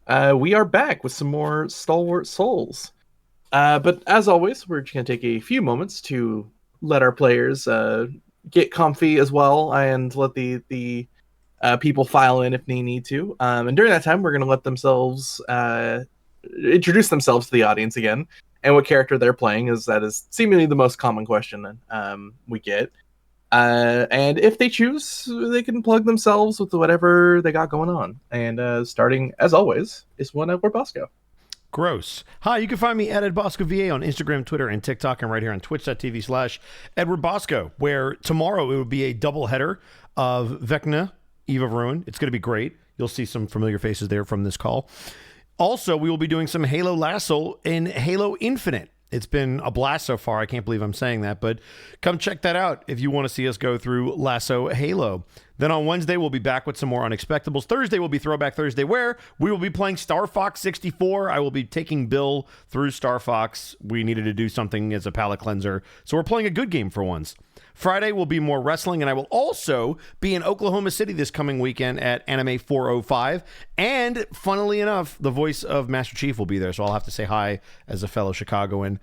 We are back with some more Stalwart Souls. But as always, we're just going to take a few moments to let our players get comfy as well and let the people file in if they need to. And during that time, we're going to let themselves introduce themselves to the audience again and what character they're playing, as that is seemingly the most common question we get. And if they choose, they can plug themselves with whatever they got going on. And starting, as always, is one Edward Bosco. Gross. Hi, you can find me at EdBoscoVA on Instagram, Twitter, and TikTok, and right here on twitch.tv/Edward Bosco, where tomorrow it will be a double header of Vecna, Eve of Ruin. It's going to be great. You'll see some familiar faces there from this call. Also, we will be doing some Halo Lasso in Halo Infinite. It's been a blast so far. I can't believe I'm saying that, but come check that out if you want to see us go through Lasso Halo. Then on Wednesday, we'll be back with some more Unexpectables. Thursday will be Throwback Thursday, where we will be playing Star Fox 64. I will be taking Bill through Star Fox. We needed to do something as a palate cleanser, so we're playing a good game for once. Friday will be more wrestling, and I will also be in Oklahoma City this coming weekend at Anime 405. And funnily enough, the voice of Master Chief will be there, so I'll have to say hi as a fellow Chicagoan.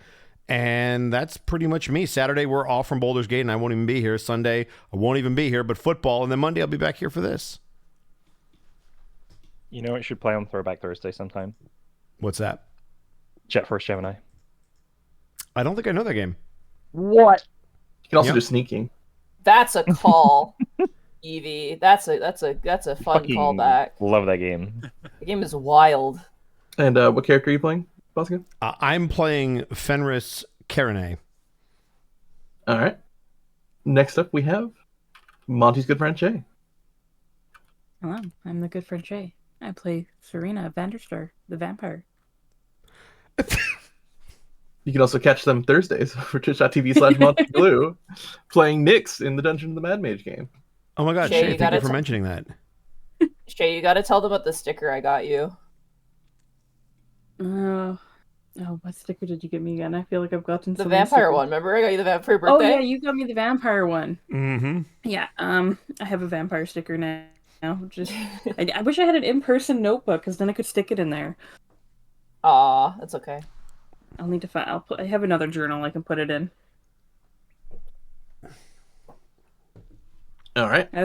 And that's pretty much me. Saturday, we're off from Baldur's Gate, and I won't even be here. Sunday, I won't even be here, but football. And then Monday, I'll be back here for this. You know what you should play on Throwback Thursday sometime? What's that? Jet Force Gemini. I don't think I know that game. What? You can also do sneaking. That's a call, Evie. That's a fun callback. Love that game. The game is wild. And what character are you playing, Bosco? I'm playing Fenris Karene. All right. Next up, we have Monty's good friend Jay. Hello, I'm the good friend Jay. I play Serena Vanderstar, the vampire. You can also catch them Thursdays for twitch.tv/MontyBlue playing Nyx in the Dungeon of the Mad Mage game. Oh my god, Shay, thank you for mentioning that. Shay, you gotta tell them about the sticker I got you. What sticker did you get me again? I feel like I've gotten the vampire one. Remember, I got you the vampire birthday. Oh yeah, you got me the vampire one. Mm-hmm. Yeah. I have a vampire sticker now. Just, I wish I had an in-person notebook, because then I could stick it in there. Aw, that's okay. I'll need to find. I have another journal I can put it in. All right. I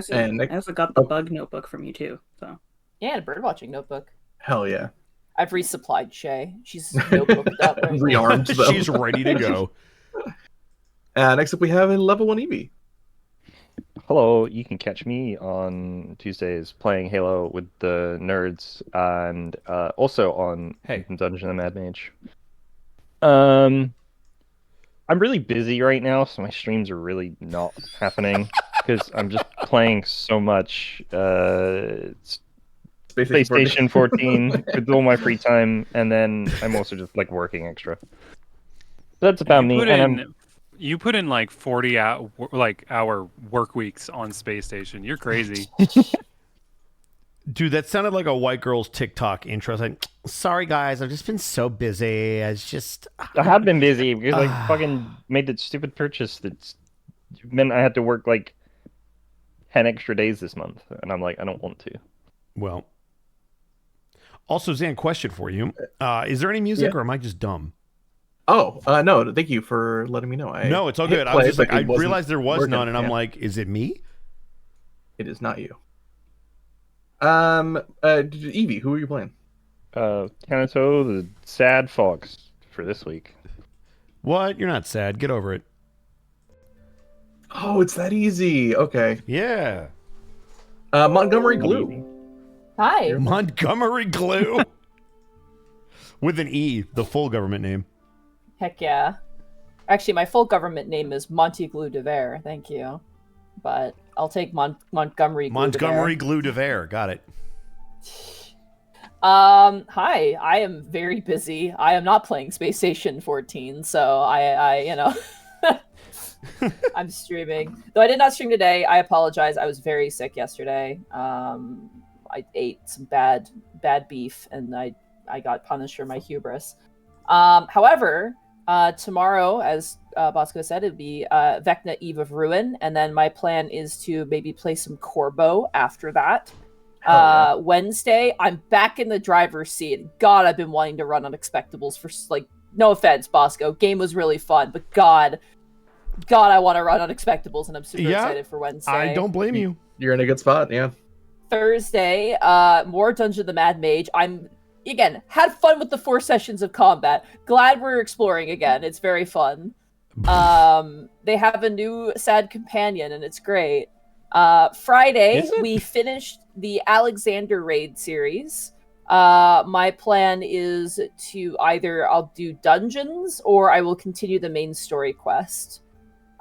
also got the bug notebook from you too. So yeah, and a birdwatching notebook. Hell yeah. I've resupplied Shay. She's notebooked up. Right Rearmed them. She's ready to go. Next up, we have a level 1 Eevee. Hello, you can catch me on Tuesdays playing Halo with the nerds, and also on Dungeon of the Mad Mage. I'm really busy right now, so my streams are really not happening because I'm just playing so much Space Station 14 with all my free time, and then I'm also just like working extra. That's about me. You put in like 40 hour work weeks on Space Station. You're crazy. Dude, that sounded like a white girl's TikTok intro. It's like, sorry guys, I've just been so busy. I have been busy because I fucking made that stupid purchase that's meant I had to work like 10 extra days this month, and I'm like, I don't want to. Well, also, Zan, question for you: is there any music, or am I just dumb? Oh, no, thank you for letting me know. No, it's all good. I was just like, I realized there was none, and I'm like, is it me? It is not you. Eevee, who are you playing? Kanato, the sad fox for this week. What? You're not sad. Get over it. Oh, it's that easy. Okay. Yeah. Montgomery Glue. Hi. Montgomery Glue. With an E, the full government name. Heck yeah. Actually, my full government name is Monty Glue de Vere. Thank you. But I'll take Montgomery Glue Montgomery Glue de Vere. Got it. Hi. I am very busy. I am not playing Space Station 14, so I I'm streaming. Though I did not stream today. I apologize. I was very sick yesterday. I ate some bad beef, and I got punished for my hubris. However, tomorrow, as Bosco said, it'd be Vecna Eve of Ruin, and then my plan is to maybe play some Corbo after that. Yeah. Wednesday, I'm back in the driver's seat. God, I've been wanting to run Unexpectables for, like, no offense, Bosco. Game was really fun, but God, I want to run Unexpectables, and I'm super excited for Wednesday. I don't blame you. You're in a good spot, yeah. Thursday, more Dungeon of the Mad Mage. I'm, again, had fun with the 4 sessions of combat. Glad we're exploring again. It's very fun. They have a new sad companion, and it's great. Friday, we finished the Alexander Raid series. My plan is to either I'll do dungeons or I will continue the main story quest.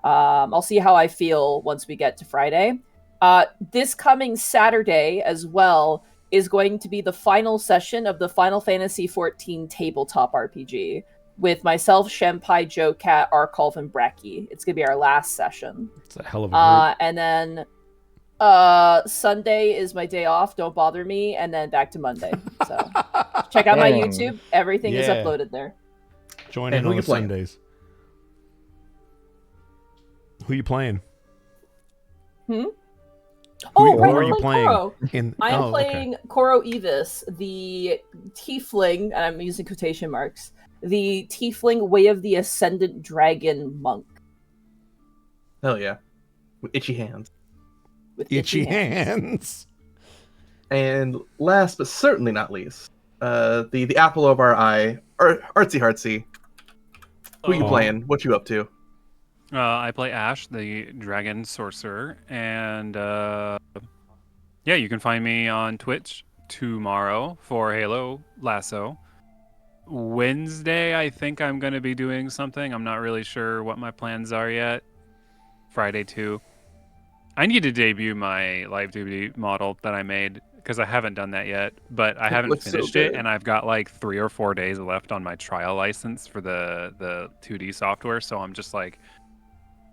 I'll see how I feel once we get to Friday. This coming Saturday as well is going to be the final session of the Final Fantasy XIV tabletop RPG with myself, Shenpai, Joe Cat, Arkolf, and Bracky. It's going to be our last session. It's a hell of a group. And then Sunday is my day off. Don't bother me. And then back to Monday. So check out my YouTube. Everything is uploaded there. Join in on the Sundays. Who you playing? Oh, right, who are you playing? Koro. I'm playing Koro Evis, the tiefling, and I'm using quotation marks, the tiefling Way of the Ascendant Dragon monk. Hell yeah. With itchy hands. Itchy hands. And last but certainly not least, the apple of our eye, Artsy Heartsy. Who you playing? What you up to? I play Ash, the dragon sorcerer, and yeah, you can find me on Twitch tomorrow for Halo Lasso. Wednesday, I think I'm going to be doing something. I'm not really sure what my plans are yet. Friday too. I need to debut my live duty model that I made because I haven't done that yet, but I haven't finished it, and I've got like 3 or 4 days left on my trial license for the 2D software. So I'm just like,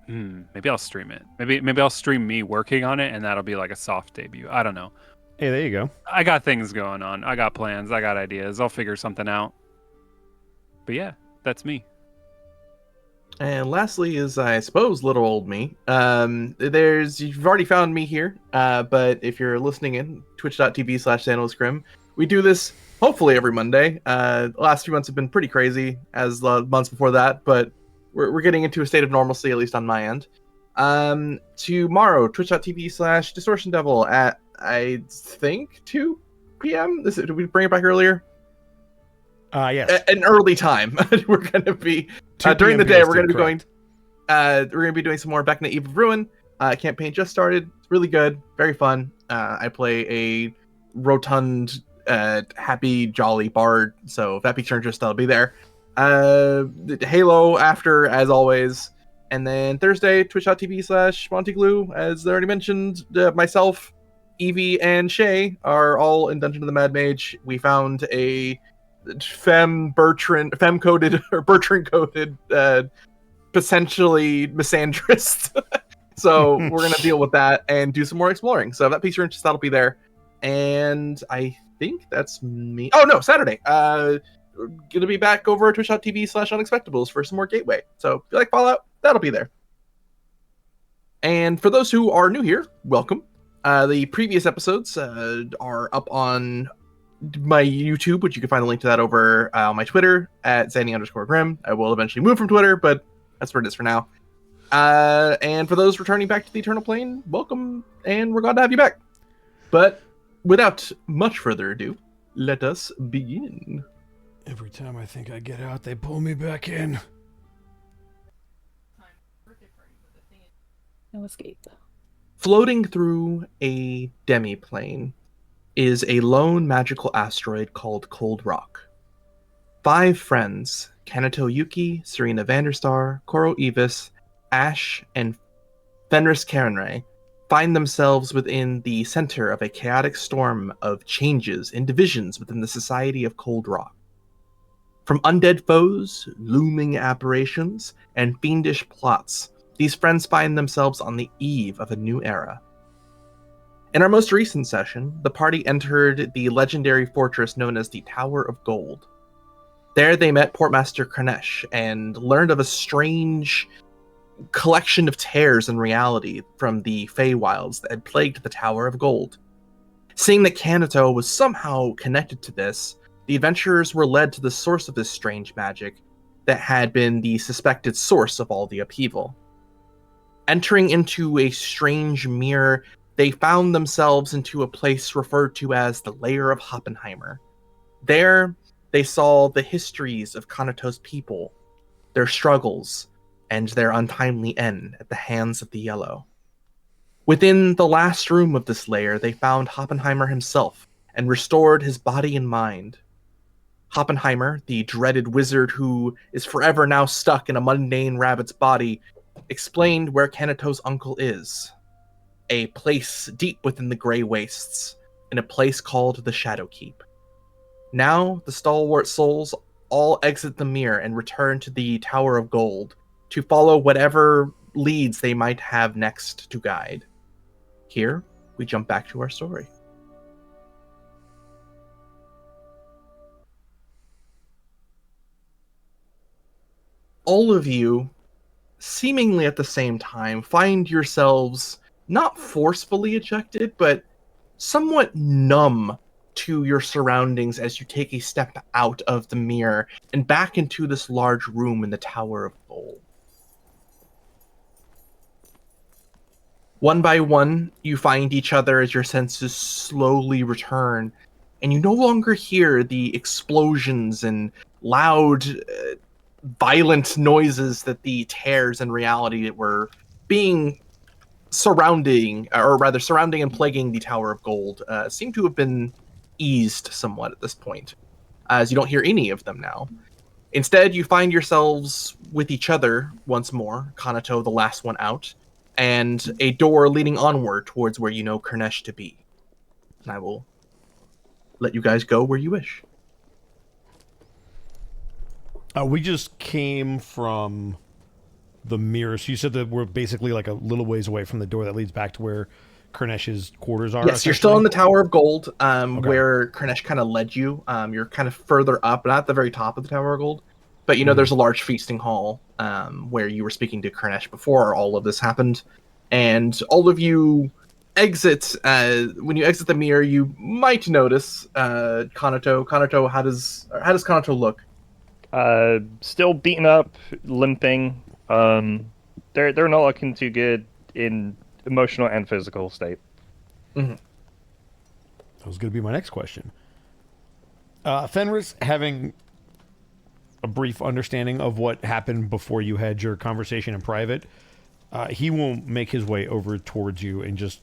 maybe I'll stream it. Maybe I'll stream me working on it, and that'll be like a soft debut. I don't know. Hey, there you go. I got things going on. I got plans. I got ideas. I'll figure something out. But yeah, that's me. And lastly is, I suppose, little old me. You've already found me here, but if you're listening in, twitch.tv/SanOsCrim, we do this hopefully every Monday. The last few months have been pretty crazy, as the months before that, but we're getting into a state of normalcy, at least on my end. Tomorrow, twitch.tv/DistortionDevil at, I think, 2 p.m. Did we bring it back earlier? Yes. An early time. We're going to be during the day. We're going to be going. We're going to be doing some more Vecna Eve of Ruin. Campaign just started. It's really good, very fun. I play a rotund, happy, jolly bard. So if that piques your interest, I'll be there. Halo after, as always, and then Thursday, twitch.tv/MontyGlue. As I already mentioned, myself, Evie, and Shay are all in Dungeon of the Mad Mage. We found a Bertrand coded potentially misandrist. So we're gonna deal with that and do some more exploring. So if that piques your interest, that'll be there. And I think that's me. Oh no, Saturday. Gonna be back over at twitch.tv/unexpectables for some more Gateway. So if you like Fallout, that'll be there. And for those who are new here, welcome. The previous episodes are up on my YouTube, which you can find a link to that over on my Twitter at Zanny_Grim. I will eventually move from Twitter, but that's where it is for now. And for those returning back to the Eternal Plane, welcome, and we're glad to have you back. But without much further ado, let us begin. Every time I think I get out, they pull me back in. No escape. Floating through a demi-plane is a lone magical asteroid called Cold Rock. 5 friends, Kanato Yuki, Serena Vanderstar, Koro Evis, Ash, and Fenris Karenray, find themselves within the center of a chaotic storm of changes and divisions within the society of Cold Rock. From undead foes, looming aberrations, and fiendish plots, these friends find themselves on the eve of a new era. In our most recent session, the party entered the legendary fortress known as the Tower of Gold. There they met Portmaster Kranesh and learned of a strange collection of tears in reality from the Feywilds that had plagued the Tower of Gold. Seeing that Kanto was somehow connected to this, the adventurers were led to the source of this strange magic that had been the suspected source of all the upheaval. Entering into a strange mirror, they found themselves into a place referred to as the Lair of Oppenheimer. There, they saw the histories of Kanato's people, their struggles, and their untimely end at the hands of the Yellow. Within the last room of this lair, they found Oppenheimer himself and restored his body and mind. Oppenheimer, the dreaded wizard who is forever now stuck in a mundane rabbit's body, explained where Kanato's uncle is. A place deep within the Grey Wastes, in a place called the Shadow Keep. Now, the Stalwart souls all exit the mirror and return to the Tower of Gold to follow whatever leads they might have next to guide. Here, we jump back to our story. All of you, seemingly at the same time, find yourselves not forcefully ejected, but somewhat numb to your surroundings as you take a step out of the mirror and back into this large room in the Tower of Gold. One by one, you find each other as your senses slowly return, and you no longer hear the explosions and loud, violent noises that the tears in reality that were surrounding and plaguing the Tower of Gold seem to have been eased somewhat at this point, as you don't hear any of them now. Instead, you find yourselves with each other once more, Kanato the last one out, and a door leading onward towards where you know Kurnesh to be. And I will let you guys go where you wish. We just came from the mirror. So you said that we're basically like a little ways away from the door that leads back to where Kurnesh's quarters are. Yes, you're still in the Tower of Gold, where Kurnesh kind of led you. You're kind of further up, not at the very top of the Tower of Gold, but you know there's a large feasting hall where you were speaking to Kurnesh before all of this happened, and all of you exit. When you exit the mirror, you might notice Kanato. Kanato, how does Kanato look? Still beaten up, limping. They're not looking too good in emotional and physical state. Mm-hmm. That was going to be my next question. Fenris, having a brief understanding of what happened before you had your conversation in private, he will make his way over towards you and just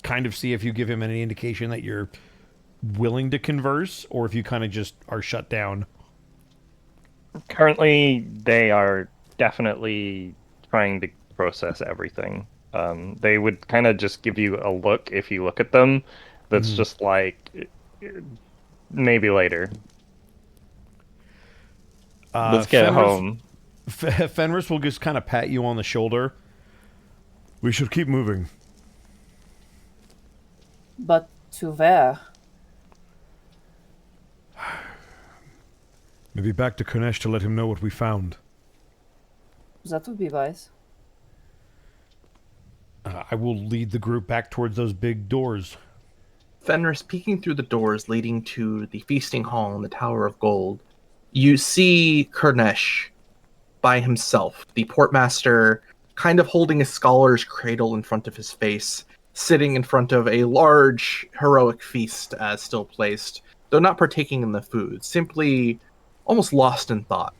kind of see if you give him any indication that you're willing to converse, or if you kind of just are shut down. Currently, they are definitely trying to process everything. They would kind of just give you a look if you look at them. That's just like, maybe later. Let's get home. Fenris will just kind of pat you on the shoulder. We should keep moving. But to where? Maybe back to Kurnesh to let him know what we found. That would be wise. I will lead the group back towards those big doors. Fenris, peeking through the doors leading to the feasting hall in the Tower of Gold, you see Kurnesh by himself, the portmaster kind of holding a scholar's cradle in front of his face, sitting in front of a large heroic feast still placed, though not partaking in the food, simply almost lost in thought.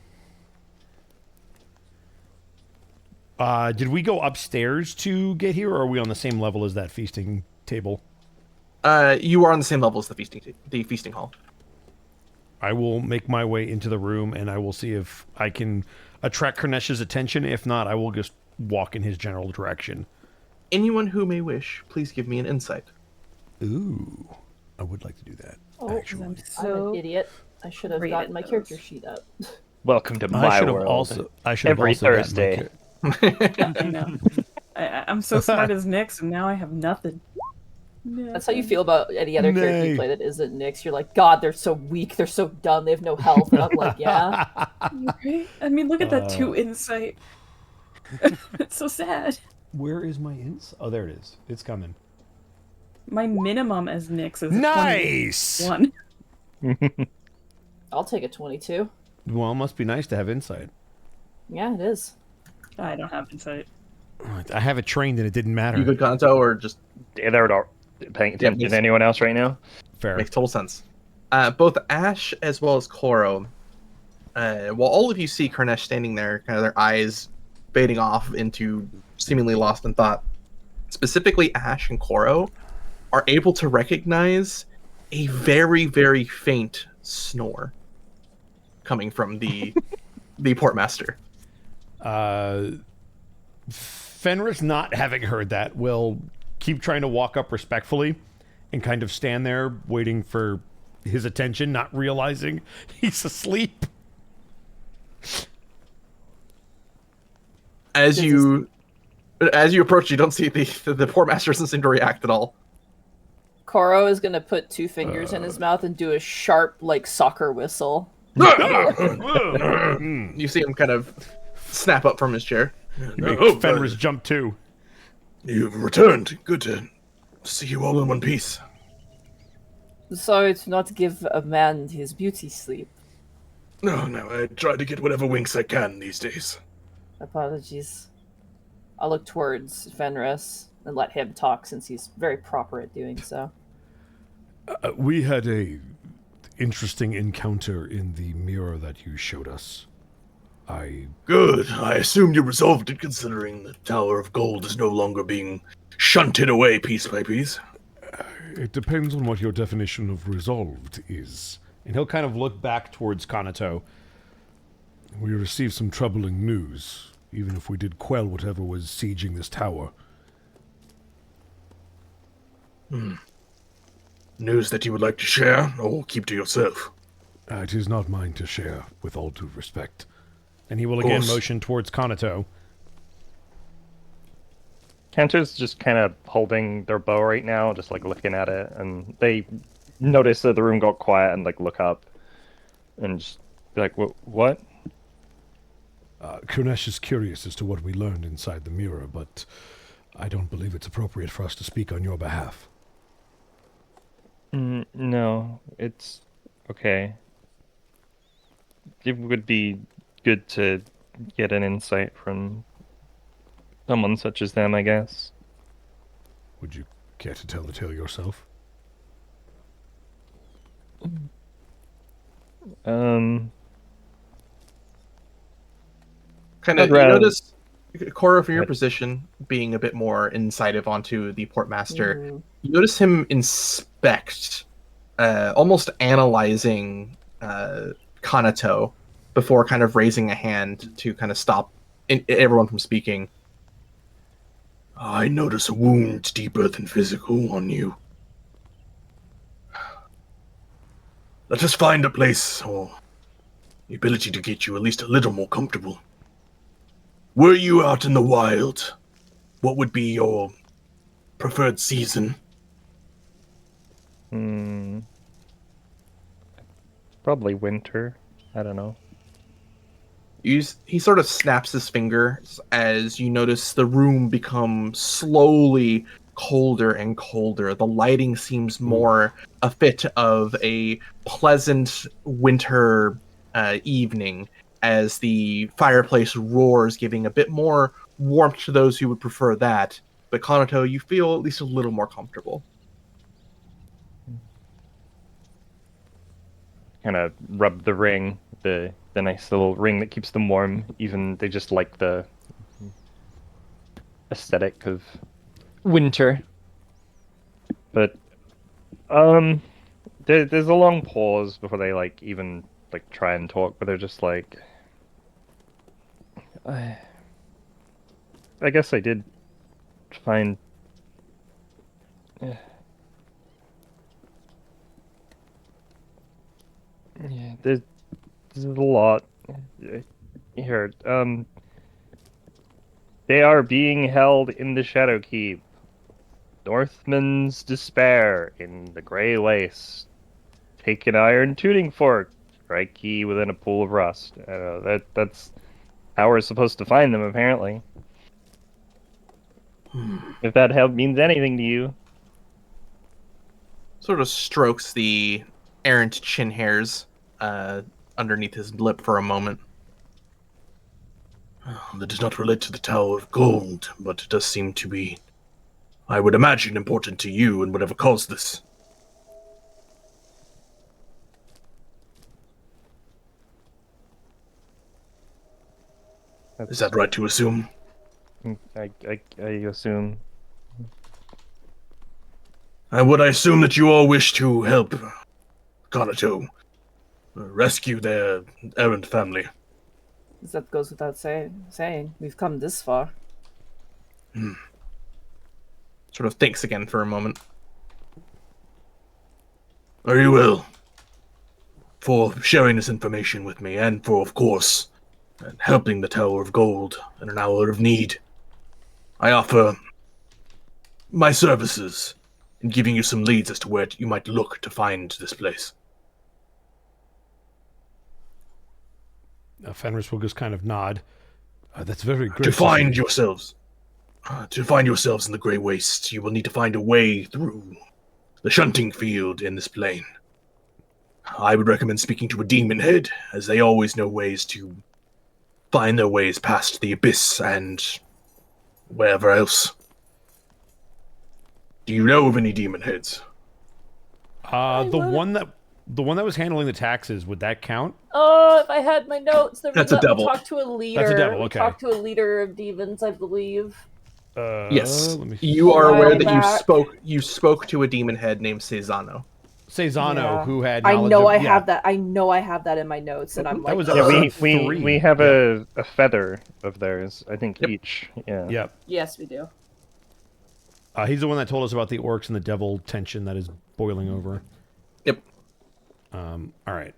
Did we go upstairs to get here, or are we on the same level as that feasting table? You are on the same level as the feasting hall. I will make my way into the room, and I will see if I can attract Kurnesh's attention. If not, I will just walk in his general direction. Anyone who may wish, please give me an insight. Ooh, I would like to do that. Oh, actually. I'm an idiot. I should have gotten my character sheet up. Welcome to my world. Every Thursday. I know. I'm so smart as Nyx, and now I have nothing. That's how you feel about any other character you play that isn't Nyx. You're like, God, they're so weak, they're so dumb, they have no health. And I'm like, yeah. Right? I mean, look at that 2 insight. It's so sad. Where is my insight? Oh, there it is. It's coming. My minimum as Nyx is Nice! 21. I'll take a 22. Well, it must be nice to have insight. Yeah, it is. I don't have insight. I have it trained and it didn't matter. You good, Kanto, or just Yeah, they're not paying attention makes- to anyone else right now. Fair. makes total sense. Both Ash as well as Koro, while all of you see Karnesh standing there, kind of their eyes fading off into seemingly lost in thought, specifically Ash and Koro are able to recognize a very, very faint snore coming from the portmaster. Fenris, not having heard that, will keep trying to walk up respectfully and kind of stand there waiting for his attention, not realizing he's asleep. As you approach, you don't see the portmaster doesn't seem to react at all. Koro is gonna put 2 fingers in his mouth and do a sharp, like, soccer whistle. You see him kind of snap up from his chair. Fenris jump too. You've returned. Good to see you all in one piece. Sorry to not give a man his beauty sleep. No, I try to get whatever winks I can these days. Apologies. I'll look towards Fenris and let him talk since he's very proper at doing so. We had a interesting encounter in the mirror that you showed us. Good. I assumed you resolved it, considering the Tower of Gold is no longer being shunted away piece by piece. It depends on what your definition of resolved is. And he'll kind of look back towards Kanato. We received some troubling news, even if we did quell whatever was sieging this tower. News that you would like to share, or keep to yourself? It is not mine to share, with all due respect. And he will again motion towards Kanato. Cantor's just kind of holding their bow right now, just like looking at it, and they notice that the room got quiet and like look up and just be like, what? Kunesh is curious as to what we learned inside the mirror, but I don't believe it's appropriate for us to speak on your behalf. No, it's okay. It would be good to get an insight from someone such as them, I guess. Would you care to tell the tale yourself? Kind of, I'd rather- you notice, Koro, from your position, being a bit more incisive onto the portmaster, you notice him inspect, almost analyzing Kanato before kind of raising a hand to kind of stop everyone from speaking. I notice a wound deeper than physical on you. Let us find a place, or the ability to get you at least a little more comfortable. Were you out in the wild, what would be your preferred season? Probably winter. I don't know. He sort of snaps his fingers as you notice the room become slowly colder and colder. The lighting seems more a fit of a pleasant winter evening as the fireplace roars, giving a bit more warmth to those who would prefer that. But Kanato, you feel at least a little more comfortable. Kind of rub the ring, the nice little ring that keeps them warm. Even they just like the aesthetic of winter. But there's a long pause before they like even like try and talk, but they're just like, I guess I did find. Yeah, there's a lot here. They are being held in the Shadow Keep. Northman's despair in the Grey Waste. Take an iron tuning fork. Strike key within a pool of rust. I don't know, that's how we're supposed to find them, apparently. If that help means anything to you. sort of strokes the errant chin hairs underneath his lip for a moment. That does not relate to the Tower of Gold, but it does seem to be, I would imagine, important to you and whatever caused this. Is that right to assume? I assume. And would I assume that you all wish to help Kanato rescue their errant family? That goes without saying. We've come this far. Sort of thinks again for a moment. Very well. For sharing this information with me, and for, of course, helping the Tower of Gold in an hour of need. I offer my services in giving you some leads as to where you might look to find this place. Fenris will just kind of nod. That's very great. To find yourselves in the Grey Waste, you will need to find a way through the shunting field in this plane. I would recommend speaking to a demon head, as they always know ways to find their ways past the abyss and wherever else. Do you know of any demon heads? The one that was handling the taxes, would that count? Oh, if I had my notes, That's a devil. Talk to a leader. That's a devil, okay. Talk to a leader of demons, I believe. Yes, you are aware that you spoke to a demon head named Cezano. Who had I knowledge know of, I have that. I know I have that in my notes, and I'm like, we have a feather of theirs. I think each. Yeah. Yep. Yes, we do. He's the one that told us about the orcs and the devil tension that is boiling over. Yep. All right.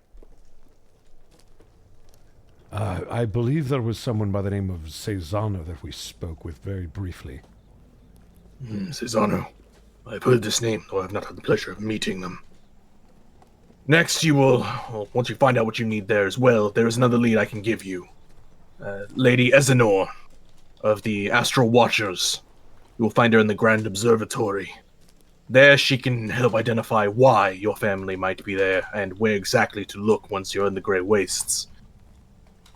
I believe there was someone by the name of Cezano that we spoke with very briefly. Cezano. I've heard this name, though I have not had the pleasure of meeting them. Next, you will, once you find out what you need there as well, there is another lead I can give you. Lady Ezenor of the Astral Watchers. You will find her in the Grand Observatory. There she can help identify why your family might be there and where exactly to look once you're in the Grey Wastes.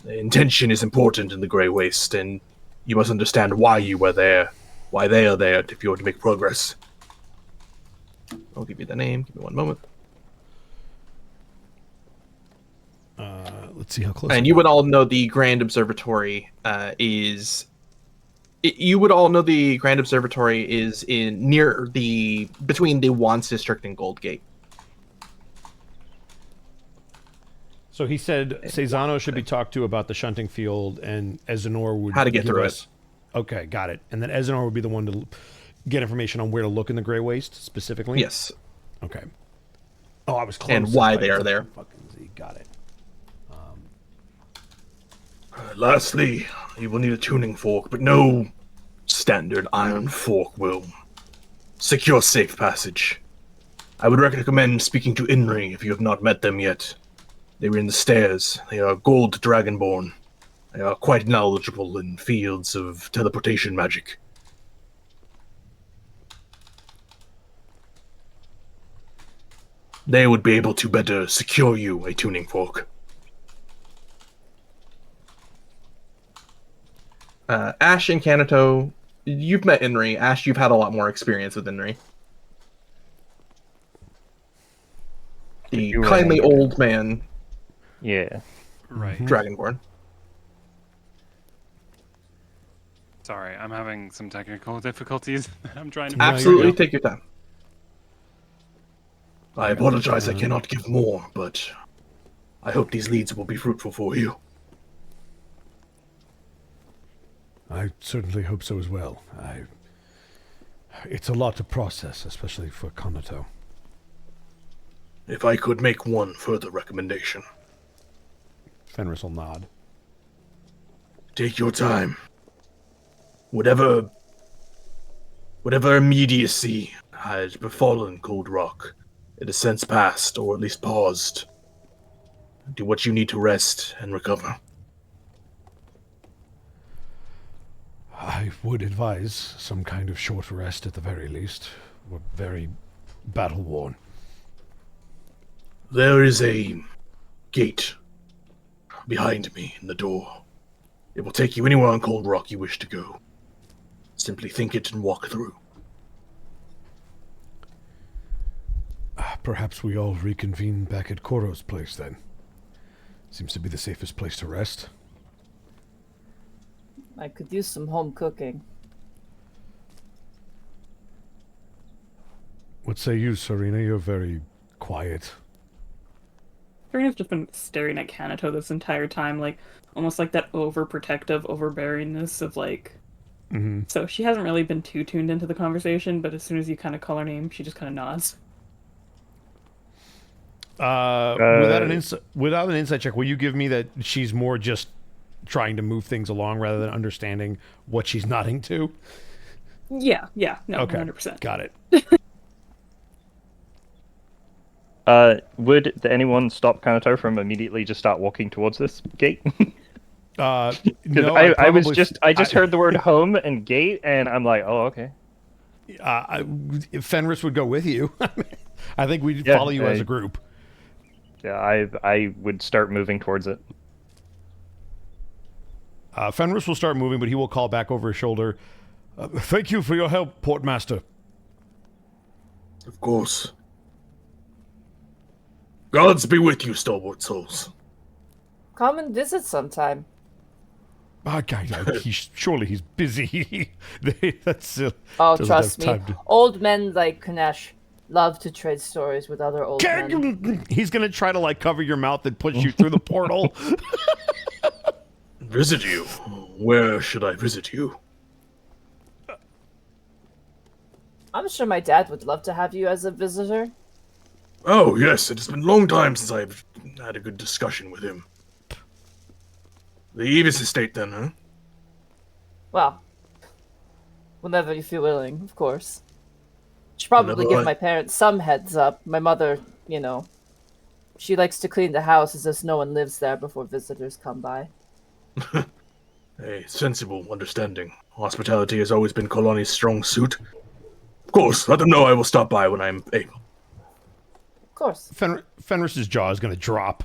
The intention is important in the Grey Waste, and you must understand why you are there, why they are there, if you want to make progress. I'll give you the name. Give me one moment. Let's see how close. And you would all know the Grand Observatory is. You would all know the Grand Observatory is between the Wands District and Goldgate. So he said Cezano should be talked to about the shunting field, and Ezenor would how to get through it. Okay, got it. And then Ezenor would be the one to get information on where to look in the Grey Waste specifically. Yes. Okay. Oh, I was close. And why they are there. Fucking Z. Got it. Lastly, you will need a tuning fork, but no standard iron fork will secure safe passage. I would recommend speaking to Inri if you have not met them yet. They were in the stairs. They are gold dragonborn. They are quite knowledgeable in fields of teleportation magic. They would be able to better secure you a tuning fork. Ash and Kanato, you've met Inri. Ash, you've had a lot more experience with Inri. The kindly old man. Yeah. Right. Dragonborn. Sorry, I'm having some technical difficulties. I'm trying to... Absolutely, take your time. I apologize, I cannot give more, but I hope these leads will be fruitful for you. I certainly hope so as well. It's a lot to process, especially for Kanato. If I could make one further recommendation. Fenris will nod. Take your time. Whatever immediacy had befallen Cold Rock, it has since passed, or at least paused. Do what you need to rest and recover. I would advise some kind of short rest at the very least. We're very battle-worn. There is a gate behind me in the door. It will take you anywhere on Cold Rock you wish to go. Simply think it and walk through. Perhaps we all reconvene back at Koro's place then. Seems to be the safest place to rest. I could use some home cooking. What say you, Serena? You're very quiet. Serena's just been staring at Kanato this entire time, like almost like that overprotective, overbearingness of like. Mm-hmm. So she hasn't really been too tuned into the conversation, but as soon as you kind of call her name, she just kind of nods. Without an insight check, will you give me that she's more just trying to move things along rather than understanding what she's nodding to? Yeah, no, Okay, 100%. got it. Would anyone stop Kanato from immediately just start walking towards this gate? No, I just heard the word home and gate, and I'm like, oh, okay. Fenris would go with you. I think we'd follow you as a group. Yeah, I would start moving towards it. Fenris will start moving, but he will call back over his shoulder. Thank you for your help, Portmaster. Of course. Gods be with you, stalwart souls. Come and visit sometime. Surely he's busy. That's Oh, doesn't trust have me. time to- Old men like Kanesh love to trade stories with other old men. He's gonna try to like cover your mouth and push you through the portal. Visit you? Where should I visit you? I'm sure my dad would love to have you as a visitor. Oh, yes, it has been a long time since I've had a good discussion with him. The Evis estate, then, huh? Well, whenever you feel willing, of course. Should probably give my parents some heads up. My mother, she likes to clean the house as if no one lives there before visitors come by. A sensible understanding. Hospitality has always been Kolani's strong suit. Of course, let them know I will stop by when I am able. Of course. Fenris's jaw is going to drop.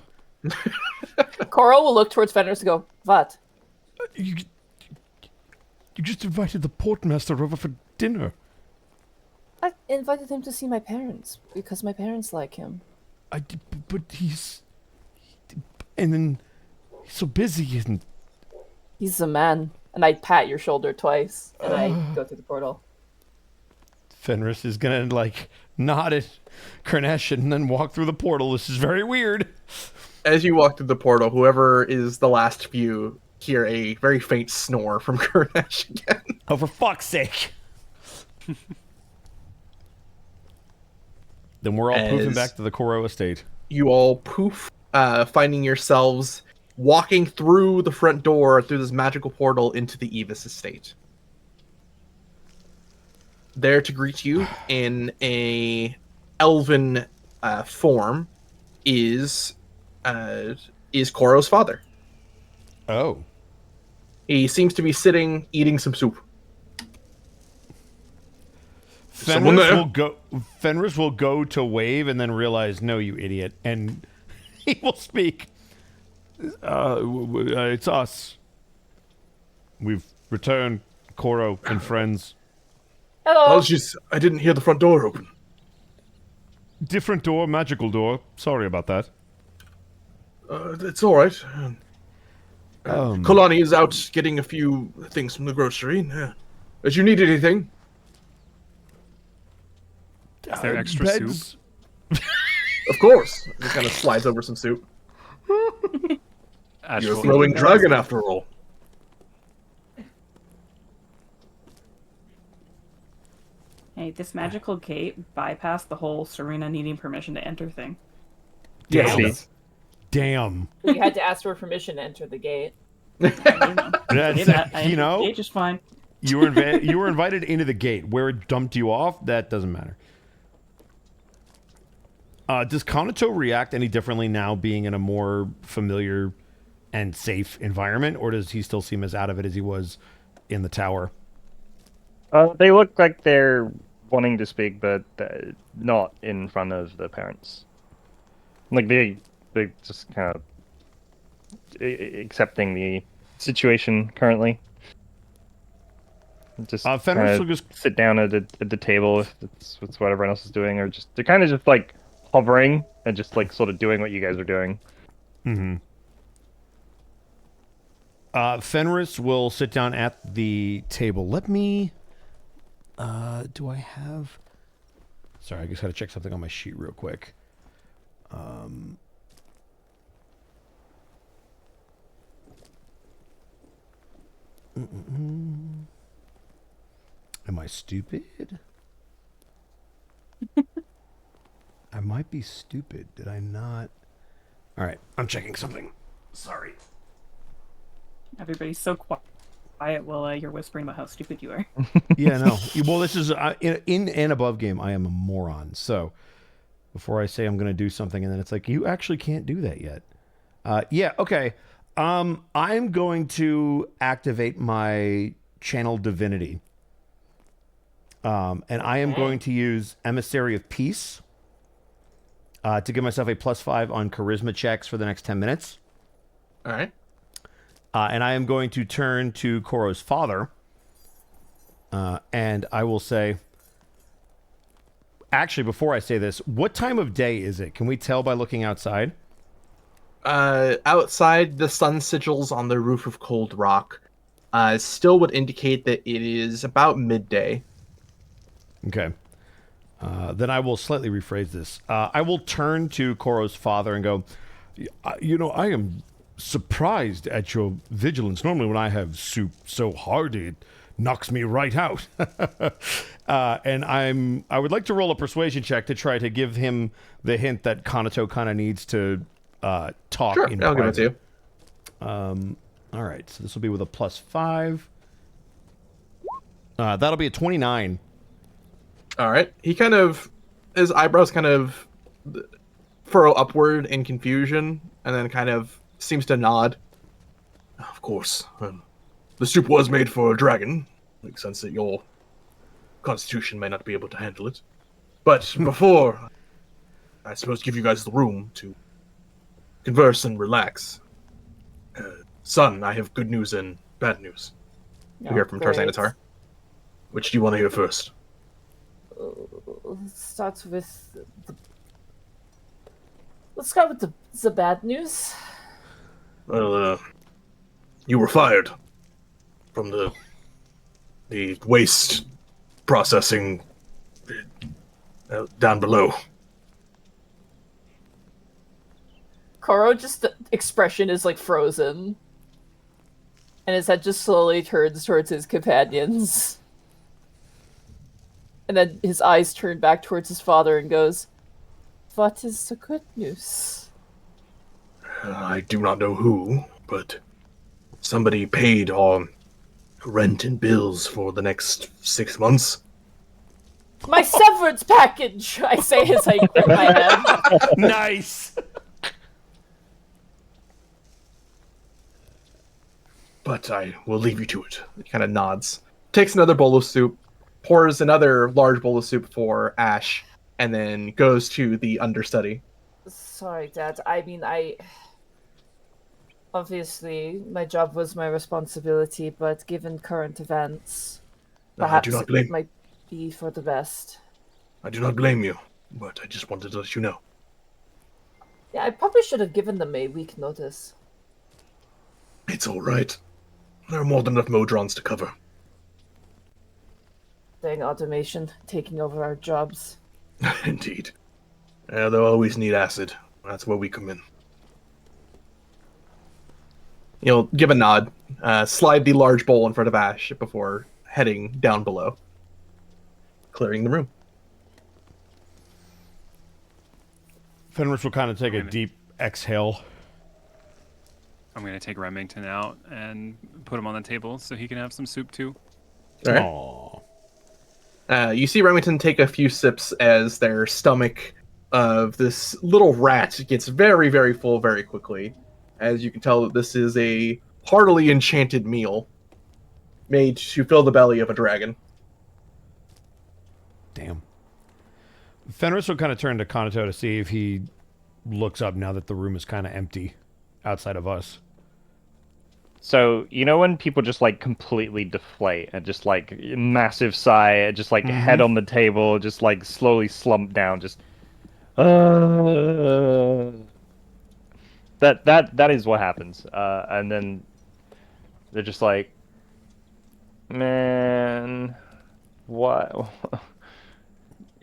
Coral will look towards Fenris and go, "What? You just invited the portmaster over for dinner. I invited him to see my parents because my parents like him." But and then he's so busy and... He's a man. And I pat your shoulder twice and I go through the portal. Fenris is going to nod at Karnesh and then walk through the portal. This is very weird. As you walk through the portal, whoever is the last few hear a very faint snore from Karnesh again. Oh, for fuck's sake. Then we're all poofing back to the Koro estate. You all poof, finding yourselves walking through the front door through this magical portal into the Evis estate. There to greet you in a elven form is Koro's father. Oh. He seems to be sitting eating some soup. Fenris will go to wave and then realize, no, you idiot, and he will speak. It's us. We've returned, Koro and friends. Hello. I didn't hear the front door open. Different door, magical door. Sorry about that. It's all right. Kalani is out getting a few things from the grocery. If you need anything. Is there extra soup? Of course. He kind of slides over some soup. You're a throwing dragon after all. Hey, this magical gate bypassed the whole Serena needing permission to enter thing. Yes. Damn. You had to ask for permission to enter the gate. Gate just fine. You were invited into the gate. Where it dumped you off, that doesn't matter. Does Kanato react any differently now being in a more familiar and safe environment, or does he still seem as out of it as he was in the tower? They look like they're wanting to speak, but not in front of the parents. Like they just kind of accepting the situation currently. Just Fenris will just sit down at the table if it's what everyone else is doing, or just they're kind of just like hovering and just like sort of doing what you guys are doing. Mm-hmm. Fenris will sit down at the table. Let me. Do I have? Sorry, I just had to check something on my sheet real quick. Am I stupid? I might be stupid. Did I not? All right, I'm checking something. Sorry. Everybody's so quiet while you're whispering about how stupid you are. Yeah, no. Well, this is in and above game. I am a moron. So before I say I'm going to do something, and then it's like you actually can't do that yet. Yeah. Okay. I'm going to activate my channel divinity. And I am going to use Emissary of Peace to give myself a +5 on charisma checks for the next 10 minutes. All right. And I am going to turn to Koro's father. And I will say... Actually, before I say this, what time of day is it? Can we tell by looking outside? Outside, the sun sigils on the roof of Cold Rock still would indicate that it is about midday. Okay. Then I will slightly rephrase this. I will turn to Koro's father and go, I am surprised at your vigilance. Normally when I have soup so hearty, it knocks me right out. And I would like to roll a persuasion check to try to give him the hint that Kanato kind of needs to talk Sure, in I'll give it private. to you. All right, so this will be with a +5. That'll be a 29. All right. His eyebrows kind of furrow upward in confusion, and then kind of seems to nod. Of course. The soup was made for a dragon. Makes sense that your constitution may not be able to handle it. But before, I suppose, give you guys the room to converse and relax. Son, I have good news and bad news. We hear from Tarzanatar. Which do you want to hear first? Let's start with let's start with the bad news. Well, you were fired from the waste processing down below. Koro, just the expression is like frozen, and his head just slowly turns towards his companions. And then his eyes turn back towards his father and goes, "What is the good news?" I do not know who, but somebody paid our rent and bills for the next 6 months. My severance package, I say as I grip my head. Nice! But I will leave you to it. He kind of nods. Takes another bowl of soup, pours another large bowl of soup for Ash, and then goes to the understudy. Sorry, Dad. I mean, obviously, my job was my responsibility, but given current events, perhaps it might be for the best. I do not blame you, but I just wanted to let you know. Yeah, I probably should have given them a week notice. It's all right. There are more than enough Modrons to cover. Dang automation taking over our jobs. Indeed. They'll always need acid. That's where we come in. You'll give a nod, slide the large bowl in front of Ash before heading down below, clearing the room. Fenris will kind of take a deep exhale. I'm going to take Remington out and put him on the table so he can have some soup too. All right. You see Remington take a few sips as their stomach of this little rat gets very, very full very quickly. As you can tell, that this is a heartily enchanted meal made to fill the belly of a dragon. Damn. Fenris will kind of turn to Kanato to see if he looks up now that the room is kind of empty outside of us. So, you know when people just, like, completely deflate and just, like, massive sigh, and just, like, head on the table, just, like, slowly slump down, just... That is what happens. And then they're just like, man, what?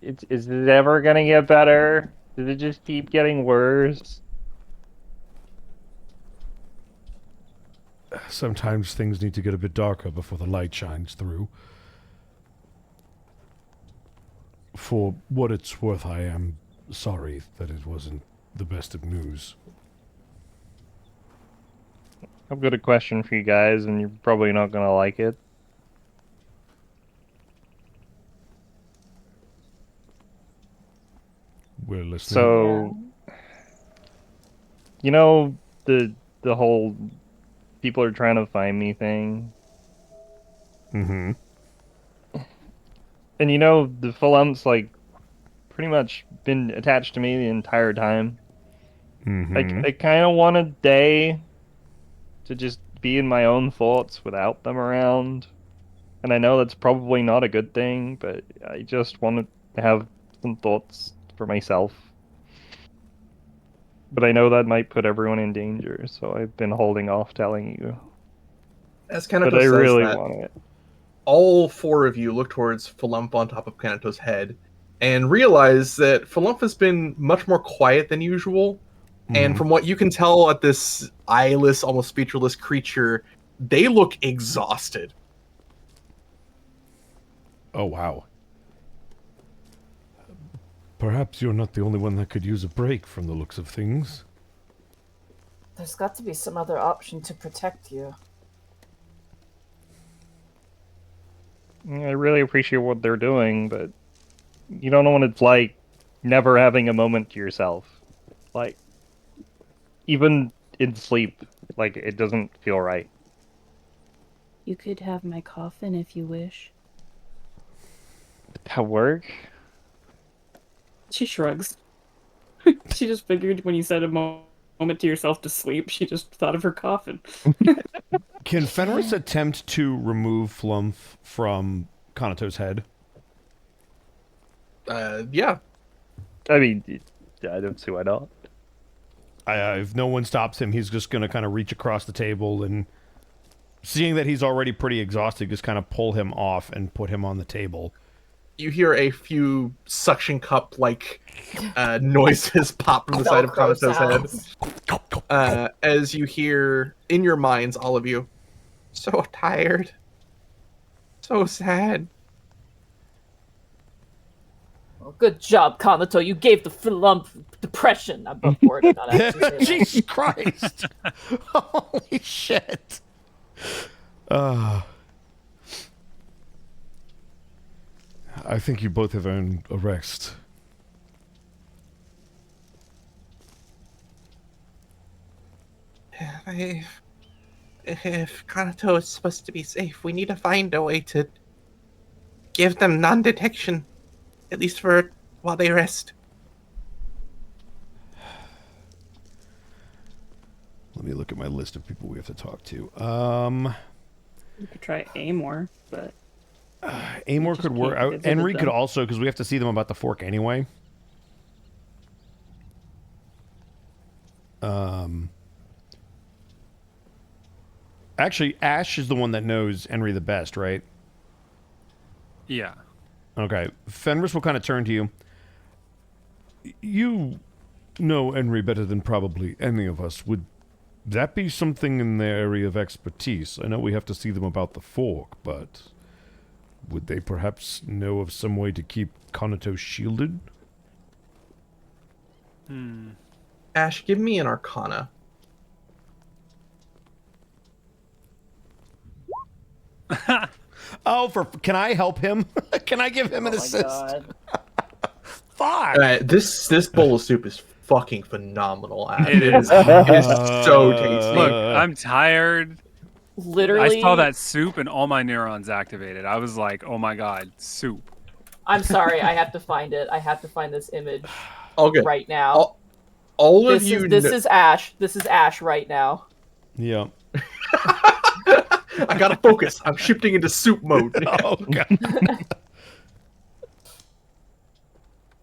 Is it ever gonna get better? Did it just keep getting worse? Sometimes things need to get a bit darker before the light shines through. For what it's worth, I am sorry that it wasn't the best of news. I've got a question for you guys, and you're probably not gonna like it. We're listening. So, you know the whole people are trying to find me thing? Mm-hmm. And you know, the Philum's, like, pretty much been attached to me the entire time. Mm-hmm. I kind of want a day to just be in my own thoughts without them around. And I know that's probably not a good thing, but I just want to have some thoughts for myself. But I know that might put everyone in danger, so I've been holding off telling you. As But Kanako I says really that, want it. all four of you look towards Philump on top of Kanato's head and realize that Philump has been much more quiet than usual. And from what you can tell at this eyeless, almost speechless creature, they look exhausted. Oh, wow. Perhaps you're not the only one that could use a break from the looks of things. There's got to be some other option to protect you. I really appreciate what they're doing, but you don't know what it's like never having a moment to yourself. Like, even in sleep, like, it doesn't feel right. You could have my coffin if you wish. Did that work? She shrugs. She just figured when you said a moment to yourself to sleep, she just thought of her coffin. Can Fenris attempt to remove Flump from Kanato's head? Yeah. I mean, I don't see why not. If no one stops him, he's just going to kind of reach across the table and, seeing that he's already pretty exhausted, just kind of pull him off and put him on the table. You hear a few suction cup-like noises pop from the side of Kanato's head. As you hear, in your minds, all of you, so tired. So sad. Well, good job, Kanato. You gave the Philump depression. I'm above board. Not actually. Jesus Christ! Holy shit! I think you both have earned a rest. If Kanato is supposed to be safe, we need to find a way to give them non-detection, at least for while they rest. Let me look at my list of people we have to talk to. You could try Amor, but... Amor could work. Henry could also, because we have to see them about the fork anyway. Actually, Ash is the one that knows Henry the best, right? Yeah. Okay. Fenris will kind of turn to you. You know Henry better than probably any of us. Would that be something in their area of expertise? I know we have to see them about the fork, but would they perhaps know of some way to keep Kanato shielded? Ash, give me an Arcana. Oh, can I help him? Can I give him an assist? God. Fuck! This bowl of soup is fucking phenomenal. Ash. It is. It is so tasty. Look, I'm tired. Literally. I saw that soup and all my neurons activated. I was like, oh my god, soup. I'm sorry. I have to find it. I have to find this image All good. right now. All of This you. is this is Ash. This is Ash right now. Yeah. I gotta focus. I'm shifting into soup mode. Oh god.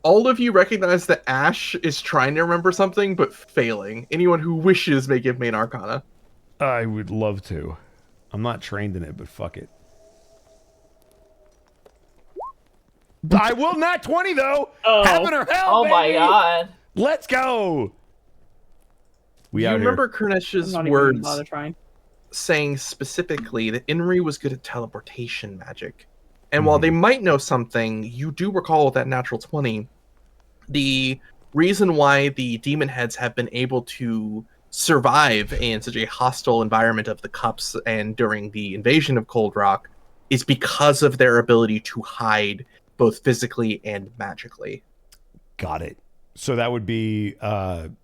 All of you recognize that Ash is trying to remember something but failing. Anyone who wishes may give me an Arcana. I would love to. I'm not trained in it, but fuck it. I will not 20 though. Oh. Heaven or hell, Oh my baby! god. Let's go. We You out remember here. I'm Kurnesh's not even words bother trying. saying specifically that Inri was good at teleportation magic. And while they might know something, you do recall that natural 20. The reason why the demon heads have been able to survive in such a hostile environment of the Cups and during the invasion of Cold Rock is because of their ability to hide both physically and magically. Got it. So that would be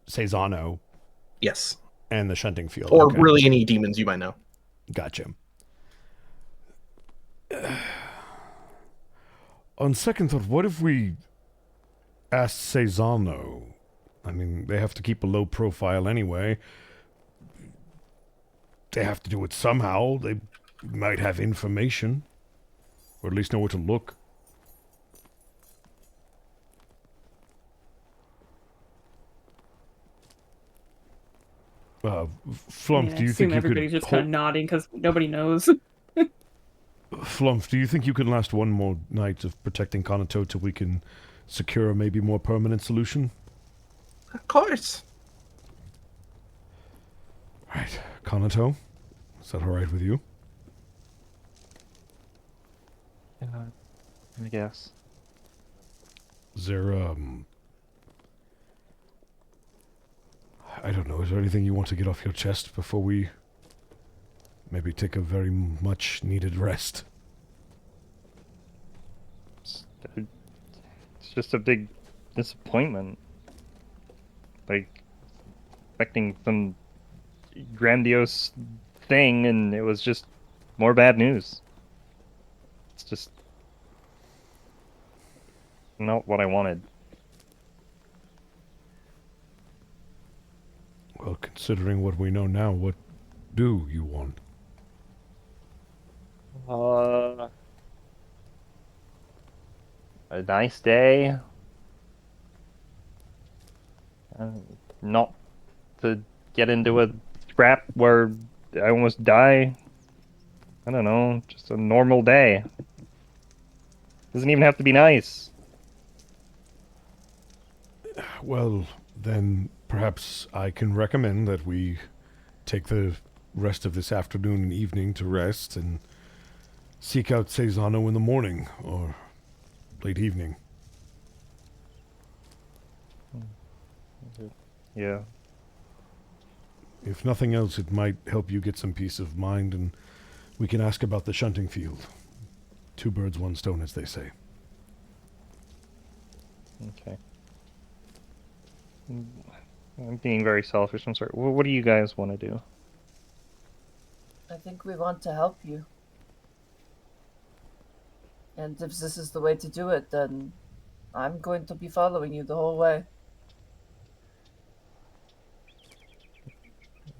Cezanne Yes. and the shunting field. Or Okay. really any demons you might know. Gotcha. On second thought, what if we asked Cezanne? I mean, they have to keep a low profile anyway. They have to do it somehow. They might have information. Or at least know where to look. Flump, do you think you everybody's could... just kind of nodding because nobody knows? Flump, do you think you can last one more night of protecting Kanato till we can secure a maybe more permanent solution? Of course. Right. Kanato, is that alright with you? I guess. Is there, I don't know, is there anything you want to get off your chest before we maybe take a very much needed rest? It's just a big disappointment. Like, expecting some grandiose thing, and it was just more bad news. It's just not what I wanted. Well, considering what we know now, what do you want? A nice day. Not to get into a scrap where I almost die. I don't know, just a normal day. Doesn't even have to be nice. Well, then perhaps I can recommend that we take the rest of this afternoon and evening to rest and seek out Cezanne in the morning or late evening. Yeah. If nothing else, it might help you get some peace of mind, and we can ask about the shunting field. 2 birds, 1 stone, as they say. Okay. I'm being very selfish. I'm sorry. What do you guys want to do? I think we want to help you. And if this is the way to do it, then I'm going to be following you the whole way.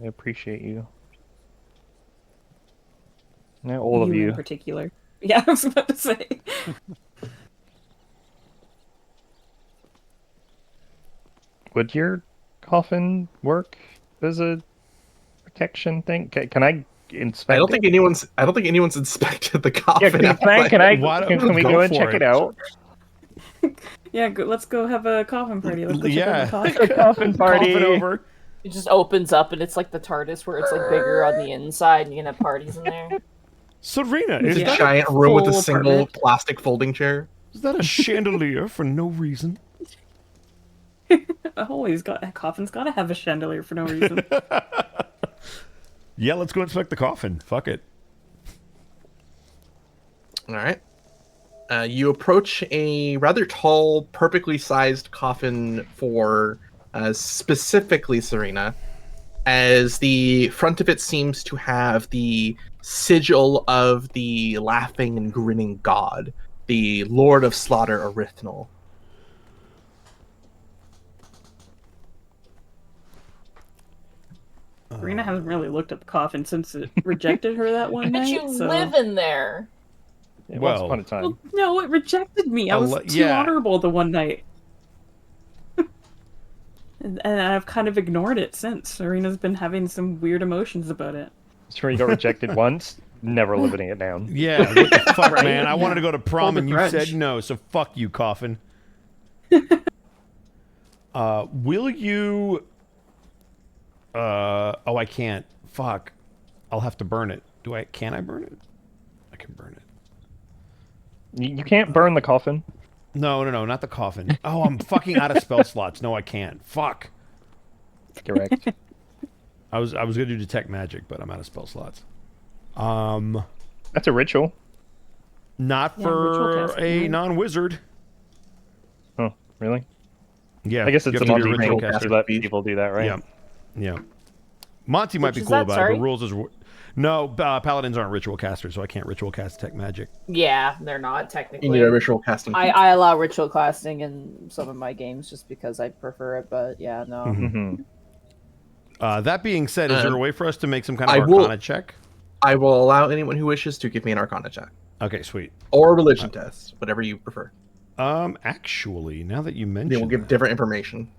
I appreciate you. Yeah, all of you. In particular. Yeah, I was about to say. Would your coffin work as a protection thing? Can I inspect? I don't think anyone's inspected the coffin. Yeah, can we go and check it out? Yeah, let's go have a coffin party. Let's go check out the coffin. Coffin party. Coffin over. It just opens up and it's like the TARDIS where it's like bigger on the inside and you can have parties in there. Serena, It's is a that giant room with a full single apartment. plastic folding chair. is that a chandelier for no reason? Always got a coffin's got to have a chandelier for no reason. Yeah, let's go inspect the coffin. Fuck it. All right. You approach a rather tall, perfectly sized coffin for specifically Serena, as the front of it seems to have the sigil of the laughing and grinning god, the Lord of Slaughter Erythnal. Serena hasn't really looked at the coffin since it rejected her that one But night. you so... live in there. Yeah, Well- once upon a time. Well, no, it rejected me. I was too yeah. honorable the one night. And I've kind of ignored it since. Serena's been having some weird emotions about it. Sure, you got rejected once, never living it down. Yeah, what the fuck, Right? man? I wanted to go to prom Hold the and you grudge. said no, so fuck you, Coffin. Will you... oh, I can't. Fuck. I'll have to burn it. Can I burn it? I can burn it. You can't burn the coffin. No, not the coffin. Oh, I'm fucking out of spell slots. No, I can't. Fuck. Correct. I was gonna do detect magic, but I'm out of spell slots. That's a ritual. Not Yeah, for ritual casting, a right? non-wizard. Oh, really? Yeah, I guess you it's have a to be Monty ritual thing caster. to let people do that, right? Yeah, yeah. Monty might Which be is cool that, about it, sorry? but rules is no. Paladins aren't ritual casters, so I can't ritual cast detect magic. Yeah, they're not technically. You need a ritual casting. I allow ritual casting in some of my games just because I prefer it, but yeah, no. Mhm. Mm-hmm. That being said, is there a way for us to make some kind of I Arcana will- check? I will allow anyone who wishes to give me an Arcana check Okay, sweet. or a religion test, whatever you prefer. Actually, now that you mention, They will give that- different information.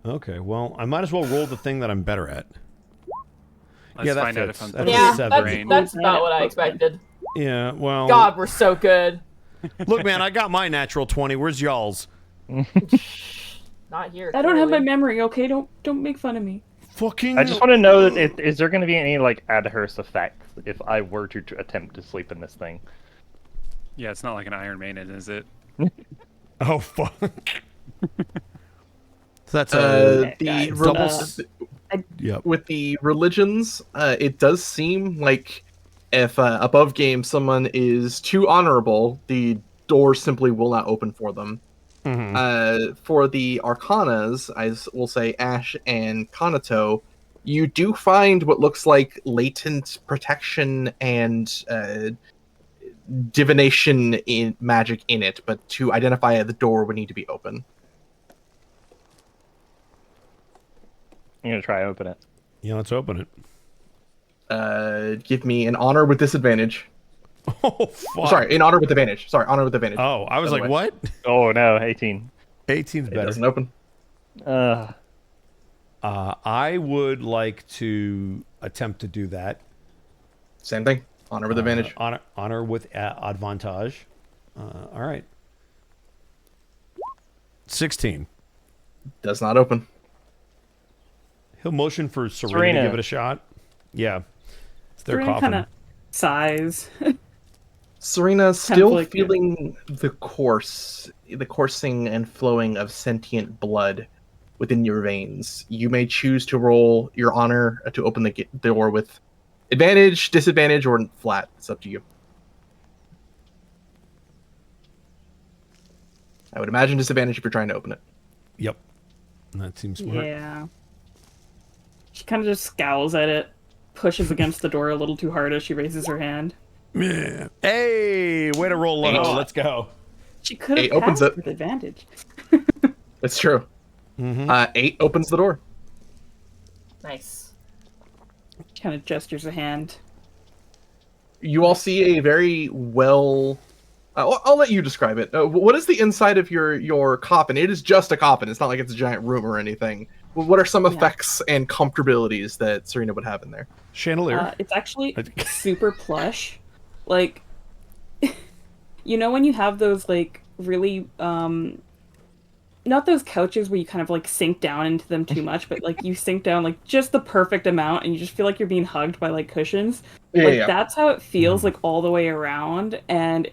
Okay, well, I might as well roll the thing that I'm better at. Let's Yeah, that find out fits. if I'm That's better a Yeah, seven. brain. that's about what I expected. Yeah, well, God, we're so good. look, man, I got my natural 20. Where's y'all's? Not here. I don't have my clearly. memory, okay? Don't make fun of me. Fucking. I just want to know that is there going to be any like adverse effects if I were to attempt to sleep in this thing? Yeah, it's not like an Iron Maiden, is it? Oh fuck. So that's The guys, yep. with the religions, it does seem like if above game someone is too honorable, the door simply will not open for them. For the Arcanas, I will say Ash and Kanato, you do find what looks like latent protection and divination in magic in it, but to identify the door would need to be open. I'm going to try to open it. Yeah, let's open it. Give me an honor with disadvantage. Oh fuck. Sorry, an honor with advantage. Sorry, honor with advantage. Oh, I was By the like, way. what? Oh no, 18. 18's It better. doesn't open. I would like to attempt to do that. Same thing. Honor with advantage. Honor with advantage. All right. 16. Does not open. He'll motion for Serena, Serena. to give it a shot. Yeah. It's their Serena coffin. kind of sighs. Serena still like, feeling the coursing and flowing of sentient blood within your veins. You may choose to roll your honor to open the door with advantage, disadvantage, or flat. It's up to you. I would imagine disadvantage if you're trying to open it. Yep. That seems smart. Yeah. She kind of just scowls at it, pushes against the door a little too hard as she raises her hand. Yeah. Hey, way to roll low. Eight. Let's go. She could Eight have opens passed it. with advantage. It's true. 8 opens the door. Nice. She kind of gestures a hand. You all see a very well. I'll let you describe it. What is the inside of your coffin? It is just a coffin. It's not like it's a giant room or anything. What are some effects and comfortabilities that Serena would have in there? Chandelier. It's actually super plush. Like, you know when you have those, like, really, not those couches where you kind of, like, sink down into them too much, but, like, you sink down, like, just the perfect amount, and you just feel like you're being hugged by, like, cushions. Yeah. That's how it feels, like, all the way around, and,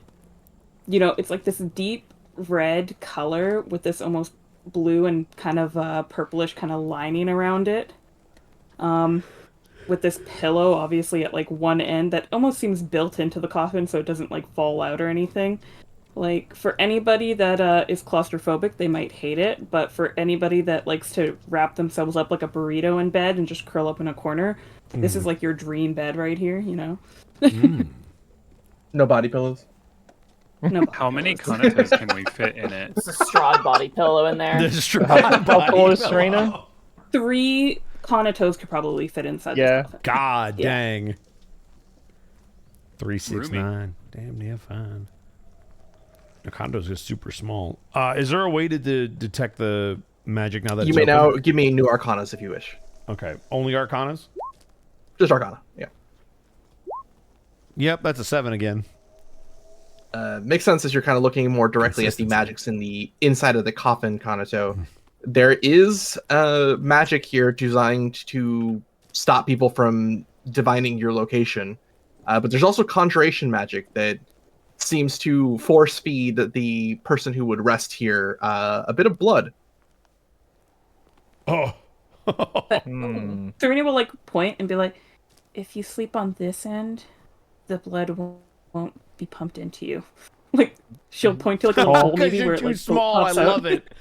you know, it's, like, this deep red color with this almost blue and kind of purplish kind of lining around it. With this pillow, obviously, at, like, one end that almost seems built into the coffin so it doesn't, like, fall out or anything. Like, for anybody that is claustrophobic, they might hate it, but for anybody that likes to wrap themselves up like a burrito in bed and just curl up in a corner, this is, like, your dream bed right here, you know? No body pillows. No How many pillows. Kanatos can we fit in it? It's a straw body pillow in there. This is true. How tall is Serena? 3 Conatos could probably fit inside Yeah. the coffin. God Yeah. dang. 369. Damn near fine. The condo's just super small. Is there a way to detect the magic now that You it's may open? now give me new Arcanas if you wish. Okay. Only Arcanas? Just Arcana, yeah. Yep, that's a 7 again. Makes sense as you're kind of looking more directly at the Consistency. magics in the inside of the coffin, Kanato. There is magic here designed to stop people from divining your location, but there's also conjuration magic that seems to force feed the person who would rest here a bit of blood. Oh. Serena will like point and be like, "If you sleep on this end, the blood won't be pumped into you." Like she'll point to like a little hole maybe you're where it too like small. I pops out. love it.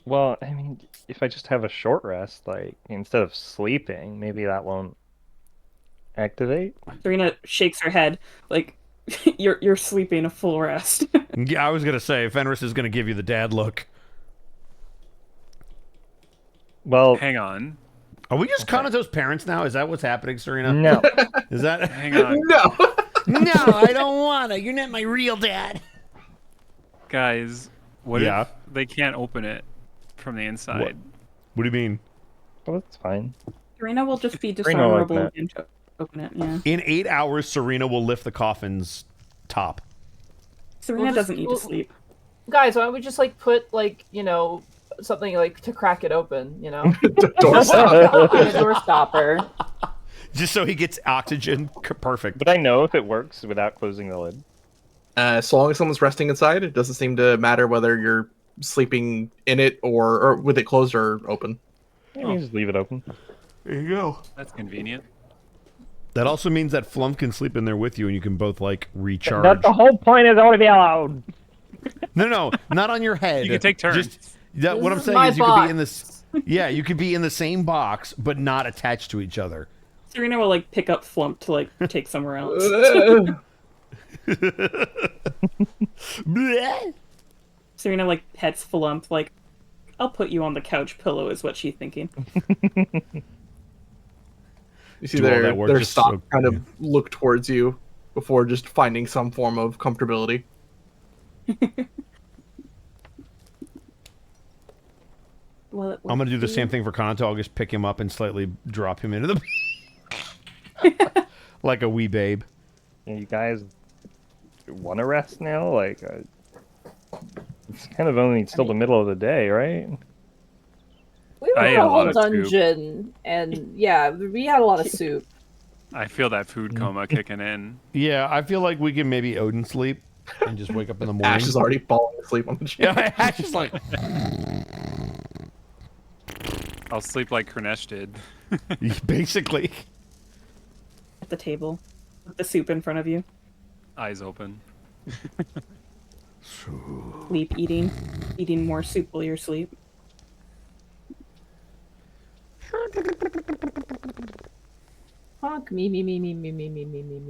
Well, I mean, if I just have a short rest, like instead of sleeping, maybe that won't activate. Serena shakes her head like you're sleeping a full rest. Yeah, I was gonna say Fenris is gonna give you the dad look. Well, Hang on. Are we just Kanato's parents now? Is that what's happening, Serena? no. Is that? Hang on. No! No, I don't wanna. You're not my real dad. Guys, what Yeah. if they can't open it from the inside? What do you mean? Well, that's fine. Serena will just be Serena will open dishonorable it. and open it. Yeah. In 8 hours, Serena will lift the coffin's top. Serena We'll just- doesn't need we'll- to sleep. Guys, why don't we just like put like something like to crack it open? Door stop. A door stopper. Just so he gets oxygen. Perfect. Would I know if it works without closing the lid? So long as someone's resting inside, it doesn't seem to matter whether you're sleeping in it or with it closed or open. Yeah, you just leave it open. There you go. That's convenient. That also means that Flump can sleep in there with you and you can both, like, recharge. But the whole point is only be allowed. No, not on your head. You can take turns. What I'm This is saying my is you could be box. in this... Yeah, you could be in the same box, but not attached to each other. Serena will like pick up Flump to like take somewhere else. Bleh. Serena like pets Flump like, "I'll put you on the couch pillow," is what she's thinking. You see Do all their that work just stock so- kind of look towards you before just finding some form of comfortability. Well, it I'm going to do the worked same for thing for Kanto. I'll just pick him up and slightly drop him into the... like a wee babe. Yeah, you guys want to rest now? Like, it's kind of only still the middle of the day, right? We I were ate in a a lot whole of soup. dungeon, and yeah, we had a lot of soup. I feel that food coma kicking in. Yeah, I feel like we can maybe Odin sleep and just wake up in the morning. Ash is already falling asleep on the chair. Yeah, Ash is like... I'll sleep like Kornesh did. Basically. at the table with the soup in front of you. Eyes open. Sleep eating more soup while you're asleep. Honk me.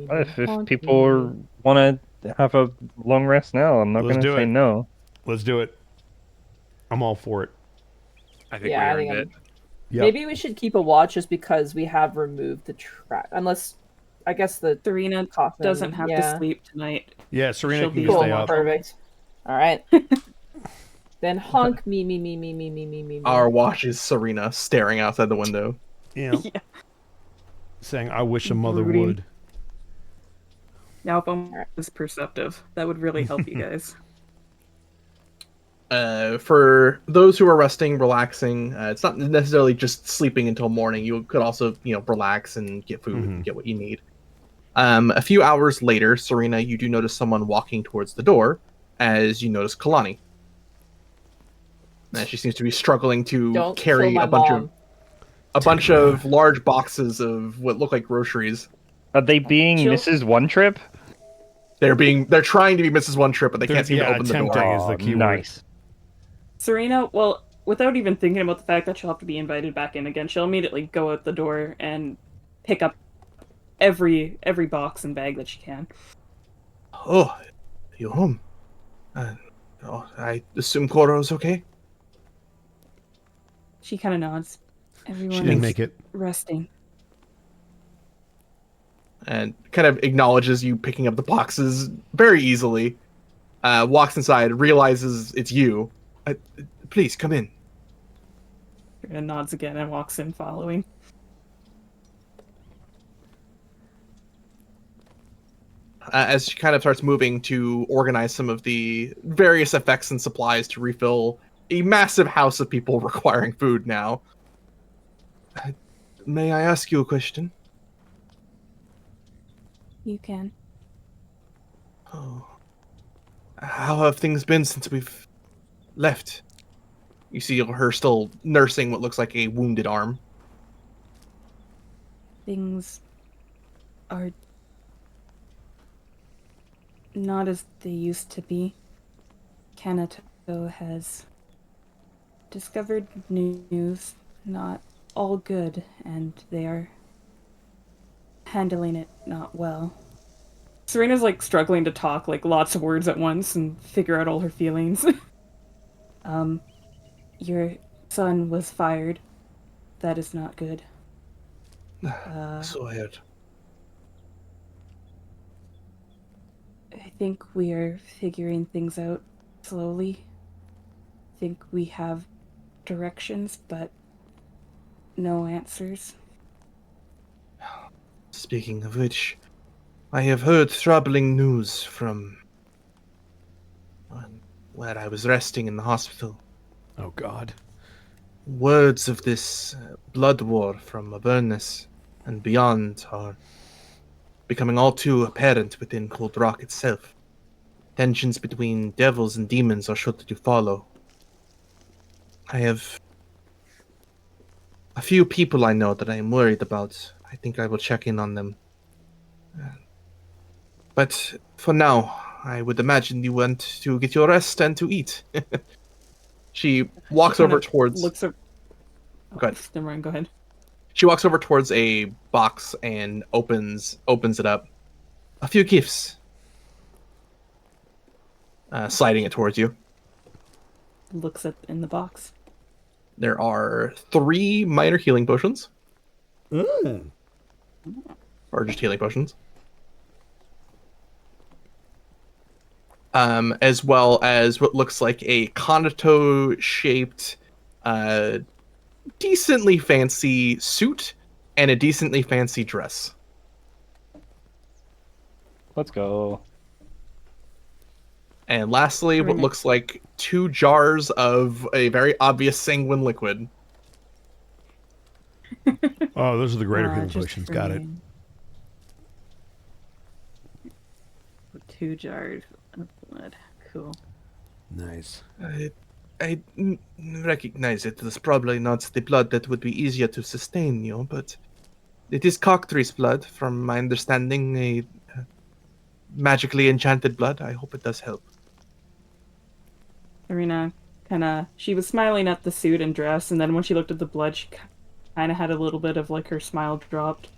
If people want to have a long rest now, I'm not Let's going to do say it. no. Let's do it. I'm all for it. I think Yeah, I we think earned I'm- it. Yep. Maybe we should keep a watch just because we have removed the track. Unless, I guess the Serena coffin doesn't have yeah. to sleep tonight. Yeah, Serena She'll can be just Cool, stay up. perfect. All right. Then honk me. Our watch is Serena staring outside the window. Yeah. Yeah. Saying, I wish a mother Brooding. would. Now if I'm is perceptive, that would really help you guys. For those who are resting, relaxing, it's not necessarily just sleeping until morning. You could also, relax and get food and get what you need. A few hours later, Serena, you do notice someone walking towards the door as you notice Kalani. And she seems to be struggling to Don't carry kill my a bunch mom. of large boxes of what look like groceries. Are they being Chill. Mrs. One Trip? They're trying to be Mrs. One Trip, but they can't seem to open the door. attempting is the key word. Nice. Serena, well, without even thinking about the fact that she'll have to be invited back in again, she'll immediately go out the door and pick up every box and bag that she can. Oh, you're home. I assume Koro's okay? She kind of nods. She Everyone didn't is make it. resting. And kind of acknowledges you picking up the boxes very easily. Walks inside, realizes it's you. Please come in. And nods again and walks in following. As she kind of starts moving to organize some of the various effects and supplies to refill a massive house of people requiring food now. May I ask you a question? You can. Oh. How have things been since we've left? You see her still nursing what looks like a wounded arm. Things are not as they used to be. Kanato has discovered news, not all good, and they are handling it not well. Serena's like struggling to talk like lots of words at once and figure out all her feelings. Your son was fired. That is not good. So I heard. I think we are figuring things out slowly. I think we have directions, but no answers. Speaking of which, I have heard troubling news from where I was resting in the hospital. Oh, God. Words of this blood war from Avernus and beyond are becoming all too apparent within Cold Rock itself. Tensions between devils and demons are sure to follow. I have a few people I know that I am worried about. I think I will check in on them. But for now, I would imagine you want to get your rest and to eat. She walks over towards... Looks at... Go ahead. Never mind, go ahead. She walks over towards a box and opens it up. A few gifts. Sliding it towards you. Looks at in the box. There are 3 minor healing potions. Mm. Or just healing potions. As well as what looks like a Konato-shaped, decently fancy suit and a decently fancy dress. Let's go. And lastly, what looks like 2 jars of a very obvious sanguine liquid. Oh, those are the greater healing just potions. for Got it. me. 2 jars of blood. Cool. Nice. I recognize it as probably not the blood that would be easier to sustain you, but it is Cocktree's blood, from my understanding, a magically enchanted blood. I hope it does help. Serena she was smiling at the suit and dress, and then when she looked at the blood, she kind of had a little bit of like her smile dropped.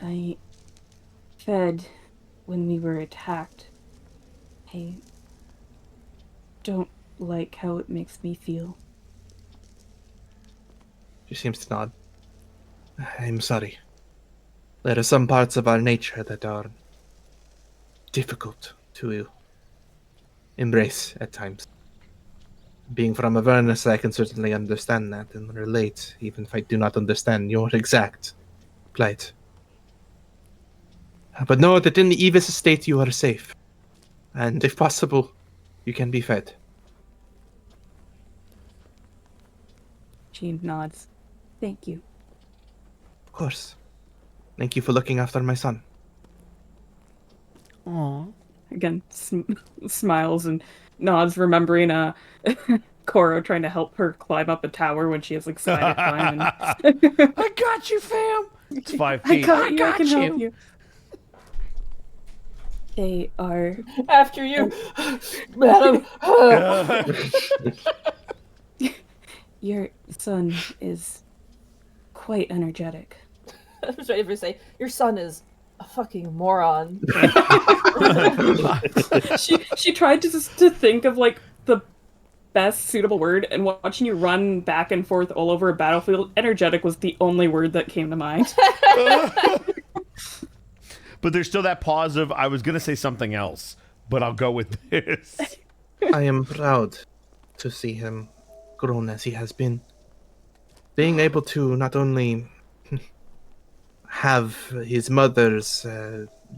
I fed when we were attacked. I don't like how it makes me feel. She seems to nod. I'm sorry. There are some parts of our nature that are difficult to embrace at times. Being from Avernus, I can certainly understand that and relate, even if I do not understand your exact plight. But know that in the Evis estate you are safe, and if possible, you can be fed. She nods. Thank you. Of course. Thank you for looking after my son. Aww. Again, smiles and nods, remembering Koro trying to help her climb up a tower when she has like spider climb. I got you, fam. It's 5 feet. I can help you. They are After you, madam. Your son is quite energetic. I was ready to say, your son is a fucking moron. She tried to think of like the best suitable word, and watching you run back and forth all over a battlefield, energetic was the only word that came to mind. But there's still that pause of, I was going to say something else, but I'll go with this. I am proud to see him grown as he has been. Being able to not only have his mother's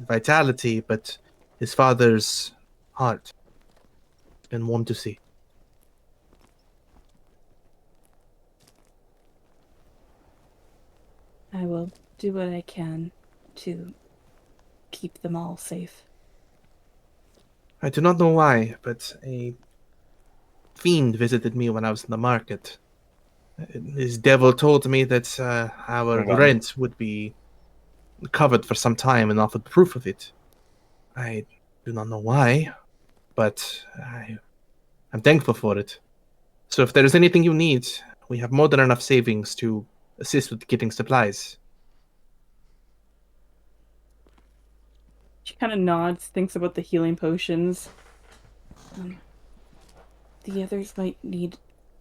vitality, but his father's heart. It's been warm to see. I will do what I can to keep them all safe. I do not know why, but a fiend visited me when I was in the market. His devil told me that our rent would be covered for some time and offered proof of it. I do not know why, but I'm thankful for it. So if there is anything you need, we have more than enough savings to assist with getting supplies. She kind of nods, thinks about the healing potions. The others might need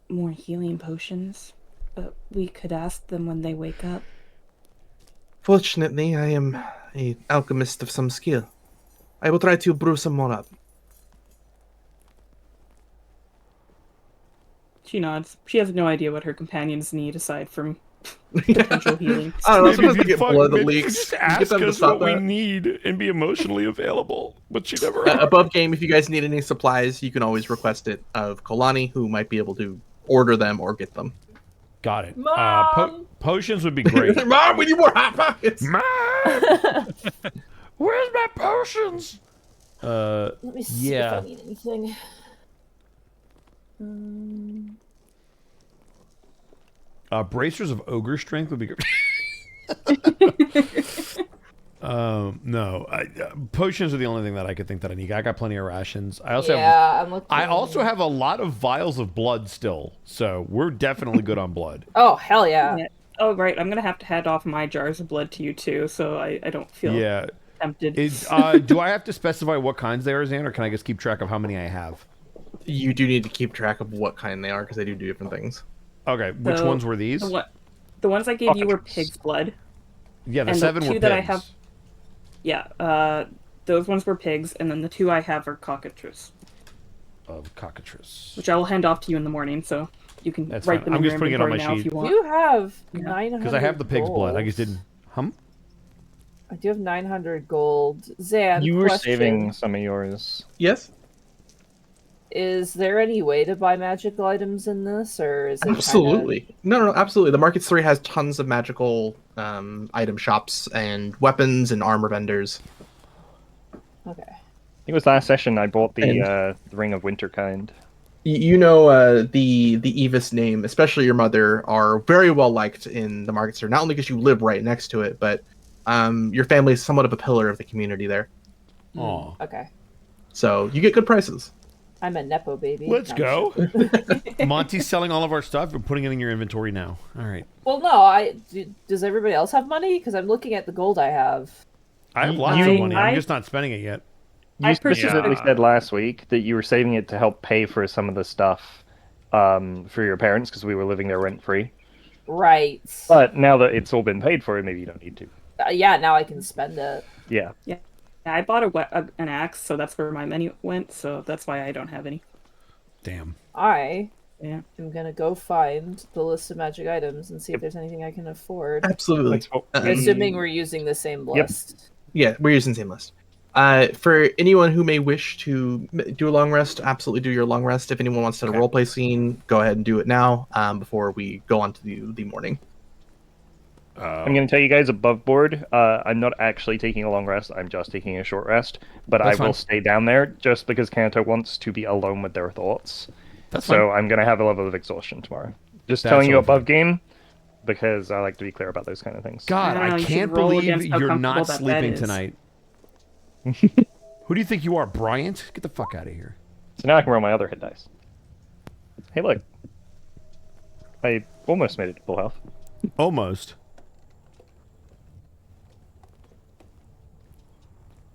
more healing potions, but we could ask them when they wake up. Fortunately, I am an alchemist of some skill. I will try to brew some more up. She nods. She has no idea what her companions need aside from potential healing. I don't know, sometimes Maybe they get blood that maybe leaks. just You ask get them to us stop what we that. need and be emotionally available, but she never. Above game, if you guys need any supplies, you can always request it of Kalani, who might be able to order them or get them. Got it. Mom! Potions would be great. Mom, we need more hot pockets! Mom! Where's my potions? Let me see if Yeah. I need anything. Bracers of ogre strength would be great. No, potions are the only thing that I could think that I need. I got plenty of rations. I also I'm looking. I also have a lot of vials of blood still, so we're definitely good on blood. Oh, hell yeah. Yeah. Oh, right. I'm going to have to hand off my jars of blood to you, too, so I don't feel Yeah. tempted. Do I have to specify what kinds they are, Zan, or can I just keep track of how many I have? You do need to keep track of what kind they are, because they do different things. Okay, which So, ones were these? The ones I gave you were pig's blood. Yeah, the and the 7 were two pigs. that I have- Yeah, those ones were pigs, and then the 2 I have are cockatrice, Of cockatrice. which I will hand off to you in the morning, so you can That's write fine. them I'm in just your putting it on inventory my now if sheet. you want. You have Yeah. 900 Because I have the pig's blood. I just gold. didn't. I do have 900 gold. Zan, You were question. saving some of yours. Yes? Is there any way to buy magical items in this, or is it Absolutely. No, absolutely. The Markets 3 has tons of magical item shops and weapons and armor vendors. Okay. I think it was last session I bought And- the Ring of Winterkind. You know, the Evis name, especially your mother, are very well liked in the Markets 3, not only because you live right next to it, but your family is somewhat of a pillar of the community there. Aw. Okay. So you get good prices. I'm a Nepo baby. Let's No, I'm go. sure. Monty's selling all of our stuff and putting it in your inventory now. All right. Well, no, does everybody else have money? Because I'm looking at the gold I have. I have lots of money. I'm just not spending it yet. You I specifically purchased- said last week that you were saving it to help pay for some of the stuff for your parents because we were living there rent free. Right. But now that it's all been paid for, maybe you don't need to. Yeah, now I can spend it. Yeah. Yeah, I bought an axe, so that's where my money went, so that's why I don't have any. Damn. I Yeah. am gonna go find the list of magic items and see if there's anything I can afford. Absolutely. Assuming we're using the same list. Yeah, we're using the same list. For anyone who may wish to do a long rest, absolutely do your long rest. If anyone wants to Okay. roleplay scene, go ahead and do it now before we go on to the morning. I'm going to tell you guys above board, I'm not actually taking a long rest, I'm just taking a short rest. But That's I will fine. stay down there just because Kanto wants to be alone with their thoughts. That's So fine. I'm going to have a level of exhaustion tomorrow. Just That's telling you all above game because I like to be clear about those kind of things. God, I don't know, I you should can't roll believe against how you're comfortable not that bed sleeping is. tonight. Who do you think you are, Bryant? Get the fuck out of here. So now I can roll my other hit dice. Hey, look. I almost made it to full health. Almost.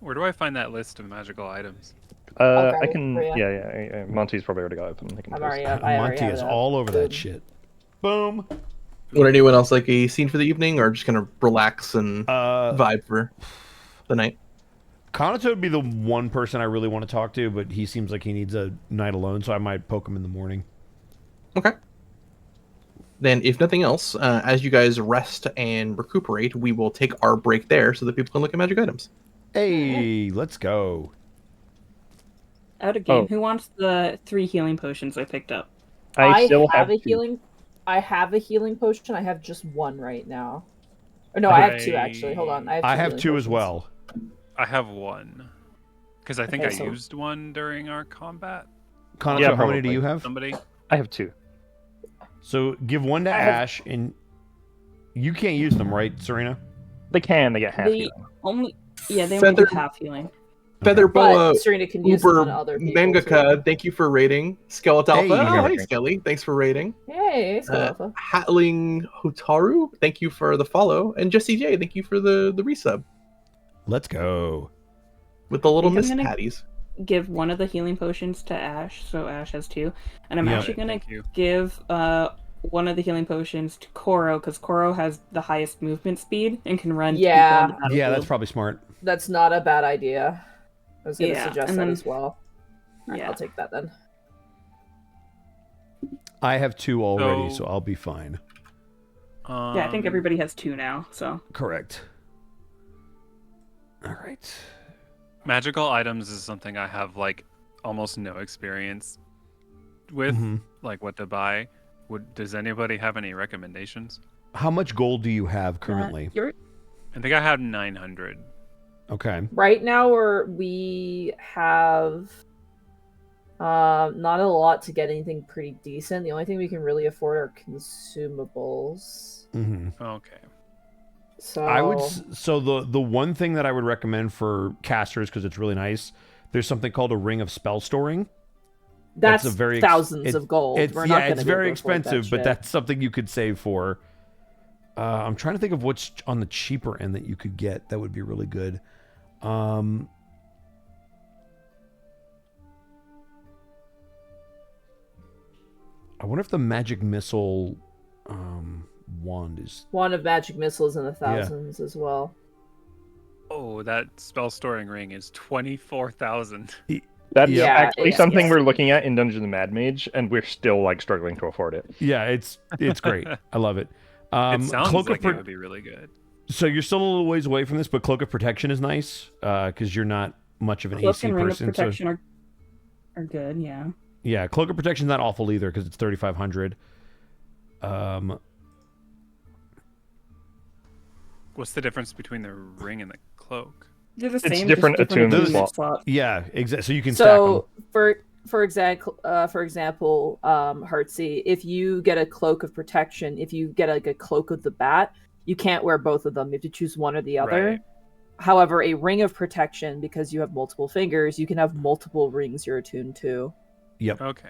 Where do I find that list of magical items? I grab it can. for ya. Yeah. Monty's probably already got it. I can I'm post already it. up. I already Monty have is it up. all over that Boom. shit. Boom. Would anyone else like a scene for the evening, or just kind of relax and Uh, vibe for the night? Konato would be the one person I really want to talk to, but he seems like he needs a night alone, so I might poke him in the morning. Okay. Then, if nothing else, as you guys rest and recuperate, we will take our break there so that people can look at magic items. Hey, let's go. Out of game. Oh. Who wants the 3 healing potions I picked up? I still have a 2. healing. I have a healing potion. I have just 1 right now. Or no, I have 2 actually. Hold on. I have 2 as potions. well. I have 1. Because I think Okay, I so- used 1 during our combat. Konato, Yeah, how many do probably. you have? Somebody? I have 2. So give 1 to I have- Ash, and you can't use them, right, Serena? They can. They get half. They healing. only they only do Feather- half healing. Feather Boa But Serena can use them Uber on other people Mangaka, too. thank you for rating. Skeletal Hey. Alpha, Hey. hey Skelly, thanks for rating. Hey, Skeletal. Hatling Hotaru, thank you for the follow. And Jesse J, thank you for the resub. Let's go. With the little I think Miss I'm gonna- Patties. Give 1 of the healing potions to Ash, so Ash has 2. And I'm Yeah. actually gonna Thank you. give 1 of the healing potions to Koro, because Koro has the highest movement speed and can run. to Yeah. people on the Yeah, that's battlefield. probably smart. That's not a bad idea. I was going to Yeah, suggest and that then- as well. Alright, yeah. I'll take that then. I have 2 already, So- so I'll be fine. Yeah, I think everybody has 2 now, so. Correct. All right. Magical items is something I have like almost no experience with, Mhm. like what to buy. Does anybody have any recommendations? How much gold do you have currently? You're I think I have 900. Okay. Right now, we have not a lot to get anything pretty decent. The only thing we can really afford are consumables. Mm-hmm. Okay. So I would. So the one thing that I would recommend for casters, because it's really nice, there's something called a ring of spell storing. that's a very thousands of gold. It's We're not gonna it's be able very to afford that expensive, but shit. that's something you could save for. I'm trying to think of what's on the cheaper end that you could get that would be really good. I wonder if the magic missile wand is. Wand of magic missiles in the thousands as well. Oh, that spell storing ring is 24,000. That's Yeah, actually it's- something yes. we're looking at in Dungeons and Mad Mage, and we're still like struggling to afford it. Yeah, it's great. I love it. It sounds Cloak like of Pro- it would be really good. So you're still a little ways away from this, but Cloak of Protection is nice because you're not much of an Cloak AC and Ring of person. Protection are good, yeah. Yeah, Cloak of Protection's not awful either because it's 3,500. What's the difference between the ring and the cloak? They're the It's same. different just different attunement attunement slot. slot. Yeah, exactly. So you can stack them. So for example, Heartsy, if you get a cloak of protection, if you get like a cloak of the bat, you can't wear both of them. You have to choose one or the other. Right. However, a ring of protection, because you have multiple fingers, you can have multiple rings you're attuned to. Yep. Okay.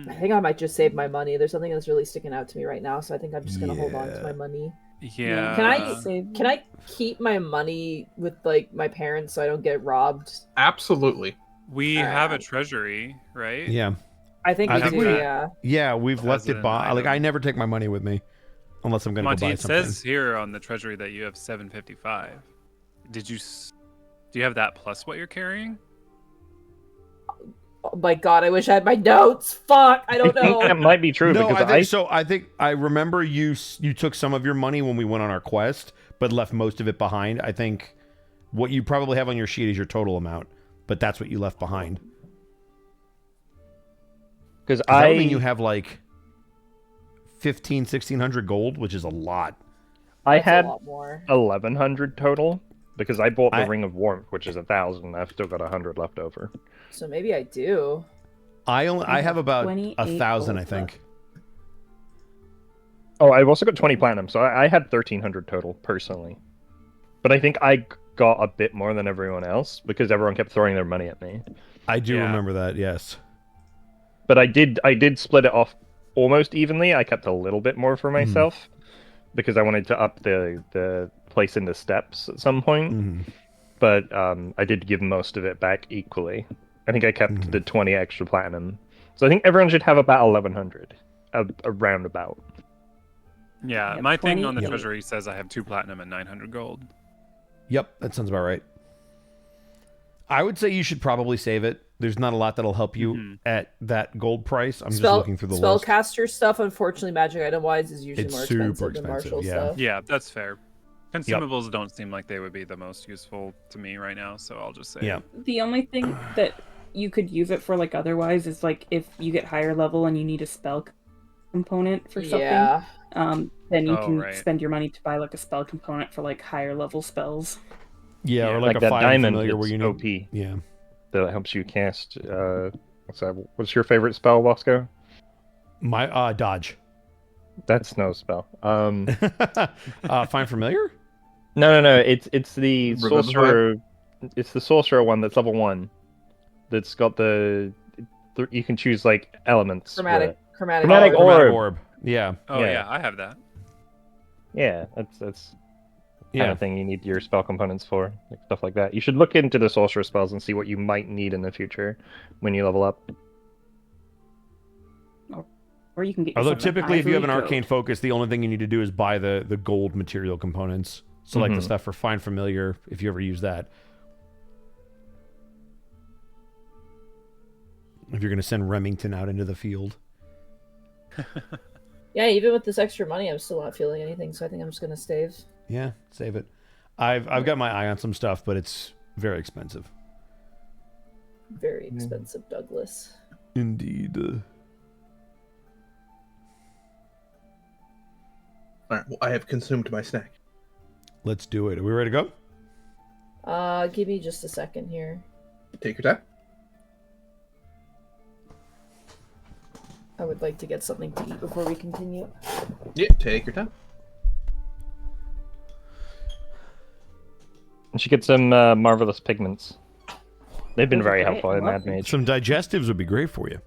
I think I might just save my money. There's something that's really sticking out to me right now, so I think I'm just gonna hold on to Yeah. my money. Yeah. Can I Save. Can I keep my money with like my parents so I don't get robbed? Absolutely. We have a Alright. treasury, right? Yeah. I think I we think do. we- Yeah. Yeah, we've left it an by. Like, item. I never take my money with me unless I'm going to go Monty, buy it something. says here on the treasury that you have 755. Do you have that plus what you're carrying? Oh my god, I wish I had my notes. Fuck, I don't I think that know. might be true No, because I think so. I think I remember you took some of your money when we went on our quest, but left most of it behind. I think what you probably have on your sheet is your total amount, but that's what you left behind. because That would mean you have like 1,600 gold, which is a lot. I That's had a lot more. 1,100 total because I bought the I- Ring of Warmth, which is 1,000. I've still got 100 left over. So maybe I do. I have about 28 1,000, I gold think. Oh, I've also got 20 platinum, so I had 1,300 total personally. But I think I got a bit more than everyone else because everyone kept throwing their money at me. I do Yeah. remember that. Yes. But I did split it off almost evenly. I kept a little bit more for myself because I wanted to up the place in the steps at some point. Mhm. but I did give most of it back equally. I think I kept the 20 extra platinum. So I think everyone should have about 1100, around about. Yeah, Yeah, my thing 20 on the yeah. treasury says I have 2 platinum and 900 gold. Yep, that sounds about right. I would say you should probably save it. There's not a lot that'll help you at that gold price. I'm just looking through the list. Spellcaster stuff, unfortunately, magic item wise, is usually It's more super expensive than martial expensive, stuff. Yeah, that's fair. Consumables don't seem like they would be the most useful to me right now, so I'll just say. Yeah. The only thing that you could use it for, like, otherwise is, like, if you get higher level and you need a spell component for something, Yeah. then you Oh, can right. spend your money to buy, like, a spell component for, like, higher level spells. Yeah, or Yeah. like a that fire diamond familiar where that's you need. OP Yeah. that helps you cast. What's your favorite spell, Bosco? My dodge. That's no spell. Find familiar? No. It's the Revivify? sorcerer. It's the sorcerer one that's level 1. That's got you can choose like elements. for it. Chromatic Chromatic orb. Chromatic orb. Yeah. Oh Yeah. yeah, I have that. Yeah, that's kind Yeah. of thing you need your spell components for, like stuff like that. You should look into the sorcerer spells and see what you might need in the future when you level up. Or you can get Although yourself an typically, if you have an ivory arcane coat. focus, the only thing you need to do is buy the gold material components. So like the stuff for find familiar, if you ever use that. If you're going to send Remington out into the field. Yeah, even with this extra money, I'm still not feeling anything, so I think I'm just gonna stave. Yeah, save it. I've got my eye on some stuff, but it's very expensive. Very expensive, Douglas. Indeed. All right, well, I have consumed my snack. Let's do it. Are we ready to go? Give me just a second here. Take your time. I would like to get something to eat before we continue. Yeah, take your time. You should get some marvelous pigments. They've been Those are very great. helpful I in love Mad Mage. Some digestives would be great for you.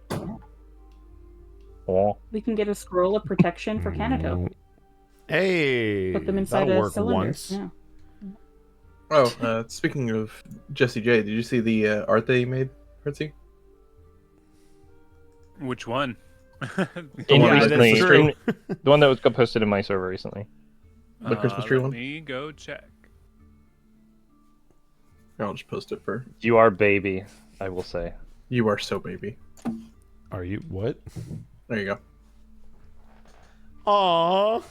Oh. We can get a scroll of protection for Canada. Hey, Put them inside that'll a work cylinder. once. Yeah. Oh, speaking of Jesse J, did you see the art they made, Fritzy? Which one? Recently, that's true. the one that got posted in my server recently. The Christmas tree let one? me go check. I'll just post it for You are baby, I will say. you. Are so baby. Are you what? There you go. Aww.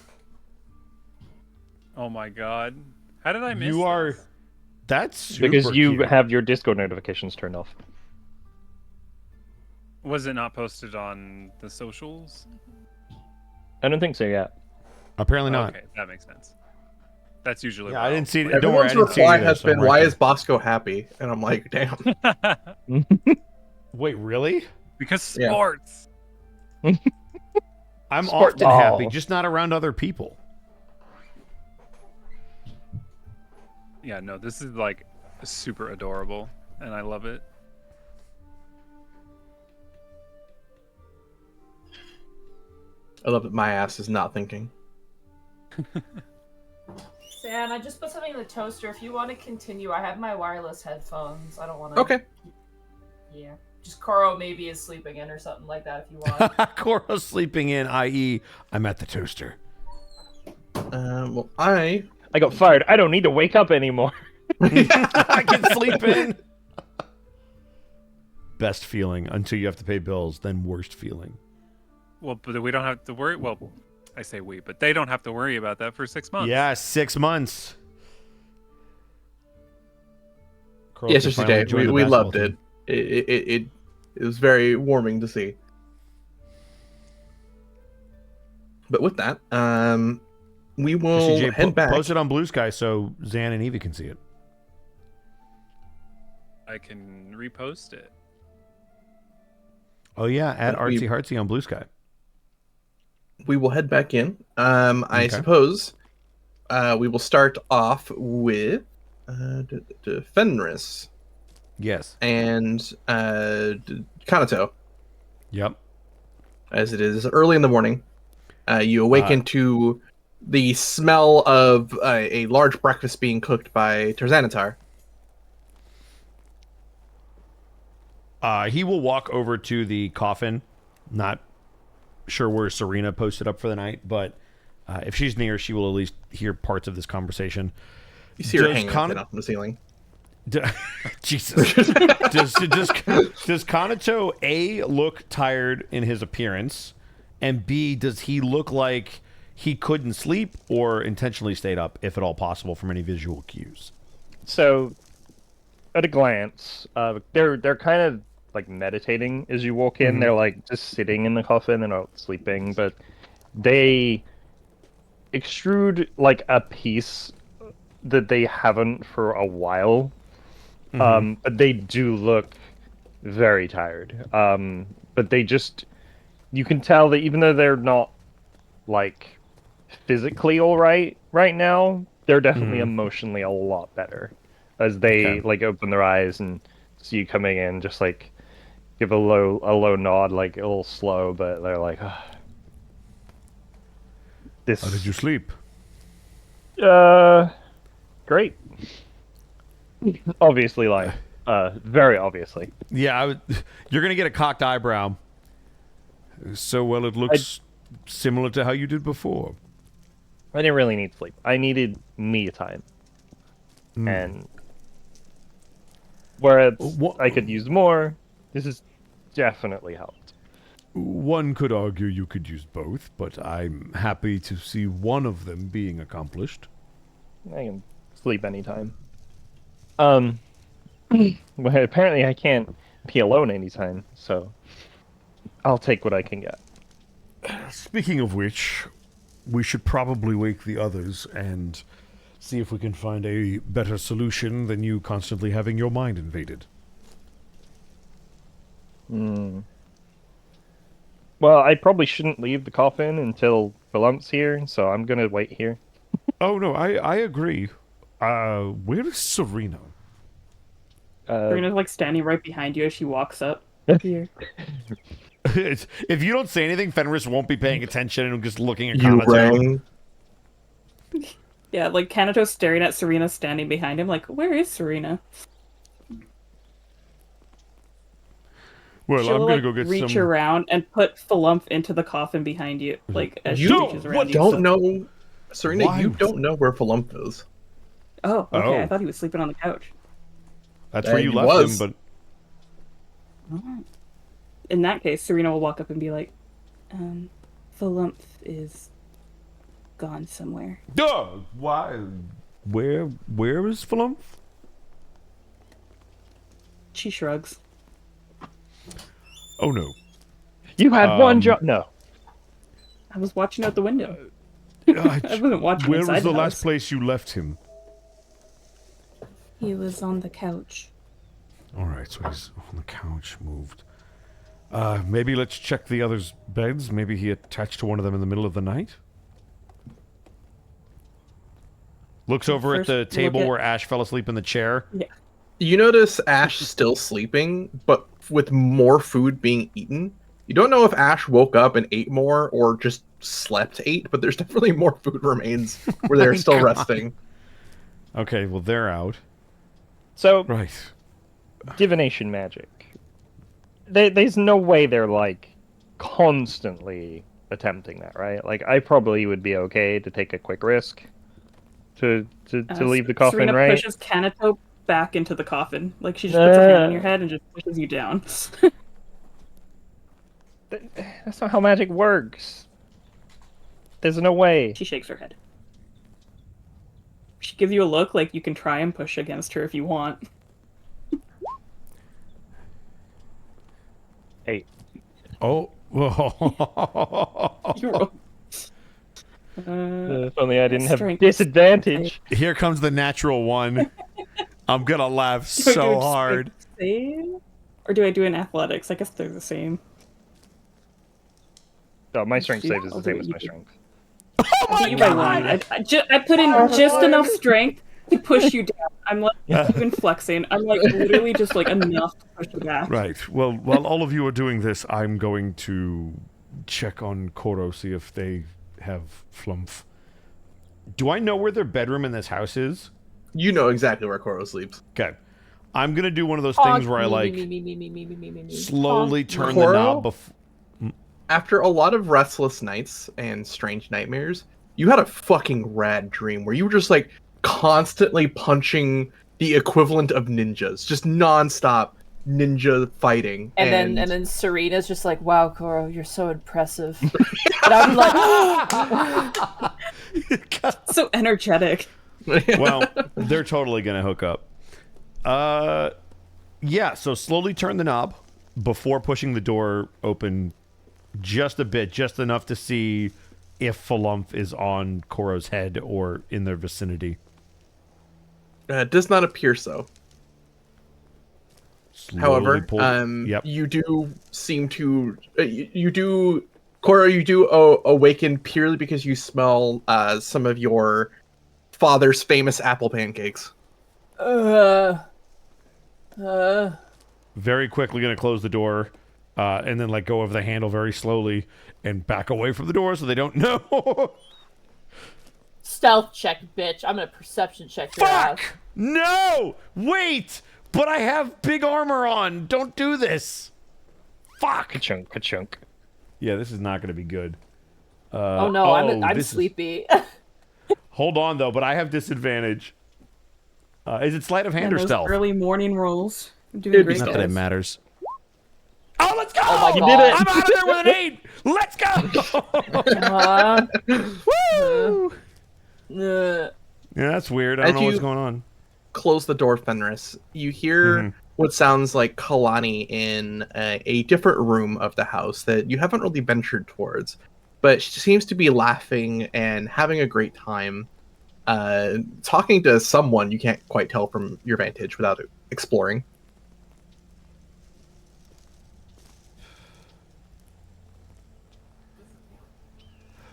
Oh my god. How did I miss You are. this? That's super Because you cute. have your Discord notifications turned off. Was it not posted on the socials? I don't think so yet. Apparently not. Okay, that makes sense. That's usually Yeah, what I didn't see it. Don't worry, I Everyone's didn't see it reply either, has so I'm been, right "Why there. is Bosco happy?" And I'm like, "Damn." Wait, really? Because Yeah. sports. I'm Sport often ball. happy, just not around other people. Yeah, no, this is like super adorable, and I love it. I love that my ass is not thinking. Sam, I just put something in the toaster. If you want to continue, I have my wireless headphones. I don't want to. Okay. Yeah. Just Koro maybe is sleeping in or something like that if you want. Coro's sleeping in, i.e., I'm at the toaster. Well, I I got fired. I don't need to wake up anymore. I can sleep in. Best feeling until you have to pay bills, then worst feeling. Well, but we don't have to worry. Well, I say we, but they don't have to worry about that for 6 months. Yeah, 6 months. Coro yes, can Jesse finally J, join the we basketball loved team. it. It was very warming to see. But with that, we will CJ, head back. post it on Blue Sky so Zan and Evie can see it. I can repost it. Oh yeah, at But we- Artsy Heartsy on Blue Sky. We will head back in. I Okay. suppose we will start off with Fenris Yes. and Kanato. Yep. As it is early in the morning. You awaken to the smell of a large breakfast being cooked by Tarzanitar. He will walk over to the coffin. Not sure where Serena posted up for the night, but if she's near, she will at least hear parts of this conversation. You see her hanging up from the ceiling. Jesus. does Kanato A, look tired in his appearance, and B, does he look like he couldn't sleep or intentionally stayed up, if at all possible, from any visual cues? So, at a glance, they're kind of like meditating as you walk in. They're like just sitting in the coffin. They're not sleeping, but they extrude like a piece that they haven't for a while. But they do look very tired. But they just, you can tell that even though they're not like physically all right now, they're definitely emotionally a lot better as they like open their eyes and see you coming in, just like give a low nod, like a little slow, but they're like, this. How did you sleep? Great. Obviously, like, very obviously. Yeah, you're gonna get a cocked eyebrow. So, well, it looks similar to how you did before. I didn't really need sleep. I needed me time. And whereas I could use more, this has definitely helped. One could argue you could use both, but I'm happy to see one of them being accomplished. I can sleep anytime. Well, apparently I can't be alone anytime, so I'll take what I can get. Speaking of which, we should probably wake the others and see if we can find a better solution than you constantly having your mind invaded. Well, I probably shouldn't leave the coffin until Belump's here, so I'm gonna wait here. Oh, no, I agree. Where is Serena? Serena's like standing right behind you as she walks up here. If you don't say anything, Fenris won't be paying attention and just looking at You Kanato. rang. Yeah, like Kanato's staring at Serena standing behind him, like, where is Serena? Well, She'll, I'm gonna like, go get reach some. around and put Falump into the coffin behind you, like as she You reaches around you. don't know, Serena. Why? You don't know where Falump is. Oh, okay. Oh. I thought he was sleeping on the couch. That's where you He left was. him, but In that case, Serena will walk up and be like, Falump is gone somewhere. Duh! Why? Where is Flump? She shrugs. Oh, no. You had one job. No. I was watching out the window. I I wasn't watching Where inside was the the last house. place you left him? He was on the couch. All right, so he's on the couch, moved. Maybe let's check the others' beds. Maybe he attached to one of them in the middle of the night. looks over at First the look table at- where Ash fell asleep in the chair. Yeah. You notice Ash still sleeping, but with more food being eaten. You don't know if Ash woke up and ate more or just slept 8, but there's definitely more food remains where they're still resting. Okay, well, they're out. So, Right. divination magic. There's no way they're, like, constantly attempting that, right? Like, I probably would be okay to take a quick risk to leave the coffin, Serena right? pushes Kanato back into the coffin. Like, she just puts her hand on your head and just pushes you down. That's not how magic works. There's no way. She shakes her head. She gives you a look like you can try and push against her if you want. 8. Oh. You roll. If only I didn't have strength. disadvantage. Here comes the natural one. I'm gonna laugh Do I do so a hard. strength save? Or do I do an athletics? I guess they're the same. Oh, my strength See, save is I'll the do same what as you my do. strength. I beat you by 1. I put in just enough strength to push you down. I'm like not even flexing. I'm like literally just like enough to push you back. Right. Well, while all of you are doing this, I'm going to check on Koro, see if they have Flumph. Do I know where their bedroom in this house is? You know exactly where Koro sleeps. Okay. I'm gonna do one of those things where I like slowly turn the knob. After a lot of restless nights and strange nightmares, you had a fucking rad dream where you were just like constantly punching the equivalent of ninjas, just nonstop ninja fighting. And then Serena's just like, "Wow, Koro, you're so impressive." And I'm like, so energetic. Well, they're totally gonna hook up. Yeah. So slowly turn the knob before pushing the door open, just a bit, just enough to see if Flump is on Koro's head or in their vicinity. It does not appear so. Slowly However, yep. you do seem to Koro, you do awaken purely because you smell some of your father's famous apple pancakes. Very quickly gonna close the door, and then let go of the handle very slowly and back away from the door so they don't know. stealth check, bitch. I'm gonna perception check your ass. Fuck! No! Wait! But I have big armor on! Don't do this! Fuck! Ka-chunk, ka-chunk. Yeah, this is not gonna be good. Oh no, I'm sleepy. Hold on, though, but I have disadvantage. Is it sleight of hand or those stealth? early morning rolls. I'm doing great, Not guys. that it matters. Oh, let's go! Oh my You God. did it! I'm out of there with an 8! Let's go! Woo! Yeah, that's weird. I don't know what's going on. Close the door, Fenris. You hear what sounds like Kalani in a different room of the house that you haven't really ventured towards, but she seems to be laughing and having a great time, talking to someone you can't quite tell from your vantage without exploring.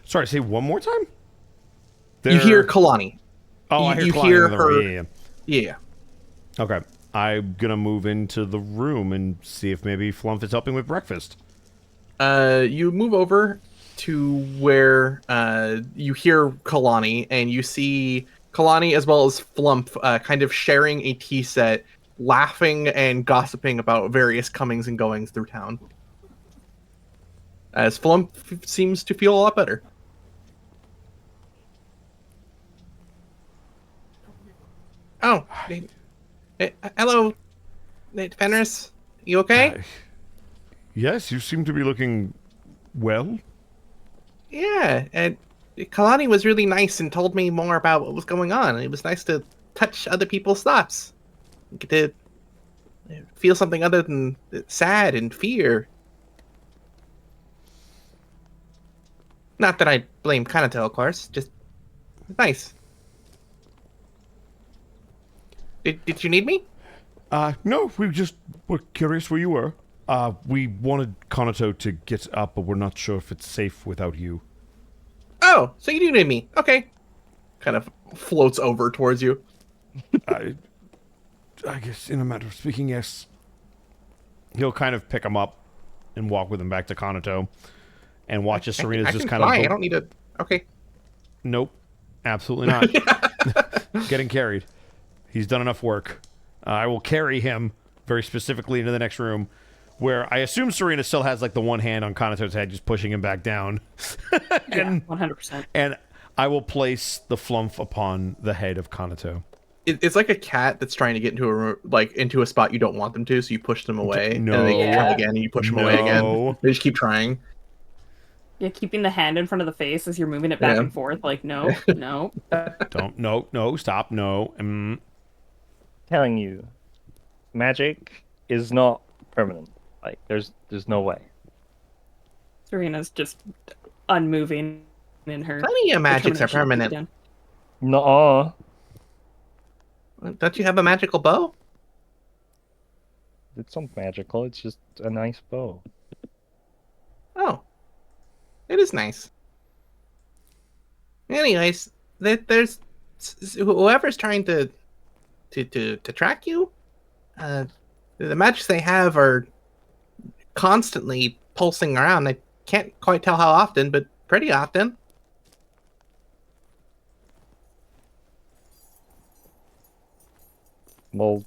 Sorry, say one more time? You hear Kalani. Oh, I hear you Kalani hear in the room. her. Yeah. Okay. I'm gonna move into the room and see if maybe Flump is helping with breakfast. You move over to where you hear Kalani, and you see Kalani as well as Flump kind of sharing a tea set, laughing and gossiping about various comings and goings through town. As Flump seems to feel a lot better. Oh, hello, Fenris. You okay? Yes, you seem to be looking well. Yeah, and Kalani was really nice and told me more about what was going on. It was nice to touch other people's thoughts. Get to feel something other than sad and fear. Not that I blame Kanato, of course. Just nice. Did you need me? No, we just were curious where you were. We wanted Kanato to get up, but we're not sure if it's safe without you. Oh, so you do need me. Okay. Kind of floats over towards you. I guess in a matter of speaking, yes. He'll kind of pick him up and walk with him back to Kanato and watch as Serena's just kind fly. of... I don't need to... Okay. Nope. Absolutely not. Getting carried. He's done enough work. I will carry him very specifically into the next room, where I assume Serena still has like the one hand on Kanato's head, just pushing him back down. Yeah, 100%. And I will place the Flump upon the head of Kanato. It's like a cat that's trying to get into a room, like into a spot you don't want them to, so you push them away, No. and then they try again, and you push them away again. They just keep trying. Yeah, keeping the hand in front of the face as you're moving it back and forth, like, no, no. Don't, no, stop, no. Telling you, magic is not permanent. Like, there's no way. Serena's just unmoving in her. Plenty of magics are determination to keep it permanent. down. Nuh-uh. Don't you have a magical bow? It's not magical, it's just a nice bow. Oh. It is nice. Anyways, there's whoever's trying to track you, the magics they have are constantly pulsing around. I can't quite tell how often, but pretty often. Well,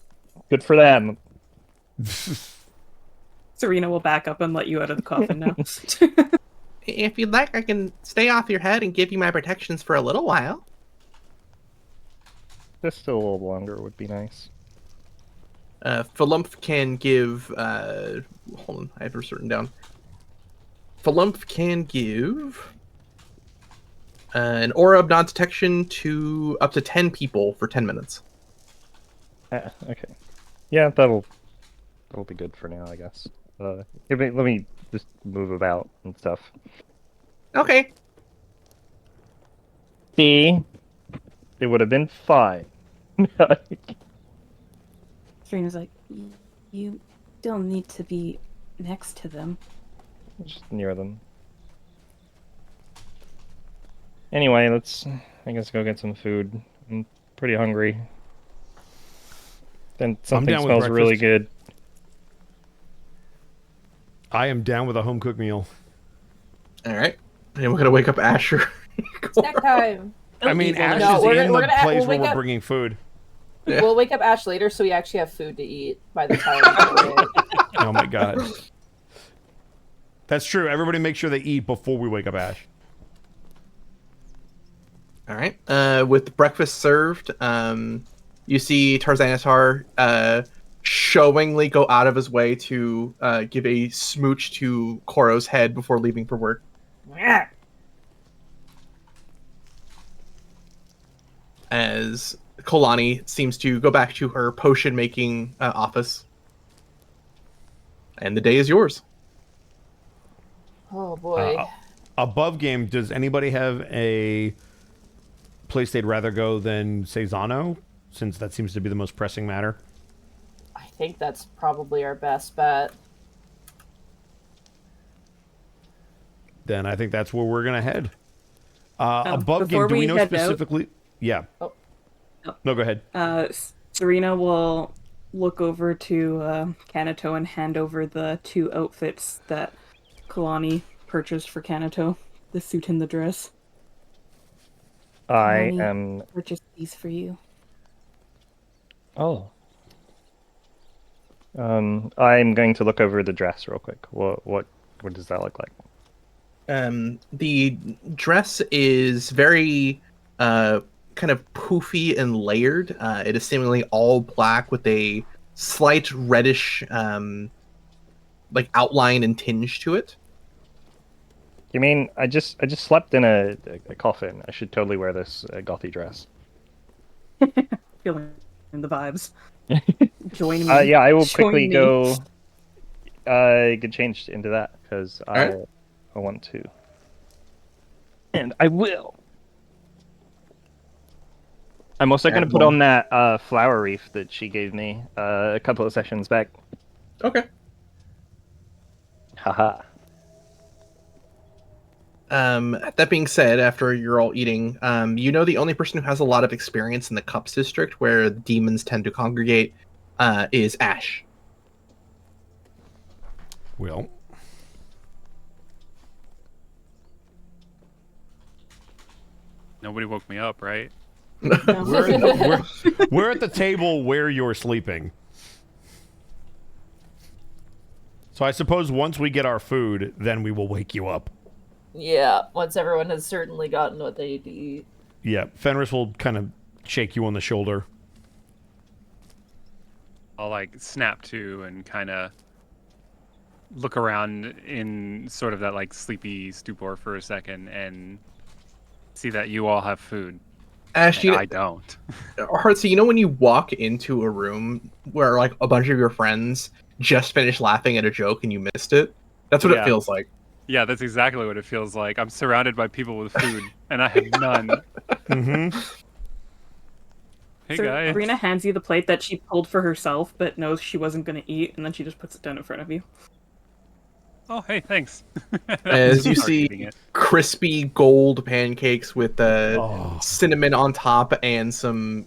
Good for them. Serena will back up and let you out of the coffin now. If you'd like, I can stay off your head and give you my protections for a little while. Just a little longer would be nice. Philump can give... hold on, I have it written down. Philump can give... an aura of non-detection to up to 10 people for 10 minutes. Okay. Yeah, that'll be good for now, I guess. Let me just move about and stuff. Okay. See? It would have been fine. Serena's like, you still need to be next to them. Just near them. Anyway, let's, I guess, go get some food. I'm pretty hungry. Then something down with smells really breakfast. good. I am down with a home cooked meal. All right. And we're gonna wake up Asher. Snack time. I mean, Ash No, is we're in gonna- the place we'll where wake we're up- bringing food. Yeah. We'll wake up Ash later, so we actually have food to eat by the time. Oh my god. That's true. Everybody make sure they eat before we wake up Ash. All right. With breakfast served, you see Tarzanatar showingly go out of his way to give a smooch to Koro's head before leaving for work. As Kalani seems to go back to her potion-making office. And the day is yours. Oh boy. Above game, does anybody have a place they'd rather go than Cezanne? Since that seems to be the most pressing matter. I think that's probably our best bet. Then I think that's where we're gonna head. Above before game, do we we know head out- specifically? Yeah. Oh. No, go ahead. Serena will look over to Kanato and hand over the 2 outfits that Kalani purchased for Kanato. The suit and the dress. I Kalani am... purchased these for you. Oh. I'm going to look over the dress real quick. What does that look like? The dress is very kind of poofy and layered. It is seemingly all black with a slight reddish like outline and tinge to it. You mean I just slept in a coffin? I should totally wear this gothy dress. Feeling the vibes. Join me. Yeah, I will Join quickly me. go get changed into that because I want to, and I will. I'm also going to put on that flower wreath that she gave me a couple of sessions back. Okay. Haha. That being said, after you're all eating, you know the only person who has a lot of experience in the Cups district where the demons tend to congregate is Ash. Well, Nobody woke me up, right? we're at the table where you're sleeping. So I suppose once we get our food, then we will wake you up. Yeah, once everyone has certainly gotten what they need to eat. Yeah, Fenris will kind of shake you on the shoulder. I'll like snap to and kind of look around in sort of that like sleepy stupor for a second and see that you all have food. Ash, I don't. Heartsy, you know when you walk into a room where like a bunch of your friends just finished laughing at a joke and you missed it? That's what it feels like. Yeah, that's exactly what it feels like. I'm surrounded by people with food, and I have none. Mm-hmm. Hey, guys. Serena hands you the plate that she pulled for herself, but knows she wasn't going to eat, and then she just puts it down in front of you. Oh, hey, thanks. As you Start eating see it. crispy gold pancakes with cinnamon on top and some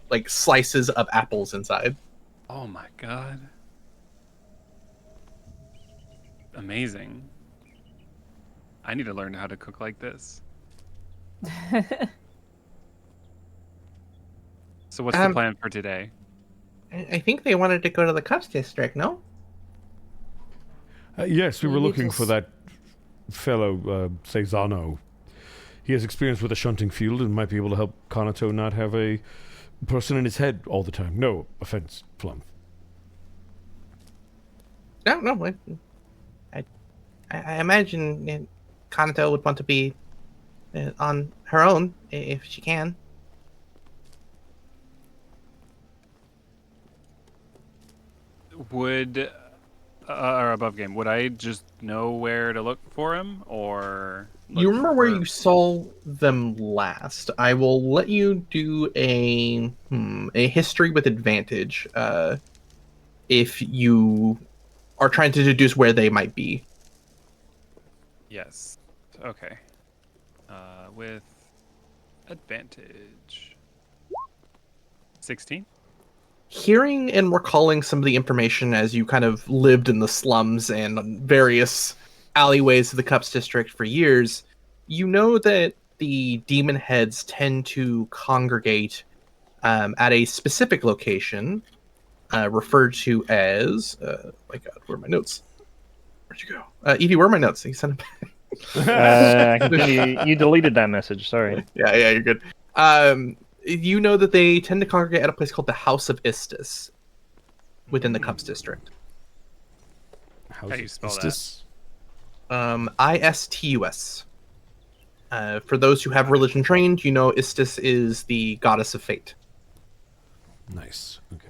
like slices of apples inside. Oh my god. Amazing. I need to learn how to cook like this. So what's the plan for today? I think they wanted to go to the Cups district, no? Yes, we were Maybe looking for just- that fellow, Cesano. He has experience with the shunting field and might be able to help Kanato not have a person in his head all the time. No offense, Plum. No. I imagine Kanato would want to be on her own if she can. Would or above game? Would I just know where to look for him, or You look remember for where her? you saw them last? I will let you do a history with advantage if you are trying to deduce where they might be. Yes. Okay. With advantage. 16. Hearing and recalling some of the information as you kind of lived in the slums and various alleyways of the Cups district for years, you know that the demon heads tend to congregate at a specific location referred to as my god, where are my notes? Where'd you go? Evie, where are my notes? You sent them I can see you deleted that message. Sorry. yeah, you're good. You know that they tend to congregate at a place called the House of Istis within the Cups district. How do you spell that? Istis? Istus. For those who have religion trained, you know Istis is the goddess of fate. Nice. Okay.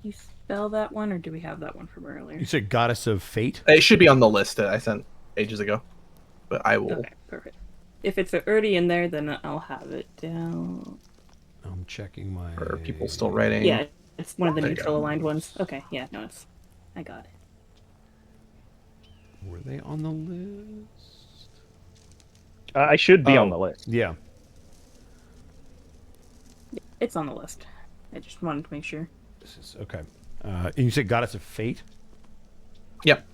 You spell that one, or do we have that one from earlier? You said Goddess of Fate? It should be on the list that I sent ages ago, but I will. Okay, perfect. If it's already in there, then I'll have it down. I'm checking my... Are people still writing? Yeah, it's one of the There you neutral go. aligned ones. Okay, yeah, no, I got it. Were they on the list? I should be on Oh. the list. Yeah. It's on the list. I just wanted to make sure. This is... Okay. And you said Goddess of Fate? Yep.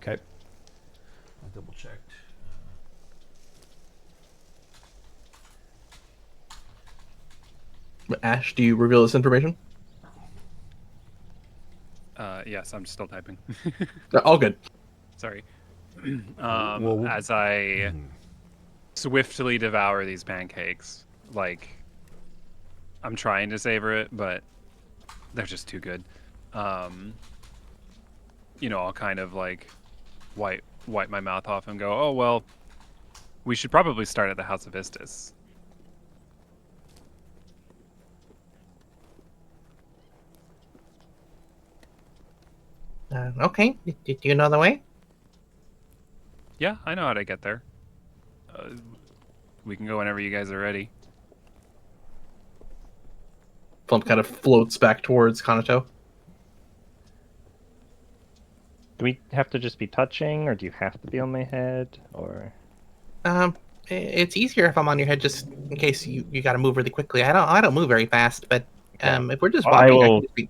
Okay. I double-checked. Ash, do you reveal this information? Yes, I'm still typing. All good. Sorry. Well, As I swiftly devour these pancakes, like I'm trying to savor it, but they're just too good. I'll kind of like wipe my mouth off and go, oh well, we should probably start at the House of Istis. Okay. Do you know the way? Yeah, I know how to get there. We can go whenever you guys are ready. Flump kind of floats back towards Kanato. Do we have to just be touching, or do you have to be on my head, or? It's easier if I'm on your head, just in case you got to move really quickly. I don't move very fast, but if we're just Well, I walking, I will- can just be...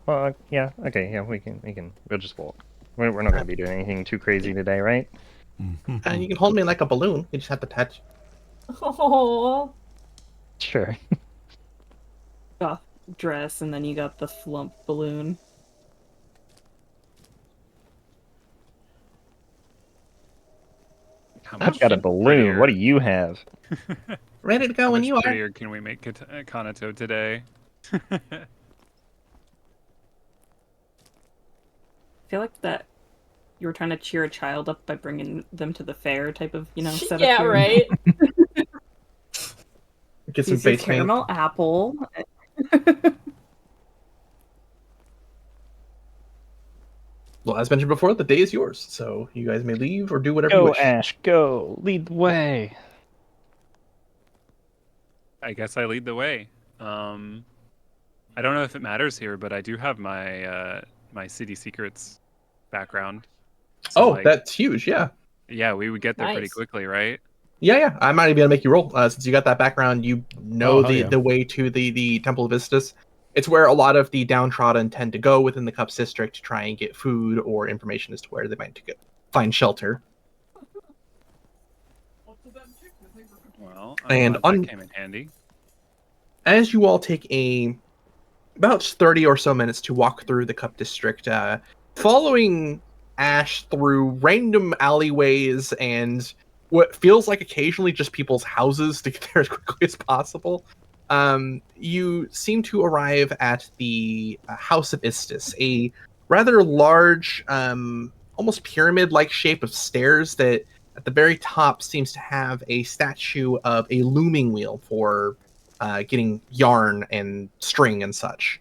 Well, yeah. Okay, yeah. We can. We'll just walk. We're not going to be doing anything too crazy today, right? you can hold me like a balloon. You just have to touch. Oh, Sure. Goth dress, and then you got the flump balloon. How I've got a balloon. What do you have? Ready to go How when much you are. prettier can we make Kanato today? I feel like that you were trying to cheer a child up by bringing them to the fair type of, setup. yeah, here. right. Get some This is face paint. caramel apple. Well, as mentioned before, the day is yours, so you guys may leave or do whatever you Go, wish. Ash. Go. Lead the way. I guess I lead the way. I don't know if it matters here, but I do have my my city secrets background. So, Oh, like, that's huge. Yeah. yeah, we would get there pretty Nice. quickly, right? Yeah. I might even be able to make you roll since you got that background. You know Oh, hell yeah. the way to the Temple of Istis. It's where a lot of the downtrodden tend to go within the Cups district to try and get food or information as to where they might find shelter. Well, And that came in handy. As you all take about 30 or so minutes to walk through the Cup District, following Ash through random alleyways and what feels like occasionally just people's houses to get there as quickly as possible, you seem to arrive at the House of Istis, a rather large, almost pyramid-like shape of stairs that at the very top seems to have a statue of a looming wheel for getting yarn and string and such.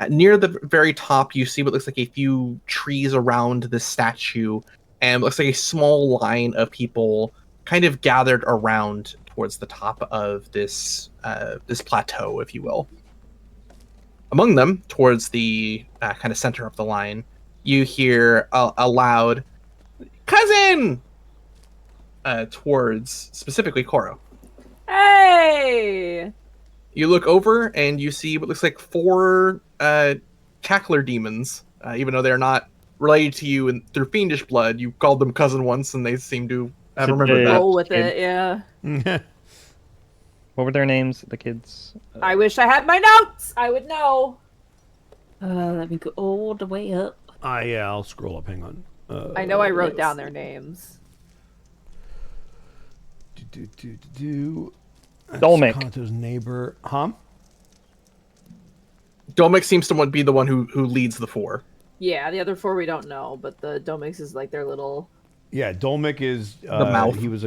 Near the very top, you see what looks like a few trees around the statue, and it looks like a small line of people kind of gathered around towards the top of this plateau, if you will. Among them, towards the kind of center of the line, you hear a loud "cousin" towards specifically Koro. Hey! You look over and you see what looks like 4 cackler demons. Even though they're not related to you through fiendish blood, you called them cousin once, and they seem to have remembered that. Roll with it, yeah. What were their names, the kids? I wish I had my notes. I would know. Let me go all the way up. Yeah, I'll scroll up. Hang on. I know I wrote down their names. Dolmek. Kanto's neighbor. Huh? Dolmek seems to be the one who leads the 4. Yeah, the other 4 we don't know, but the Domix is like their little... Yeah, Dolmek is the mouth. He was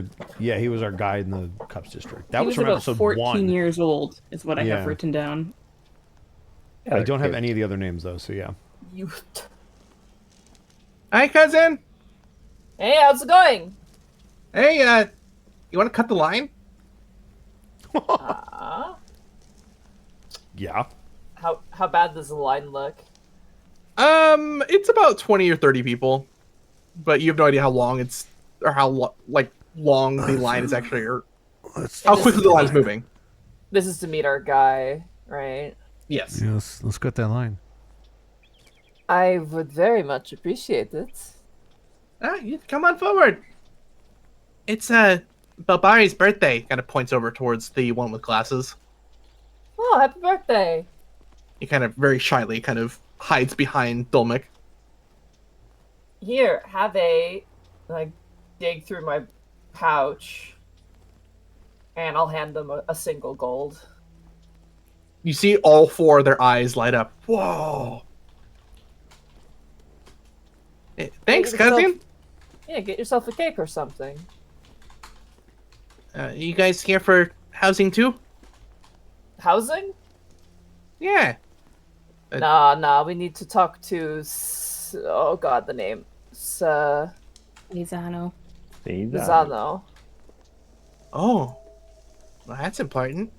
our guide in the Cups District. That He was was from about episode 14 1. years old, is what I Yeah. have written down. I don't have any of the other names though, so yeah. You... Hi, cousin. Hey, how's it going? Hey, you want to cut the line? Yeah. How bad does the line look? It's about 20 or 30 people, but you have no idea how long it's, or how long the line is actually, or how quickly the line is moving. This is to meet our guy, right? Yes. Yes, let's cut that line. I would very much appreciate it. You come on forward. It's Balbari's birthday. Kind of points over towards the one with glasses. Oh, happy birthday! He kind of very shyly kind of hides behind Dolmek. Here, have a... Like, dig through my pouch, and I'll hand them a single gold. You see all 4 of their eyes light up. Whoa! Hey, thanks, Get yourself- cousin. Yeah, get yourself a cake or something. You guys here for housing too? Housing? Yeah. Nah, we need to talk to... Oh god, the name. Lizano. Zano. Oh. Well, that's important.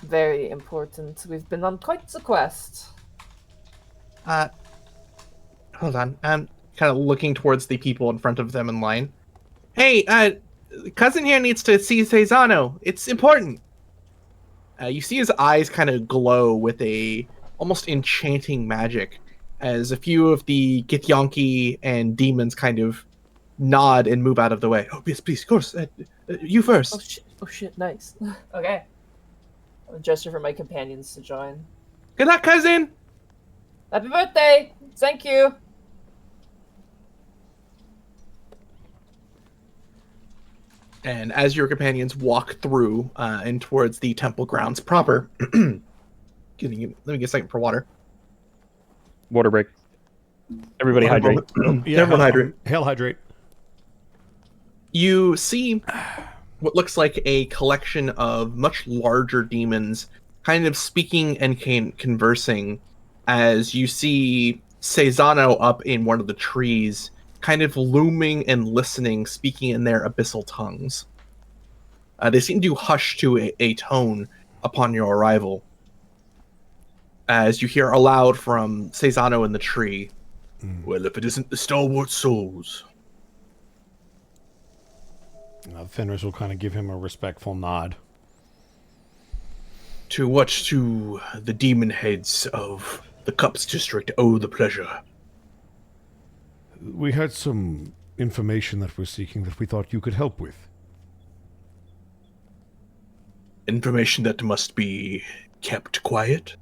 Very important. We've been on quite the quest. Hold on. I'm kind of looking towards the people in front of them in line. Hey, cousin here needs to see Cesano. It's important. You see his eyes kind of glow with a almost enchanting magic as a few of the Githyanki and demons kind of nod and move out of the way. Oh, yes, please, of course. You first. Oh shit, nice. Okay. I'll gesture for my companions to join. Good luck, cousin! Happy birthday! Thank you! And as your companions walk through and towards the temple grounds proper, let me get a second for water. Water break. Everybody hydrate. Everyone hydrate. Hail hydrate. You see what looks like a collection of much larger demons kind of speaking and conversing as you see Cesano up in one of the trees kind of looming and listening, speaking in their abyssal tongues. They seem to hush to a tone upon your arrival as you hear aloud from Cesano in the tree. Well, if it isn't the Stalwart souls. Fenris will kind of give him a respectful nod. To what to the demon heads of the Cups District owe the pleasure? We had some information that we're seeking that we thought you could help with. Information that must be kept quiet?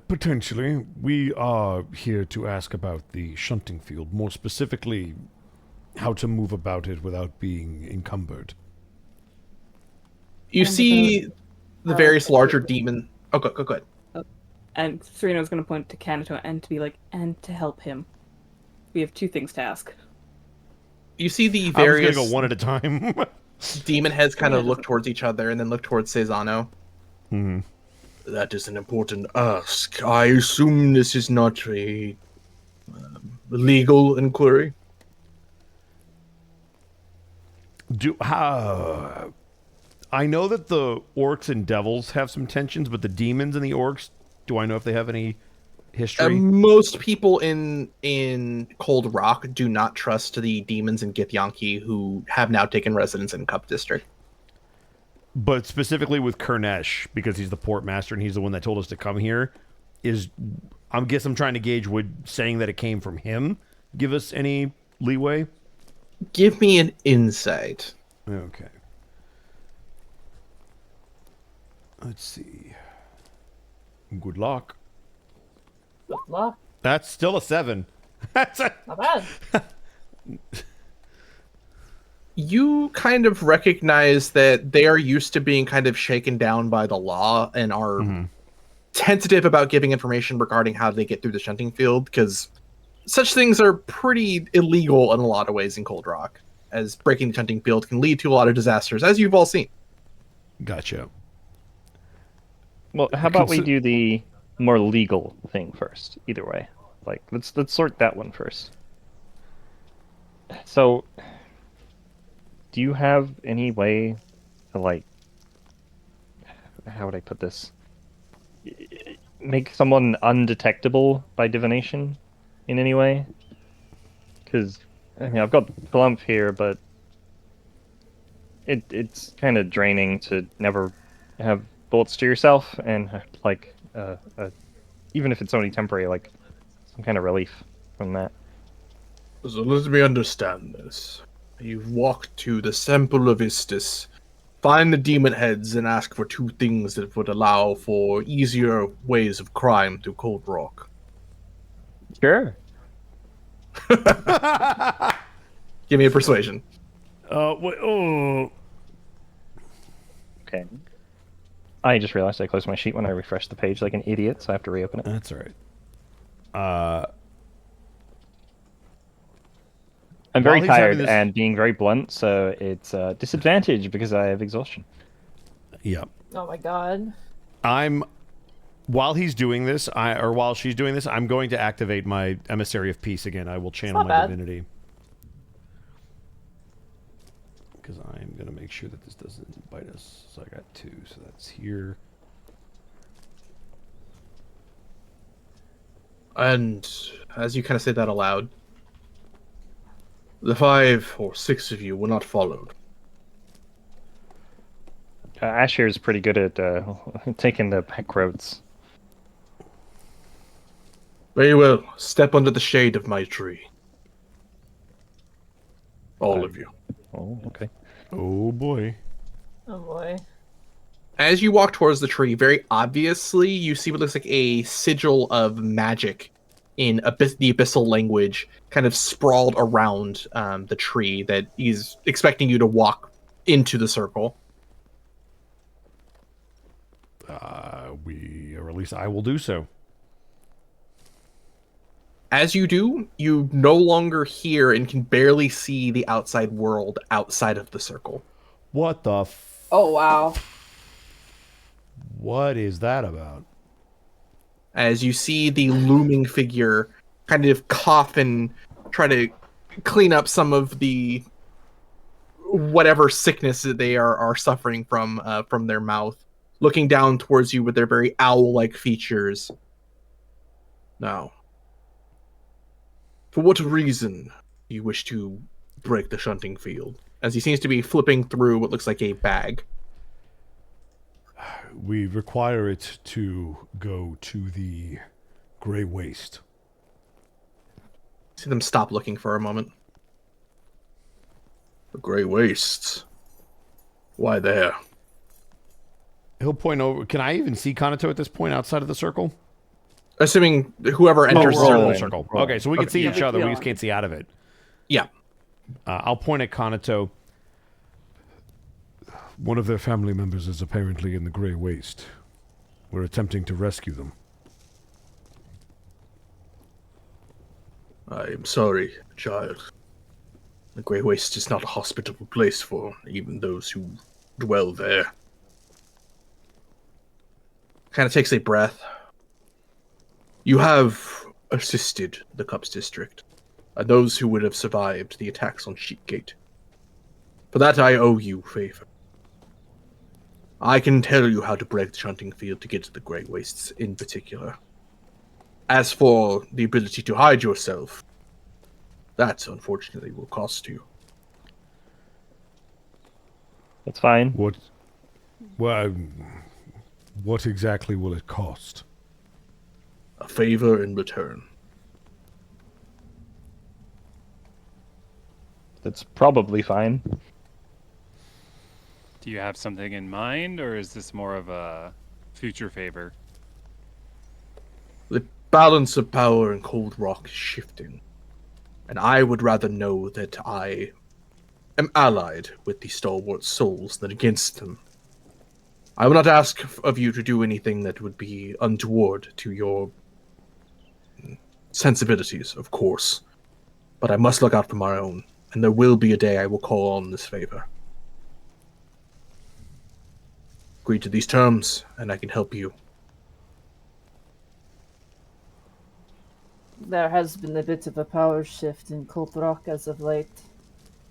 Potentially. We are here to ask about the shunting field, more specifically, how to move about it without being encumbered. You see the various larger demon. Oh, go ahead. And Serena was going to point to Kanito and to be like, and to help him. We have 2 things to ask. You see the I was various gonna go one at a time. demon heads kind of look towards each other and then look towards Cezanne. Hmm. That is an important ask. I assume this is not a legal inquiry. I know that the orcs and devils have some tensions, but the demons and the orcs, do I know if they have any history? Most people in Cold Rock do not trust the demons in Githyanki who have now taken residence in Cup District. But specifically with Kurnesh, because he's the port master and he's the one that told us to come here, I guess I'm trying to gauge, would saying that it came from him give us any leeway? Give me an insight. Okay. Let's see. Good luck. Good luck. That's still a 7. Not bad. You kind of recognize that they are used to being kind of shaken down by the law and are tentative about giving information regarding how they get through the shunting field, because such things are pretty illegal in a lot of ways in Cold Rock, as breaking the shunting field can lead to a lot of disasters, as you've all seen. Gotcha. Well, how about we do the more legal thing first? Either way, like let's sort that one first. So, do you have any way to, like, how would I put this? Make someone undetectable by divination in any way? Because I mean, I've got Glump here, but it's kind of draining to never have thoughts to yourself, and like even if it's only temporary, like some kind of relief from that. So let me understand this. You walk to the Temple of Istis, find the demon heads, and ask for 2 things that would allow for easier ways of crime through Cold Rock. Sure. Give me a persuasion. Oh. Okay. I just realized I closed my sheet when I refreshed the page like an idiot, so I have to reopen it. That's all right. I'm very While he's having tired this- and being very blunt, so it's a disadvantage because I have exhaustion. Yeah. Oh my god. While he's doing this, while she's doing this, I'm going to activate my Emissary of Peace again. I will channel not my bad. divinity. Because I'm going to make sure that this doesn't bite us. So I got 2, so that's here. And as you kind of say that aloud, the 5 or 6 of you were not followed. Ash here is pretty good at taking the back roads. Very well. Step under the shade of my tree. All of you. Oh, okay. Oh, boy. Oh boy. As you walk towards the tree, very obviously, you see what looks like a sigil of magic in the abyssal language kind of sprawled around the tree that he's expecting you to walk into the circle. Or at least I will do so. As you do, you no longer hear and can barely see the outside world outside of the circle. What the Oh wow. What is that about? As you see the looming figure kind of cough and try to clean up some of the whatever sickness that they are suffering from their mouth, looking down towards you with their very owl-like features. Now, for what reason do you wish to break the shunting field? As he seems to be flipping through what looks like a bag. We require it to go to the Grey Waste. See them stop looking for a moment. The Grey Wastes. Why there? He'll point over. Can I even see Kanato at this point outside of the circle? Assuming whoever enters we're the all in circle. the circle. Okay, so we can see Yeah, each other. We yeah. just can't see out of it. Yeah. I'll point at Kanato. One of their family members is apparently in the Grey Waste. We're attempting to rescue them. I am sorry, child. The Grey Waste is not a hospitable place for even those who dwell there. Kind of takes a breath. You have assisted the Cups District, and those who would have survived the attacks on Sheepgate. For that I owe you a favor. I can tell you how to break the shunting field to get to the Grey Wastes in particular. As for the ability to hide yourself, that unfortunately will cost you. That's fine. What exactly will it cost? A favor in return. That's probably fine. Do you have something in mind, or is this more of a future favor? The balance of power in Cold Rock is shifting, and I would rather know that I am allied with the Stalwart souls than against them. I will not ask of you to do anything that would be untoward to your sensibilities, of course, but I must look out for my own, and there will be a day I will call on this favor. Agree to these terms, and I can help you. There has been a bit of a power shift in Cold Rock as of late.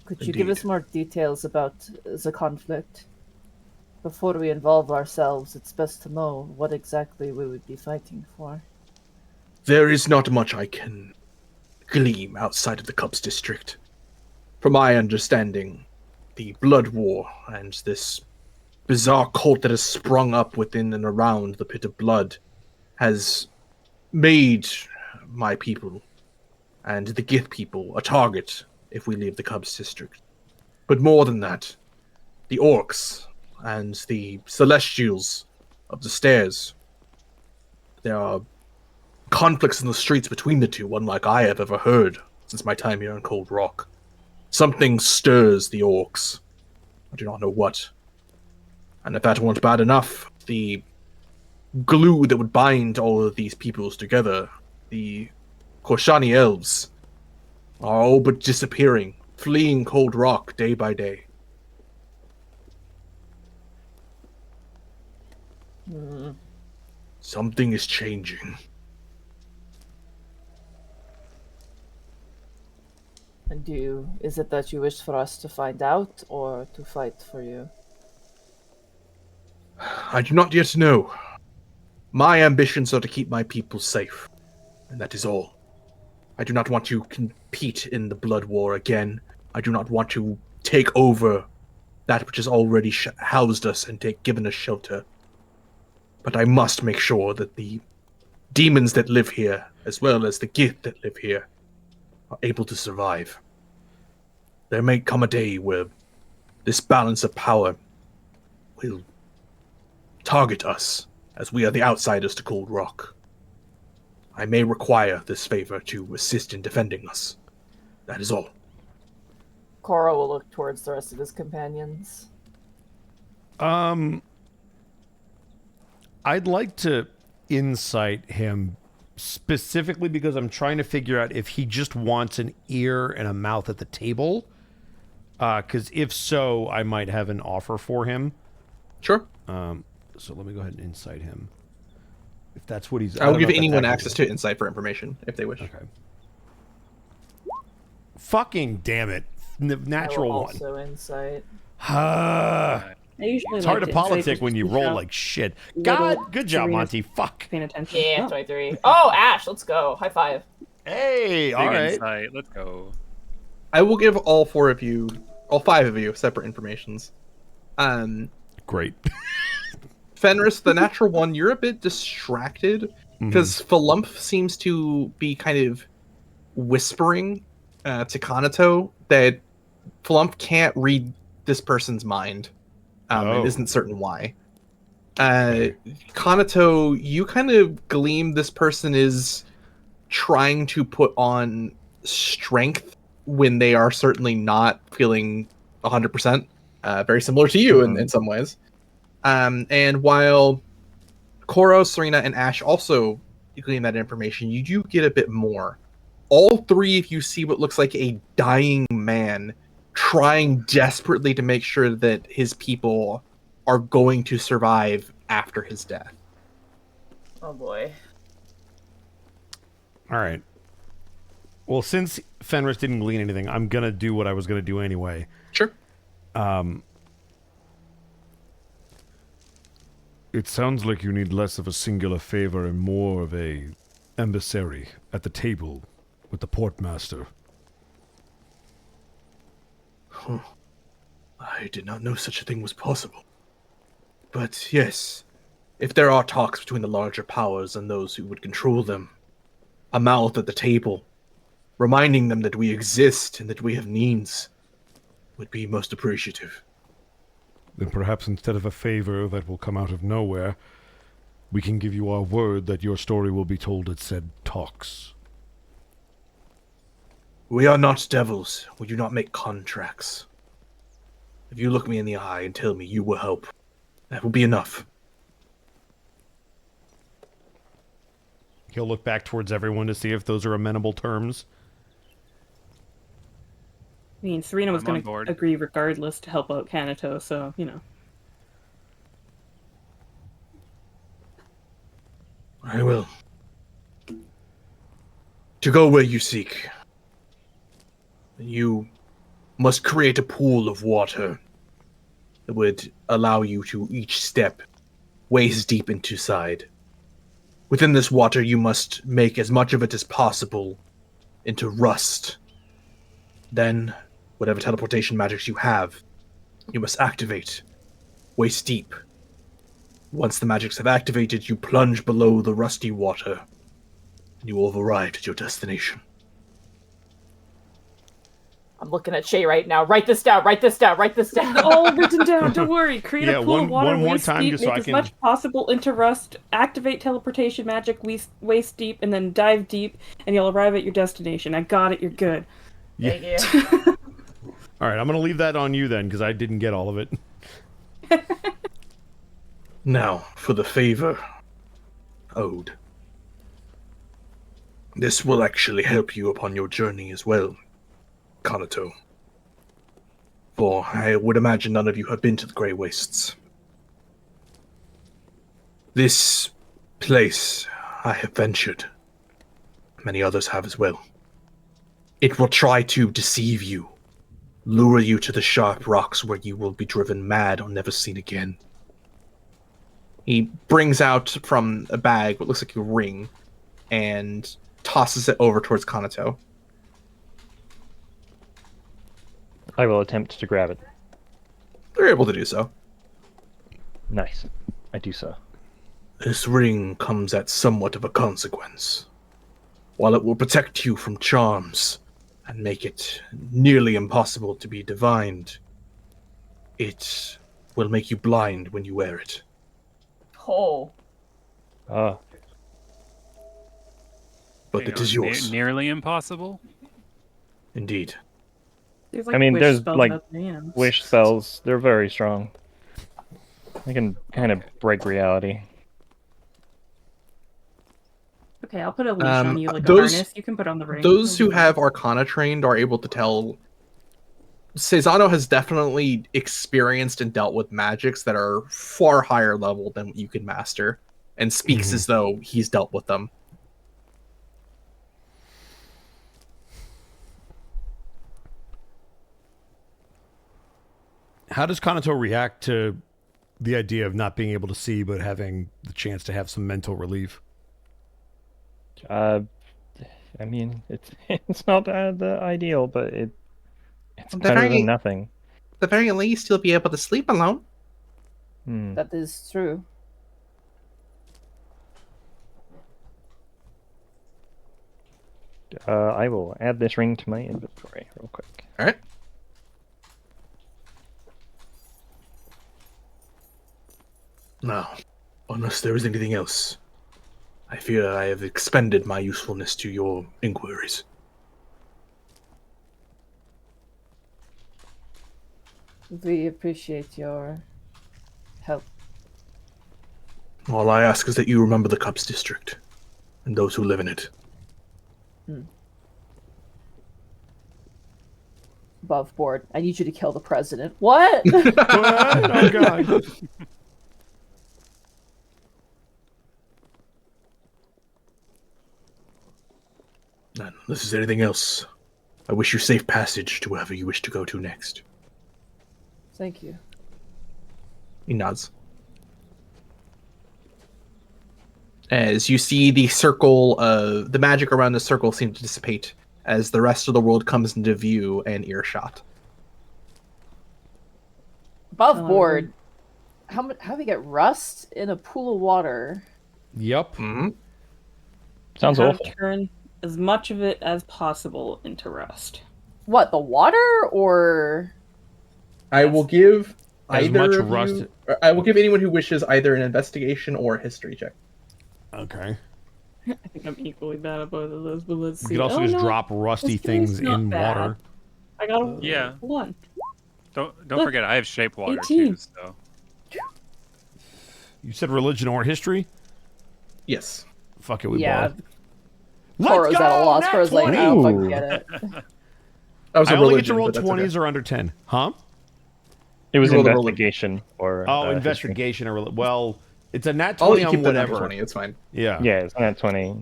Could you give Indeed. us more details about the conflict? Before we involve ourselves, it's best to know what exactly we would be fighting for. There is not much I can glean outside of the Cups District. From my understanding, the Blood War and this bizarre cult that has sprung up within and around the Pit of Blood has made my people and the Gith people a target if we leave the Cubs District. But more than that, the Orcs and the Celestials of the Stairs, there are conflicts in the streets between the two, unlike I have ever heard since my time here in Cold Rock. Something stirs the Orcs. I do not know what. And if that weren't bad enough, the glue that would bind all of these peoples together, the Koshani elves, are all but disappearing, fleeing Cold Rock day by day. Something is changing. And is it that you wish for us to find out or to fight for you? I do not yet know. My ambitions are to keep my people safe, and that is all. I do not want to compete in the Blood War again. I do not want to take over that which has already housed us and given us shelter. But I must make sure that the demons that live here, as well as the Gith that live here, are able to survive. There may come a day where this balance of power will target us, as we are the outsiders to Cold Rock. I may require this favor to assist in defending us. That is all. Cora will look towards the rest of his companions. I'd like to insight him specifically because I'm trying to figure out if he just wants an ear and a mouth at the table. Because if so, I might have an offer for him. Sure. So let me go ahead and insight him. If that's what he's... I will don't give know if that's anyone actually- access to insight for information if they wish. Okay. Fucking damn it. Natural I will one. also insight. I usually It's like hard to insight politic just when you to roll show like shit. little God, good job, Serena's Monty. Fuck. paying attention. Yeah, Oh. 23. Oh, Ash, let's go. High five. Hey, all Big right. insight. Let's go. I will give all five of you, separate informations. Great. Fenris, the natural one, you're a bit distracted because Falump seems to be kind of whispering to Kanato that Falump can't read this person's mind. and isn't certain why. Kanato, you kind of gleam this person is trying to put on strength when they are certainly not feeling 100%. Very similar to you in some ways. And while Koro, Serena, and Ash also glean that information, you do get a bit more. All three of you see what looks like a dying man trying desperately to make sure that his people are going to survive after his death. Oh boy. All right. Well, since Fenris didn't glean anything, I'm going to do what I was going to do anyway. Sure. It sounds like you need less of a singular favor and more of a emissary at the table with the portmaster. Huh. I did not know such a thing was possible. But yes, if there are talks between the larger powers and those who would control them, a mouth at the table, reminding them that we exist and that we have needs, would be most appreciative. Then perhaps instead of a favor that will come out of nowhere, we can give you our word that your story will be told at said talks. We are not devils. We do not make contracts. If you look me in the eye and tell me you will help, that will be enough. He'll look back towards everyone to see if those are amenable terms. I mean, Serena was I'm going on to board. agree regardless to help out Kanato, so, you know. I will. To go where you seek, you must create a pool of water that would allow you to each step waist deep into side. Within this water, you must make as much of it as possible into rust. Then, whatever teleportation magics you have, you must activate waist deep. Once the magics have activated, you plunge below the rusty water, and you will have arrived at your destination. I'm looking at Shay right now. Write this down. Write this down. Write this down. All written down. Don't worry. Create Yeah, a pool of water one more waist time deep, just so make I as can- much possible into rust, activate teleportation magic waist deep, and then dive deep, and you'll arrive at your destination. I got it. You're good. Thank you. All right, I'm going to leave that on you then, because I didn't get all of it. Now, for the favor owed. This will actually help you upon your journey as well, Kanato. For I would imagine none of you have been to the Grey Wastes. This place I have ventured. Many others have as well. It will try to deceive you, lure you to the sharp rocks where you will be driven mad or never seen again. He brings out from a bag what looks like a ring and tosses it over towards Kanato. I will attempt to grab it. They're able to do so. Nice. I do so. This ring comes at somewhat of a consequence. While it will protect you from charms and make it nearly impossible to be divined, it will make you blind when you wear it. Oh. Ah, But They it is are yours. nearly impossible. Indeed. There's, I mean, wish there's, spells like, out there, you know. wish spells, they're very strong. They can kind of break reality. Okay, I'll put a leash on you, like a those- harness. You can put on the ring. Those It'll who be fine. have Arcana trained are able to tell. Cesano has definitely experienced and dealt with magics that are far higher level than what you can master, and speaks as though he's dealt with them. How does Kanato react to the idea of not being able to see but having the chance to have some mental relief? I mean, it's not the ideal, but it's Well, better very- than nothing. At the very least, he'll be able to sleep alone. Hmm. That is true. I will add this ring to my inventory real quick. All right. Now, unless there is anything else, I fear I have expended my usefulness to your inquiries. We appreciate your help. All I ask is that you remember the Cups District and those who live in it. Above board. I need you to kill the president. What? What? Oh, God. And unless there's anything else, I wish you safe passage to wherever you wish to go to next. Thank you. He nods. As you see the circle of the magic around the circle seem to dissipate as the rest of the world comes into view and earshot. Above board. How do we get rust in a pool of water? Yep. Mm-hmm. Sounds Have awful. turn as much of it as possible into rust. What, the water or I will give As either much of rust- you, or I will give anyone who wishes either an investigation or a history check. Okay. I think I'm equally bad at both of those, but let's see. We could also just drop rusty History's things not in bad. water. I got a Yeah. 1. Don't Look, forget, I have shape water 18. too. So You said religion or history? Yes. Fuck it, we yeah, both. Coro's at a loss. Coro's like, I don't fucking get it. That was I a only get to religion, roll but that's 20s okay. or under 10. Huh? It was You rolled a investigation or Oh, history. investigation or well, it's a nat I'll 20 let you on keep the whatever. number 20. It's fine. Yeah. Yeah, it's not 20.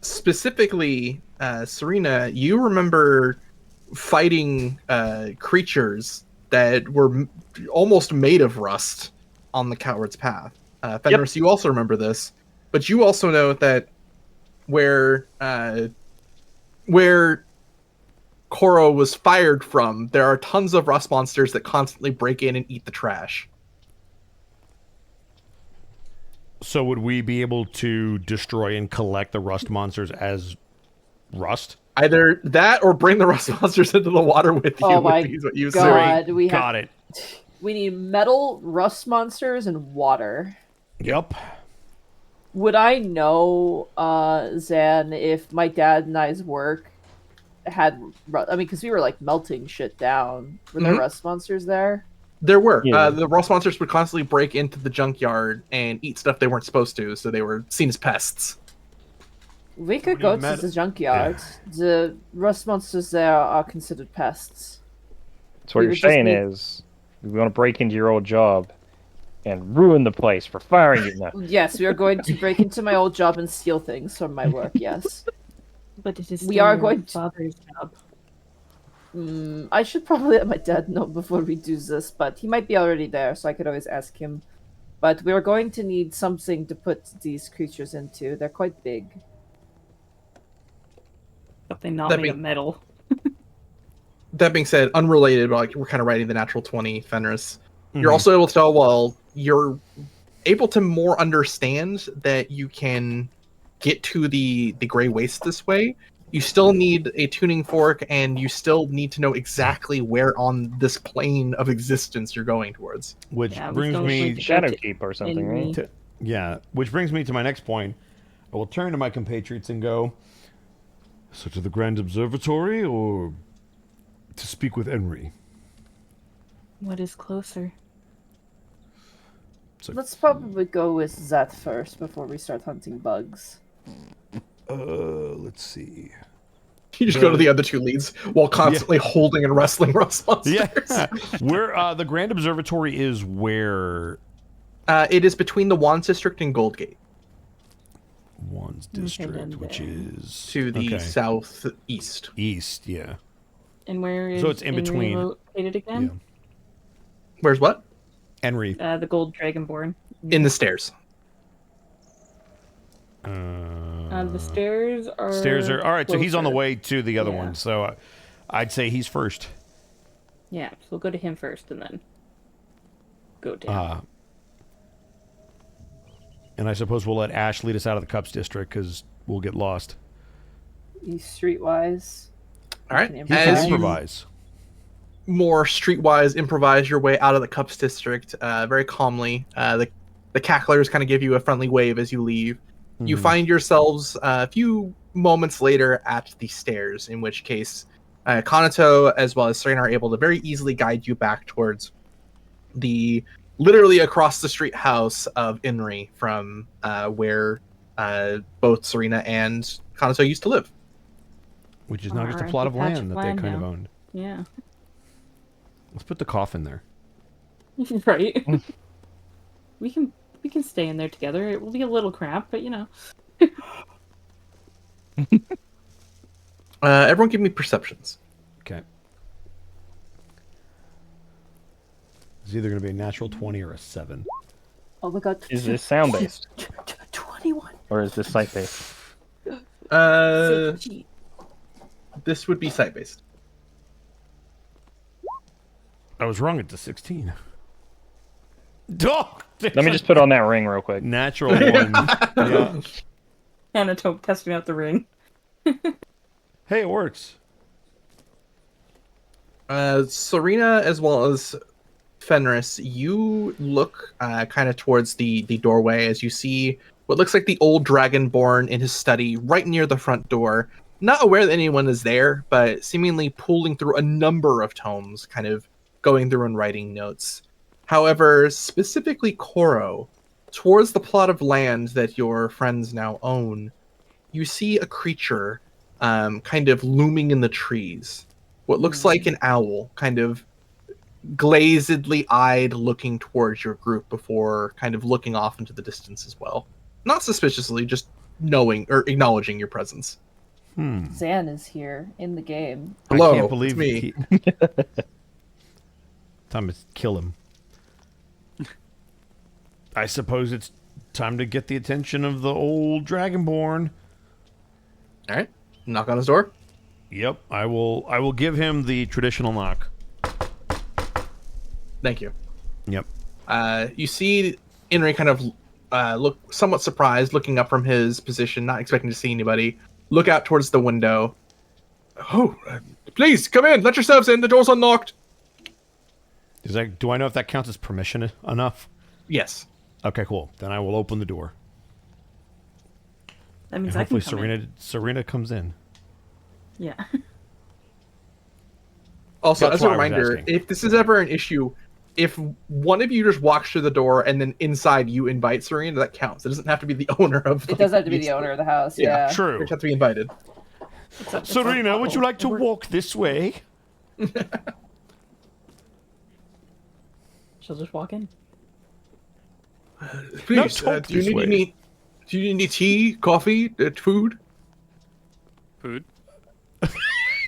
Specifically, Serena, you remember fighting creatures that were almost made of rust on the Coward's Path. Fenris, you also remember this, but you also know that where Koro was fired from, there are tons of rust monsters that constantly break in and eat the trash. So would we be able to destroy and collect the rust monsters as rust? Either that or bring the rust monsters into the water with you. Oh my is what you God, say. we Got have it. we need metal, rust monsters, and water. Yep. Would I know, Zan, if my dad and I's work had, I mean, because we were like melting shit down. Were there Mhm. rust monsters there? There were. Yeah. The rust monsters would constantly break into the junkyard and eat stuff they weren't supposed to, so they were seen as pests. We could need go to metal. the junkyard. The rust monsters there are considered pests. So what We you're would just saying need- is, we want to break into your old job and ruin the place for firing you now. Yes, we are going to break into my old job and steal things from my work, yes. But it is We still are your going to- father's job. I should probably let my dad know before we do this, but he might be already there, so I could always ask him. But we are going to need something to put these creatures into. They're quite big. But they not That'd made be- of metal. That being said, unrelated, but like we're kind of writing the natural 20, Fenris. You're Mhm. also able to tell, well, you're able to more understand that you can get to the Grey Waste this way. You still need a tuning fork, and you still need to know exactly where on this plane of existence you're going towards. Which Yeah, we brings still me need to- Shadowkeep or something, right? which brings me to my next point. I will turn to my compatriots and go, so to the Grand Observatory or to speak with Henry? What is closer? Let's probably go with that first before we start hunting bugs. Let's see. You just go to the other two leads while constantly holding and wrestling rust monsters. Yeah. Where the Grand Observatory is where It is between the Wands District and Goldgate Wands then District, which there. is to the okay. southeast. East, yeah. And where is So it's in Henry between. located again? Yeah. Where's what? Henry. The gold dragonborn. In the stairs. The stairs are. Stairs are all right. So he's on the closer. way to the other Yeah. one. So I'd say he's first. Yeah, so we'll go to him first and then go down. And I suppose we'll let Ash lead us out of the Cups District because we'll get lost. East streetwise. All right. He He can As you improvise. more streetwise improvise your way out of the Cups district very calmly. The cacklers kind of give you a friendly wave as you leave. You find yourselves a few moments later at the stairs, in which case Kanato as well as Serena are able to very easily guide you back towards the literally across the street house of Inri from where both Serena and Kanato used to live. Which is now just a Our plot of empty patch land of that they land kind of now. owned. Yeah. Let's put the coffin there. Right. we can stay in there together. It will be a little cramped, but you know. Everyone give me perceptions. Okay. It's either going to be a natural 20 or a 7. Oh my god. Is this sound based 21. or is this sight based? This would be site-based. I was wrong at the 16. Oh, Let me just put on that ring real quick. natural 1. Yeah. Anatope testing out the ring. Hey, it works. Serena as well as Fenris, you look kind of towards the doorway as you see what looks like the old dragonborn in his study right near the front door. Not aware that anyone is there, but seemingly pulling through a number of tomes, kind of going through and writing notes. However, specifically Koro, towards the plot of land that your friends now own, you see a creature kind of looming in the trees. What looks like an owl, kind of glazedly eyed looking towards your group before kind of looking off into the distance as well. Not suspiciously, just knowing or acknowledging your presence. Zan is here in the game. Hello, I can't believe it's me. Time to kill him. I suppose it's time to get the attention of the old dragonborn. All right, knock on his door. Yep, I will give him the traditional knock. Thank you. Yep. You see Inri kind of look somewhat surprised, looking up from his position, not expecting to see anybody. Look out towards the window. Oh, please come in. Let yourselves in. The door's unlocked. Do I know if that counts as permission enough? Yes. Okay, cool. Then I will open the door. That means And I can hopefully come in. Serena comes in. Yeah. Also, That's as a why I was reminder, asking. if this is ever an issue, if one of you just walks through the door and then inside you invite Serena, that counts. It doesn't have to be the owner of. It does have to be the owner of the house. Yeah. You True. just have to be invited. Serena, would you like to walk this way? She'll just walk in. Please, talk do you this need way. any tea, coffee, food? Food.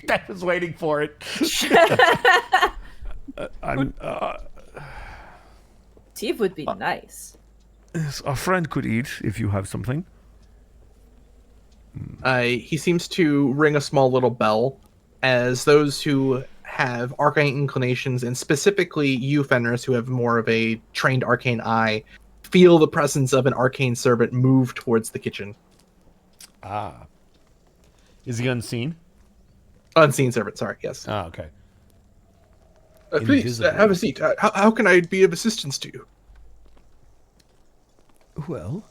I was waiting for it. Tea would be nice. A friend could eat if you have something. He seems to ring a small little bell as those who have arcane inclinations, and specifically you, Fenris, who have more of a trained arcane eye, feel the presence of an arcane servant move towards the kitchen. Ah. Is he unseen? Unseen servant, sorry, yes. Ah, okay. Please, Invisible. have a seat. How can I be of assistance to you? Well,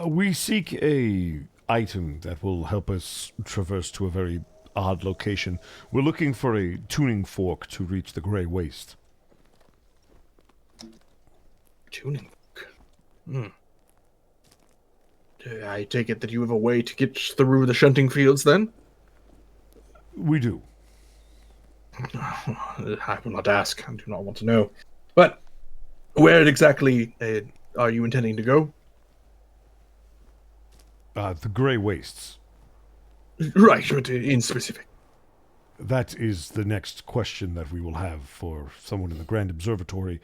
we seek a item that will help us traverse to a very odd location. We're looking for a tuning fork to reach the Grey Waste. Tuning. I take it that you have a way to get through the shunting fields, then? We do. I will not ask. I do not want to know. But where exactly are you intending to go? The Grey Wastes. Right, but in specific. That is the next question that we will have for someone in the Grand Observatory.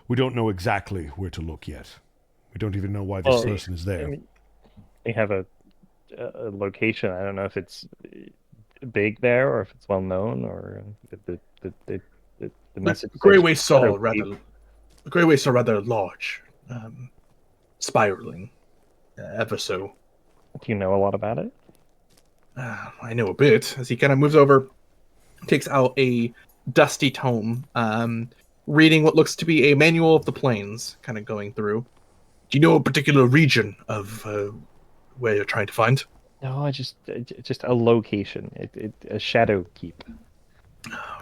We don't know exactly where to look yet. We don't even know why this person is there. I mean, they have a location. I don't know if it's big there or if it's well known or the message. The Grey says Wastes shadow are rather. deep. The Grey Wastes are rather large, spiraling, ever so. Do you know a lot about it? I know a bit. As he kind of moves over, takes out a dusty tome, reading what looks to be a manual of the plains, kind of going through. Do you know a particular region of where you're trying to find? No, just a location. A shadow keep.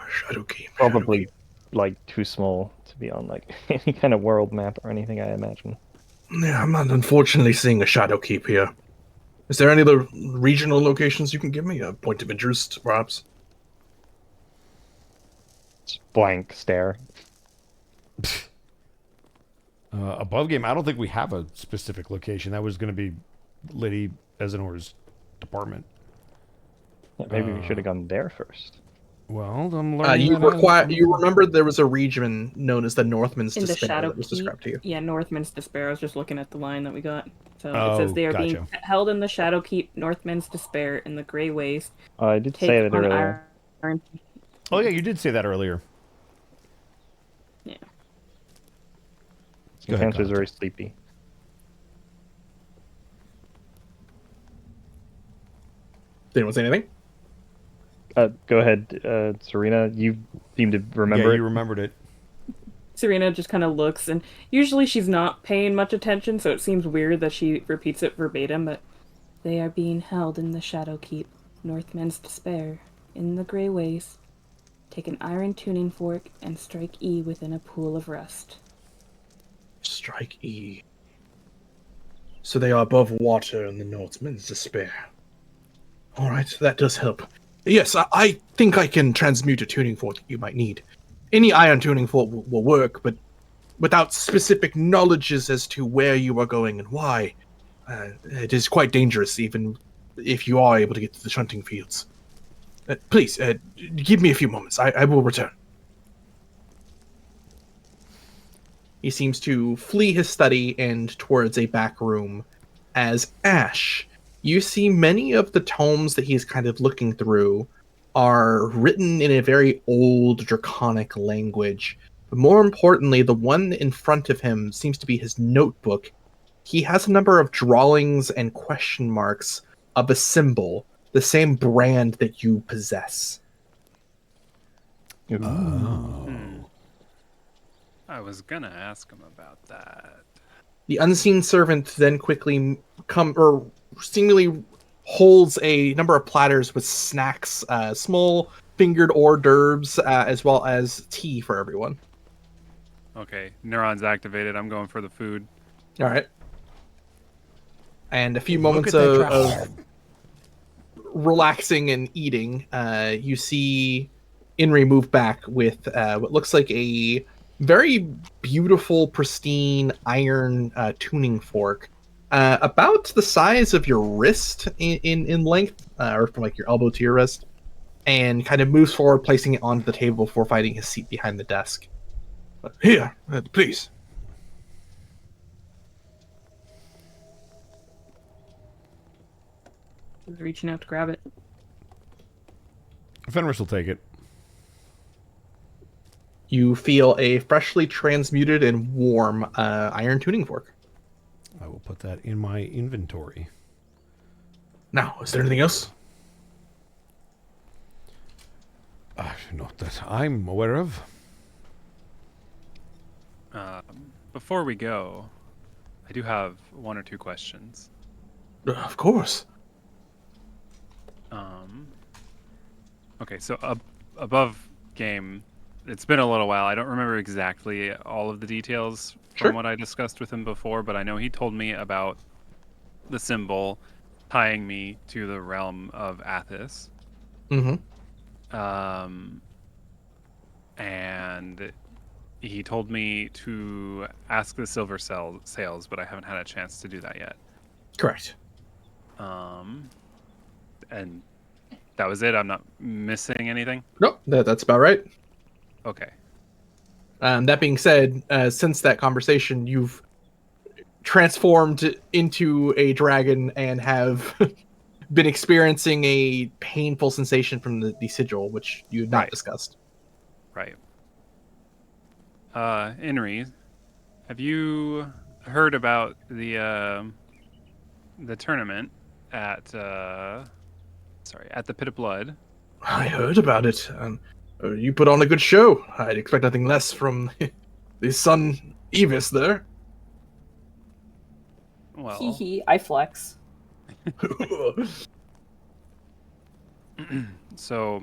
Shadow Keep. Probably like too small to be on like any kind of world map or anything, I imagine. Yeah, I'm not unfortunately seeing a Shadow Keep here. Is there any other regional locations you can give me? A point of interest, perhaps? Just blank stare. Above game, I don't think we have a specific location. That was going to be Lady Ezinor's department. Yeah, maybe we should have gone there first. Well, I'm learning. You remember there was a region known as the Northman's In the Despair Shadow that was Keep. described to you. Yeah, Northman's Despair. I was just looking at the line that we got. So Oh, it says they are gotcha. being held in the Shadow Keep, Northman's Despair, in the Grey Waste. I did Take say that on earlier. Iron. Oh yeah, you did say that earlier. Yeah. Go ahead, Cancer's Kyle. very sleepy. Did anyone say anything? Go ahead, Serena. You seem to remember Yeah, it. you remembered it. Serena just kind of looks, and usually she's not paying much attention, so it seems weird that she repeats it verbatim, but they are being held in the Shadow Keep, Northman's Despair, in the Grey Waste. Take an iron tuning fork and strike E within a pool of rust. Strike E. So they are above water in the Northman's Despair. Alright, that does help. Yes, I think I can transmute a tuning fork that you might need. Any iron tuning fork will work, but without specific knowledges as to where you are going and why, it is quite dangerous, even if you are able to get to the shunting fields. Please, give me a few moments. I will return. He seems to flee his study and towards a back room. As Ash, you see many of the tomes that he's kind of looking through are written in a very old draconic language. But more importantly, the one in front of him seems to be his notebook. He has a number of drawings and question marks of a symbol, the same brand that you possess. I was gonna ask him about that. The unseen servant then quickly seemingly holds a number of platters with snacks, small fingered hors d'oeuvres, as well as tea for everyone. Okay, neurons activated. I'm going for the food. All right. And a few Look moments at that of relaxing and eating, you see Inri move back with what looks like a very beautiful, pristine iron tuning fork, about the size of your wrist in length, or from like your elbow to your wrist, and kind of moves forward, placing it onto the table before finding his seat behind the desk. Here, please. She's reaching out to grab it. Fenris will take it. You feel a freshly transmuted and warm iron tuning fork. I will put that in my inventory. Now, is there anything else? Not that I'm aware of. Before we go, I do have one or two questions. Of course. Okay, so above game, it's been a little while. I don't remember exactly all of the details from what I discussed with him before, but I know he told me about the symbol tying me to the realm of Athos. Mm-hmm. And he told me to ask the silver sales, but I haven't had a chance to do that yet. Correct. And that was it. I'm not missing anything. Nope, that's about right. Okay. That being said, since that conversation, you've transformed into a dragon and have been experiencing a painful sensation from the sigil, which you had not discussed. Right. Inri, have you heard about the tournament at at the Pit of Blood? I heard about it. You put on a good show. I'd expect nothing less from the son Evis there. Well, Hee hee, I flex. so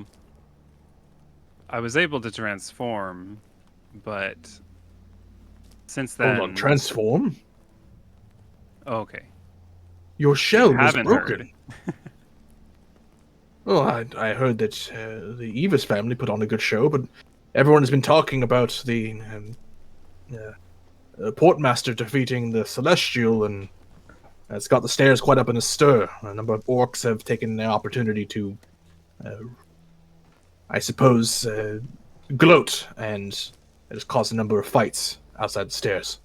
I was able to transform, but since then... Hold on, transform? Okay. Your shell was haven't broken. Well, I heard that the Evis family put on a good show, but everyone has been talking about the Portmaster defeating the Celestial, and it's got the stairs quite up in a stir. A number of orcs have taken the opportunity to, I suppose, gloat, and it has caused a number of fights outside the stairs.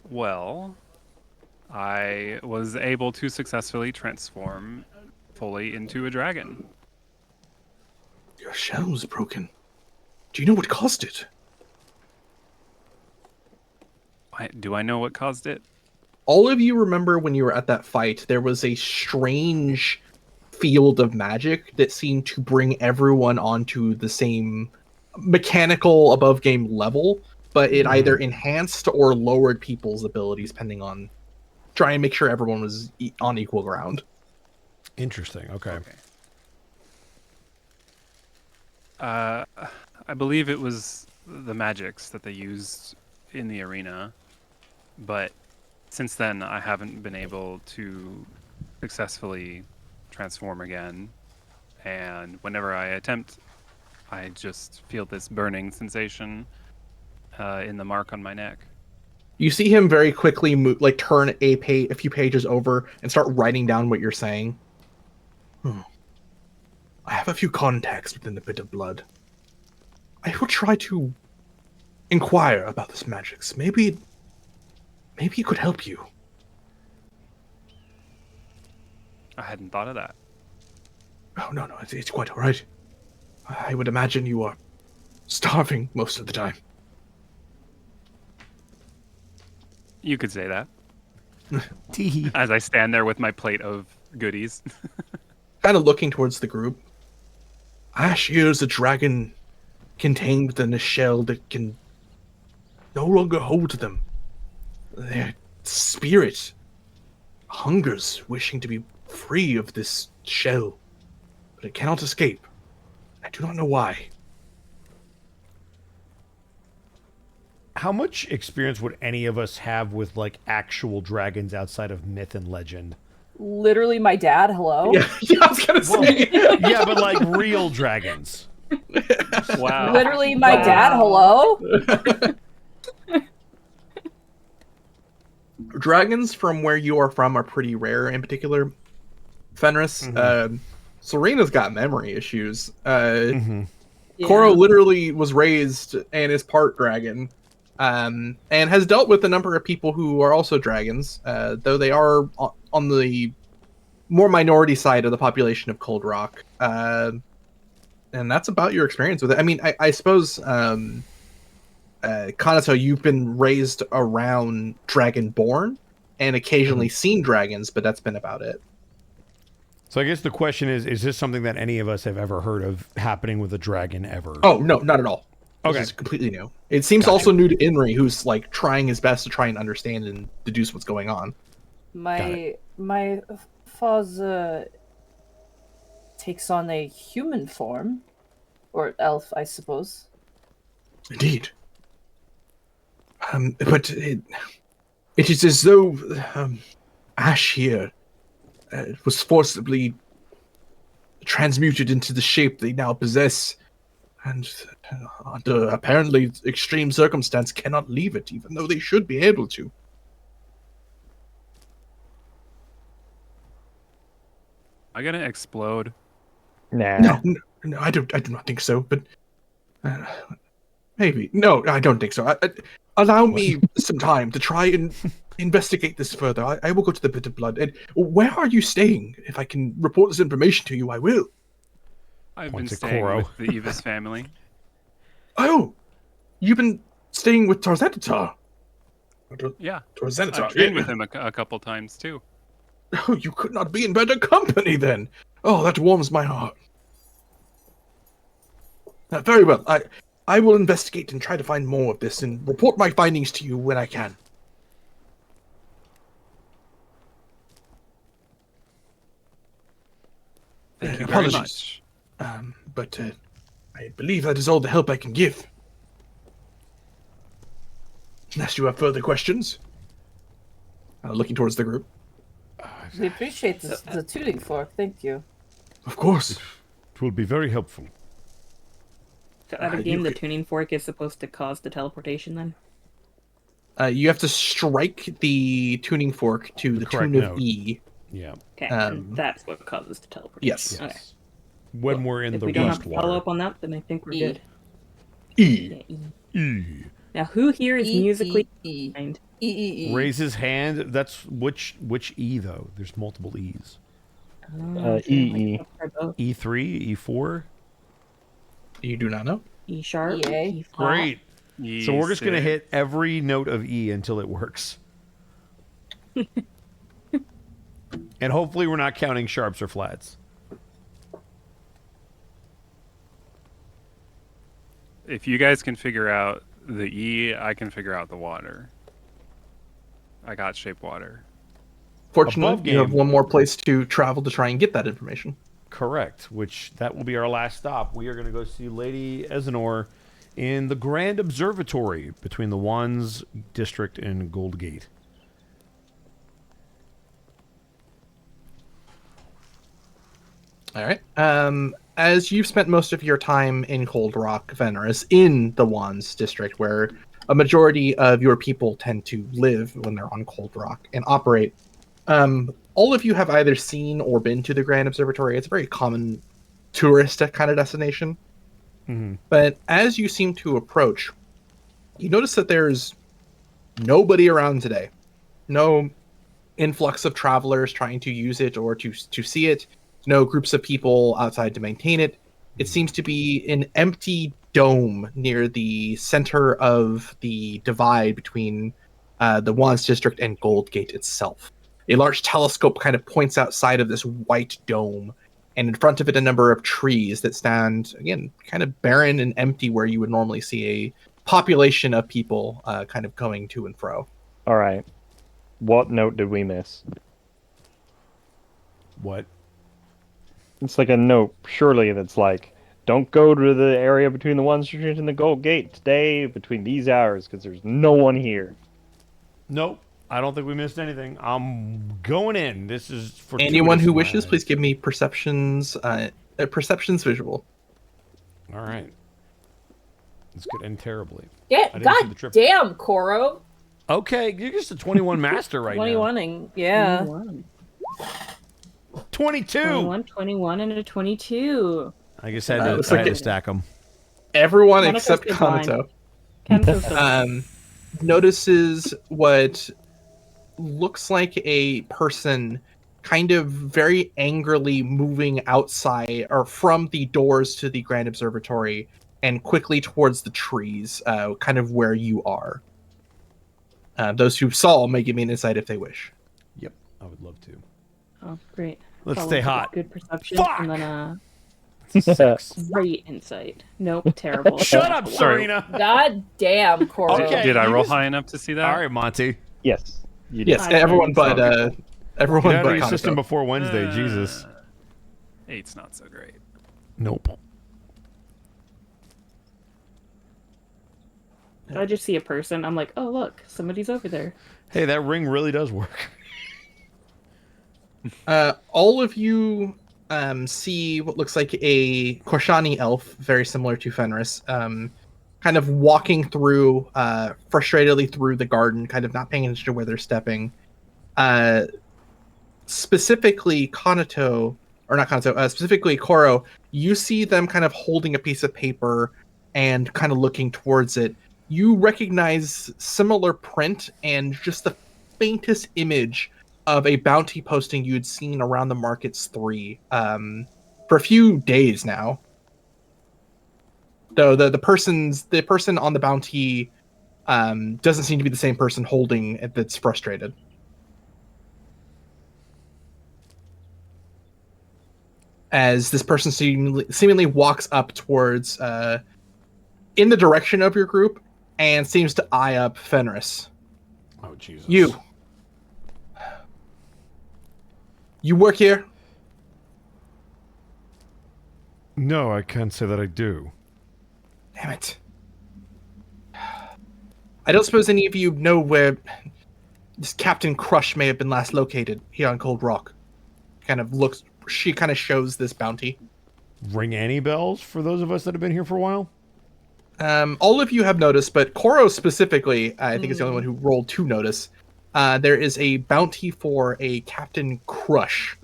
Well, I was able to successfully transform fully into a dragon. Your shell was broken. Do you know what caused it? Do I know what caused it? All of you remember when you were at that fight, there was a strange field of magic that seemed to bring everyone onto the same mechanical above game level, but it either enhanced or lowered people's abilities depending on try and make sure everyone was on equal ground. Interesting. Okay. I believe it was the magics that they used in the arena, but since then I haven't been able to successfully transform again, and whenever I attempt, I just feel this burning sensation in the mark on my neck. You see him very quickly turn a few pages over and start writing down what you're saying. I have a few contacts within the Bit of Blood. I will try to inquire about this magics. Maybe it could help you. I hadn't thought of that. Oh, no, it's quite all right. I would imagine you are starving most of the time. You could say that. Teehee. As I stand there with my plate of goodies. Kind of looking towards the group. Ash here is a dragon contained within a shell that can no longer hold them. Their spirit hungers, wishing to be free of this shell, but it cannot escape. I do not know why. How much experience would any of us have with like actual dragons outside of myth and legend? Literally, my dad. Hello. Yeah, I was gonna say. Yeah, but like real dragons. Wow. Literally, my dad. Hello. Dragons from where you are from are pretty rare, in particular Fenris. Serena's got memory issues. Koro literally was raised and is part dragon, and has dealt with a number of people who are also dragons, though they are on the more minority side of the population of Cold Rock. And that's about your experience with it. I mean, I suppose, Kanato, you've been raised around Dragonborn and occasionally seen dragons, but that's been about it. So I guess the question is this something that any of us have ever heard of happening with a dragon ever? Oh, no, not at all. Okay. This is completely new. It seems also new to Inri, who's like trying his best to try and understand and deduce what's going on. My father takes on a human form, or elf, I suppose. Indeed. But it is as though Ash here was forcibly transmuted into the shape they now possess, and under apparently extreme circumstance cannot leave it, even though they should be able to. Am I gonna explode? Nah. No, I do not think so. But maybe no, I don't think so. Allow me some time to try and investigate this further. I will go to the Bit of Blood. And where are you staying? If I can report this information to you, I will. I've Points been at staying Koro. with the Evis family. Oh, you've been staying with Tarzanitar. Yeah. Tarzanitar. I've trained with him a couple times too. Oh, you could not be in better company then. Oh, that warms my heart. Very well. I will investigate and try to find more of this and report my findings to you when I can. Thank you very Apologies. much. But I believe that is all the help I can give. Unless you have further questions. Looking towards the group. We appreciate the tuning fork. Thank you. Of course. It will be very helpful. So at a game, the tuning fork is supposed to cause the teleportation then? You have to strike the tuning fork to the correct tune of note. E. Yeah. Okay, and that's what causes the teleportation. Yes. Okay. When we're in If the we don't have rust to water. follow up on that, then I think we're E. good. E. Yeah, E. E. Now, who here is musically E. inclined? E. Raise his hand. That's which E though? There's multiple E's. E. E3, E4. You do not know? E sharp. EA. E flat. Great. So we're just gonna E6. hit every note of E until it works. And hopefully we're not counting sharps or flats. If you guys can figure out the E, I can figure out the water. I got shape water. Fortunately, Above you have game. one more place to travel to try and get that information. Correct. Which that will be our last stop. We are going to go see Lady Ezenor in the Grand Observatory between the Wands District and Gold Gate. All right. As you've spent most of your time in Cold Rock, Veneris, in the Wands district, where a majority of your people tend to live when they're on Cold Rock and operate, all of you have either seen or been to the Grand Observatory. It's a very common tourist kind of destination. Mm-hmm. But as you seem to approach, you notice that there's nobody around today. No influx of travelers trying to use it or to see it. No groups of people outside to maintain it. It seems to be an empty dome near the center of the divide between the Wands District and Gold Gate itself. A large telescope kind of points outside of this white dome, and in front of it a number of trees that stand, again, kind of barren and empty where you would normally see a population of people kind of going to and fro. All right. What note did we miss? What? It's like a note, surely, that's like, don't go to the area between the One Street and the Gold Gate today between these hours because there's no one here. Nope. I don't think we missed anything. I'm going in. This is for Anyone who wishes, please give me perceptions visual. All right. This could end terribly. Yeah, I didn't see the god triple. damn, Koro. Okay, you're just a 21 master right now. 21ing, yeah. 22. 21, and a 22. I guess I had to, looks I like had to it- stack them. Everyone Kanato's except still blind. Kanato Kento's still notices what looks like a person kind of very angrily moving outside or from the doors to the Grand Observatory and quickly towards the trees, kind of where you are. Those who saw may give me an insight if they wish. Yep, I would love to. Oh, great. Let's Follow stay with hot. Good perception. Fuck! And then, 6. great insight. Nope, terrible. Shut up, Sorry. Serena. God damn, Koro. Okay. Did I you roll just- high enough to see that? All right, Monty. Yes, you did. Yes, everyone but Get everyone out of but your system Kanato. before Wednesday, Jesus. 8's not so great. Nope. I just see a person. I'm like, oh, look, somebody's over there. Hey, that ring really does work. All of you see what looks like a Korshani elf, very similar to Fenris, kind of walking through, frustratedly through the garden, kind of not paying attention to where they're stepping. Specifically, specifically Koro, you see them kind of holding a piece of paper and kind of looking towards it. You recognize similar print and just the faintest image of a bounty posting you'd seen around the Markets 3 for a few days now. Though the person on the bounty doesn't seem to be the same person holding it that's frustrated. as this person seemingly walks up towards in the direction of your group and seems to eye up Fenris. Oh, Jesus. You work here? No, I can't say that I do. Damn it. I don't suppose any of you know where this Captain Crush may have been last located here on Cold Rock. She kind of shows this bounty. Ring any bells for those of us that have been here for a while? All of you have noticed, but Koro specifically, I think is the only one who rolled to notice. There is a bounty for a Captain Crush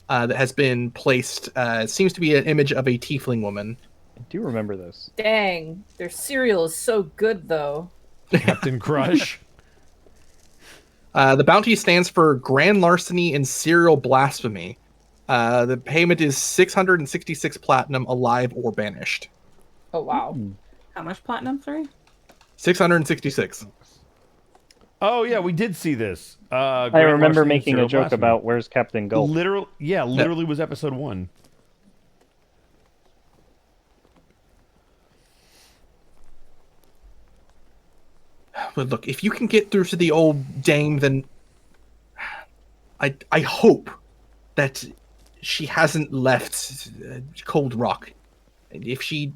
that has been placed. It seems to be an image of a tiefling woman. I do remember this. Dang, their cereal is so good, though. Captain Crush? The bounty stands for grand larceny and serial blasphemy. The payment is 666 platinum, alive or banished. Oh, wow. How much platinum, sorry? 666. Oh, yeah, we did see this. I remember making a joke about where's Captain Gulp. Literally was episode 1. But look, if you can get through to the old dame, then I hope that she hasn't left Cold Rock. If she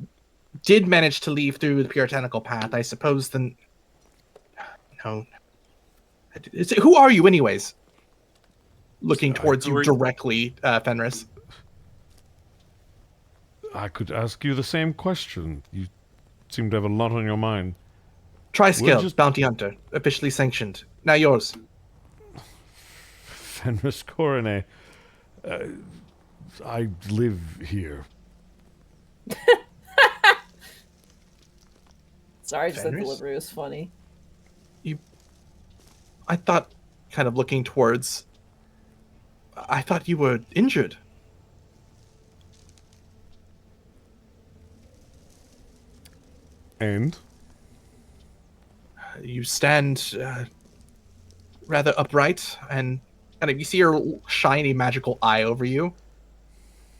did manage to leave through the puritanical path, I suppose then... No. Who are you, anyways? Looking towards you directly, Fenris. I could ask you the same question. You seem to have a lot on your mind. Triskill, bounty hunter, officially sanctioned. Now yours. Fenris Coronet. I live here. Sorry, just that delivery was funny. I thought, kind of looking towards... I thought you were injured. And? You stand rather upright, and kind of you see her shiny magical eye over you.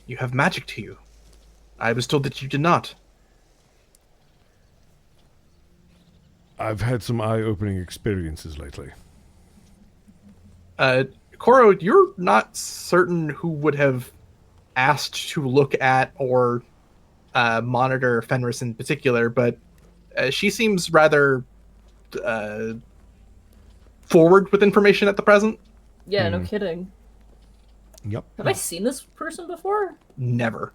You have magic to you. I was told that you did not. I've had some eye-opening experiences lately. Koro, you're not certain who would have asked to look at or monitor Fenris in particular, but she seems rather forward with information at the present. Yeah, no kidding. Yep. Have I seen this person before? Never.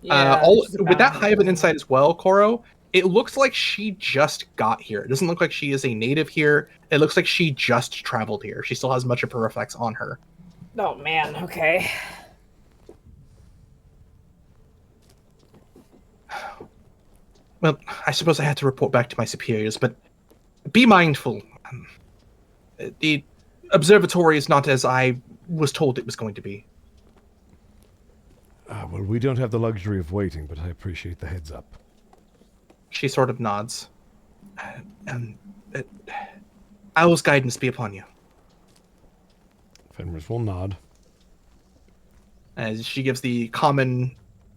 Yeah, with that high of an insight as well, Koro, it looks like she just got here. It doesn't look like she is a native here. It looks like she just traveled here. She still has much of her effects on her. Oh, man, okay. Well, I suppose I had to report back to my superiors, but be mindful. The observatory is not as I was told it was going to be. Well, we don't have the luxury of waiting, but I appreciate the heads up. She sort of nods. Owl's guidance be upon you. Fenris will nod. As she gives the common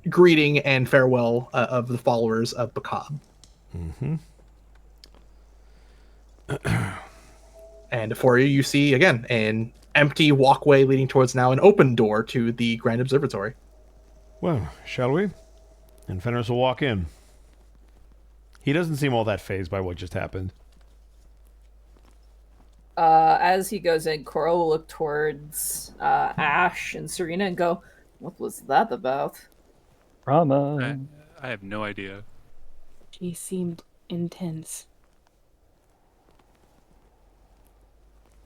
greeting and farewell of the followers of Bakab. Mm-hmm. And before you, you see, again, an empty walkway leading towards now an open door to the Grand Observatory. Well, shall we? And Fenris will walk in. He doesn't seem all that fazed by what just happened. As he goes in, Cora will look towards Ash and Serena and go, "What was that about?" Rama. I have no idea. She seemed intense.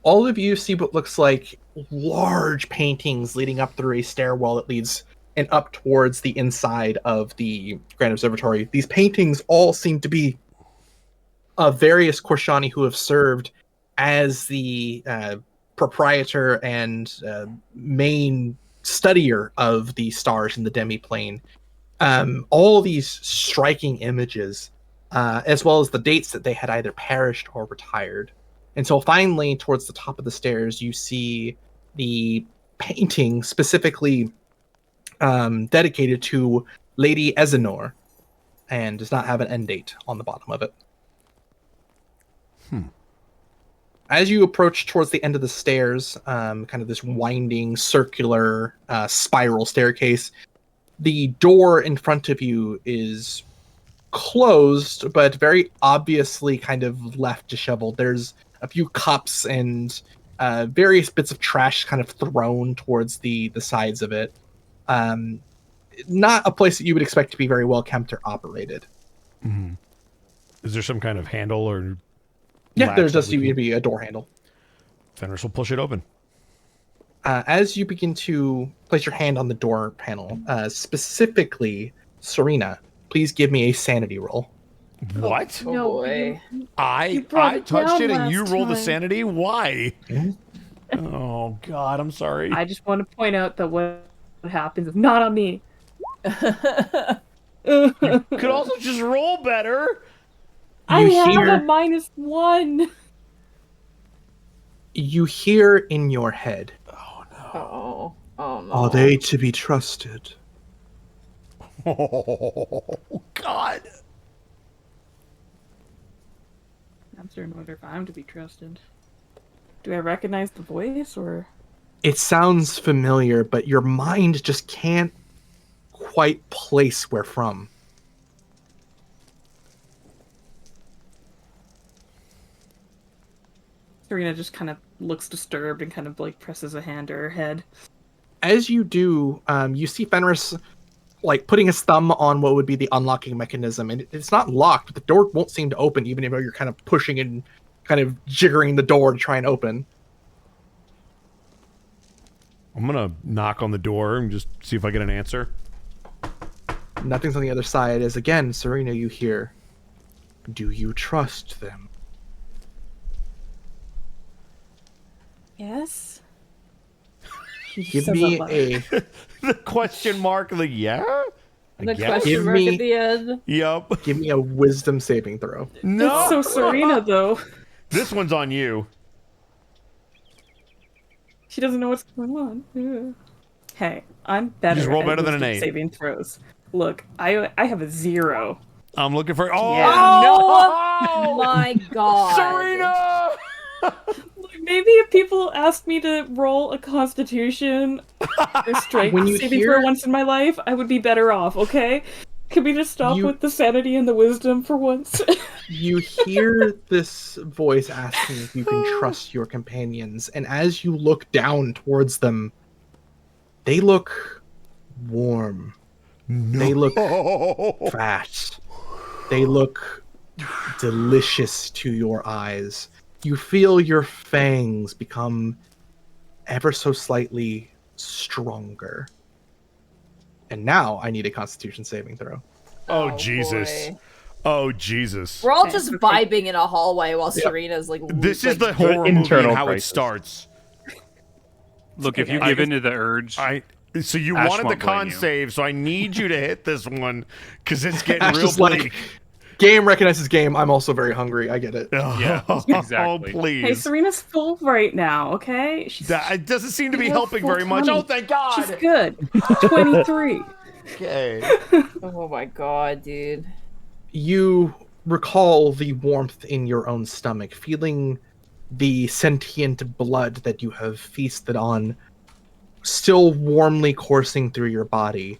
All of you see what looks like large paintings leading up through a stairwell that leads and up towards the inside of the Grand Observatory. These paintings all seem to be of various Korshani who have served as the proprietor and main studier of the stars in the demiplane. All these striking images, as well as the dates that they had either perished or retired. Until finally, towards the top of the stairs, you see the painting, specifically dedicated to Lady Ezenor, and does not have an end date on the bottom of it. As you approach towards the end of the stairs, kind of this winding, circular, spiral staircase, the door in front of you is closed, but very obviously kind of left disheveled. There's a few cups and various bits of trash kind of thrown towards the sides of it. Not a place that you would expect to be very well kept or operated. Mm-hmm. Is there some kind of handle or... Yeah, there's just going to be a door handle. Fenris will push it open. As you begin to place your hand on the door panel, specifically, Serena, please give me a sanity roll. What? Oh boy. I touched it and you rolled the sanity? Why? Oh, God, I'm sorry. I just want to point out that what happens is not on me. Could also just roll better. I have a -1. You hear in your head, Oh no. Are they to be trusted? Oh, God. I'm certain whether if I'm to be trusted. Do I recognize the voice, or...? it sounds familiar, but your mind just can't quite place where from. Serena just kind of looks disturbed and kind of like presses a hand to her head. As you do, you see Fenris like putting his thumb on what would be the unlocking mechanism, and it's not locked, but the door won't seem to open, even if you're kind of pushing and kind of jiggering the door to try and open. I'm gonna knock on the door and just see if I get an answer. Nothing's on the other side. As again, Serena, you hear, "Do you trust them?" Yes? Give me a... The question mark, the yeah? The guess. question Give mark me- at the end. Yep. Give me a wisdom saving throw. No. It's so Serena, though. This one's on you. She doesn't know what's going on. Yeah. Hey, I'm better. Just roll at better than an wisdom 8. Saving throws. Look, I have a 0. I'm looking for... Oh, Yeah. no! My God. Serena! Look, maybe if people asked me to roll a Constitution or Strength When you saving hear- throw once in my life, I would be better off. Okay? Can we just stop You- with the sanity and the wisdom for once? You hear this voice asking if you can trust your companions, and as you look down towards them, they look warm. No. They look fat. They look delicious to your eyes. You feel your fangs become ever so slightly stronger. And now I need a Constitution saving throw. Oh, Jesus. boy. Oh, Jesus. We're all just vibing in a hallway while Serena's like. This is like, the horror movie internal and how crisis. it starts. Look, if you I- give in to the urge, So you Ash wanted the won't blame con you. save, so I need you to hit this one, because it's getting Ash real is like, bleak. game recognizes game. I'm also very hungry. I get it. Yeah, Oh, exactly. please. Hey, Serena's full right now, okay? She's That doesn't seem to be She's helping full very much. tummy. Oh, thank God. she's good. 23. Okay. Oh my God, dude. You recall the warmth in your own stomach, feeling the sentient blood that you have feasted on still warmly coursing through your body,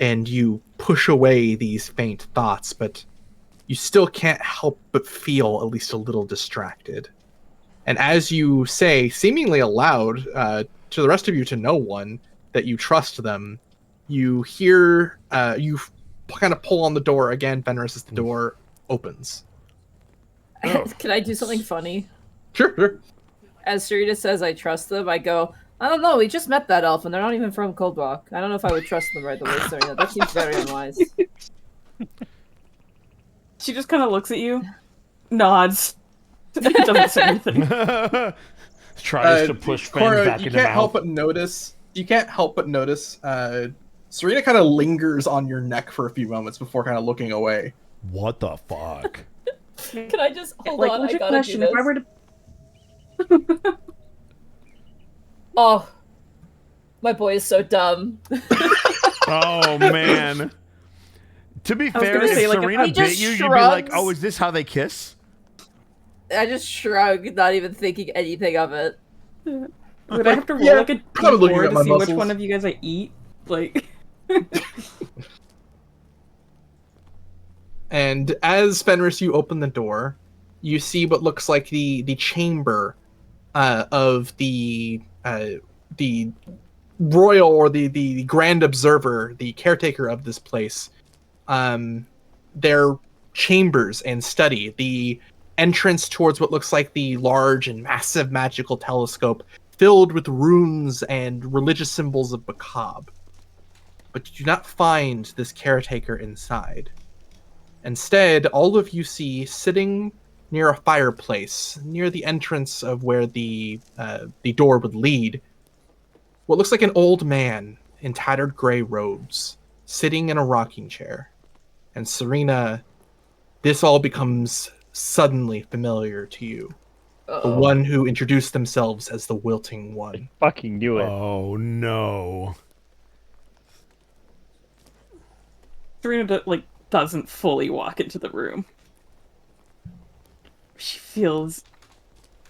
and you push away these faint thoughts, but you still can't help but feel at least a little distracted. And as you say, seemingly aloud, to the rest of you, to no one, that you trust them, you hear, you kind of pull on the door again, Fenris, as the door opens. Can I do something funny? Sure. As Serena says, I trust them. I go, I don't know. We just met that elf, and they're not even from Cold Rock. I don't know if I would trust them right away, Serena. That seems very unwise. She just kind of looks at you, nods, doesn't say anything. Tries to push Fang Cora, back you in the can't mouth. help but notice. You can't help but notice. Serena kind of lingers on your neck for a few moments before kind of looking away. What the fuck? Can I just hold Like, on? I legit gotta question, do if this. I were to... Oh, my boy is so dumb. Oh man. To be I was fair, gonna if say, like, if Serena he bit just you, you'd be like, shrugs. "Oh, is this how they kiss?" I just shrug, not even thinking anything of it. Would I have to roll Yeah, like a probably looking D4 at to my see which muscles. one of you guys I eat? Like, And as Fenris, you open the door, you see what looks like the chamber of the royal or the grand observer, the caretaker of this place. Their chambers and study. The entrance towards what looks like the large and massive magical telescope filled with runes and religious symbols of Macabre. But you do not find this caretaker inside. Instead, all of you see sitting near a fireplace, near the entrance of where the door would lead, what looks like an old man in tattered gray robes, sitting in a rocking chair. And Serena, this all becomes suddenly familiar to you. The one who introduced themselves as the Wilting One. Fucking knew it. Oh no. Serena doesn't fully walk into the room. She feels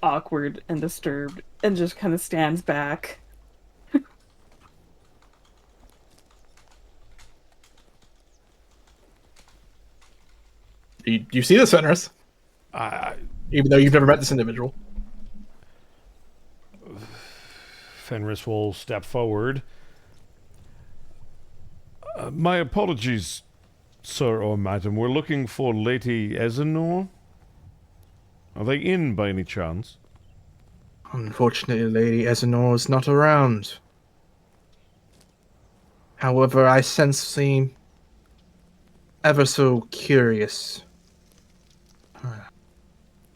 awkward and disturbed and just kind of stands back. You see this, Fenris? Even though you've never met this individual. Fenris will step forward. My apologies, sir or madam. We're looking for Lady Ezenor. Are they in by any chance? Unfortunately, Lady Ezenor is not around. However, I sense the ever so curious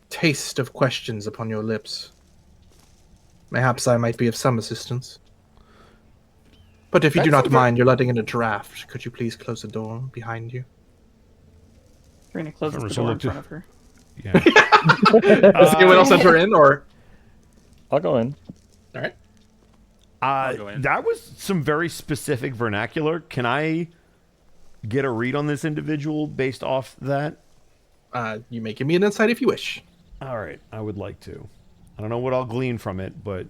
taste of questions upon your lips. Perhaps I might be of some assistance. But if you do not mind, you're letting in a draft. Could you please close the door behind you? Serena closes the door in front of her. Yeah. Does anyone else enter in, or? I'll go in. All right. go in. That was some very specific vernacular. Can I get a read on this individual based off that? You may give me an insight if you wish. All right, I would like to. I don't know what I'll glean from it, but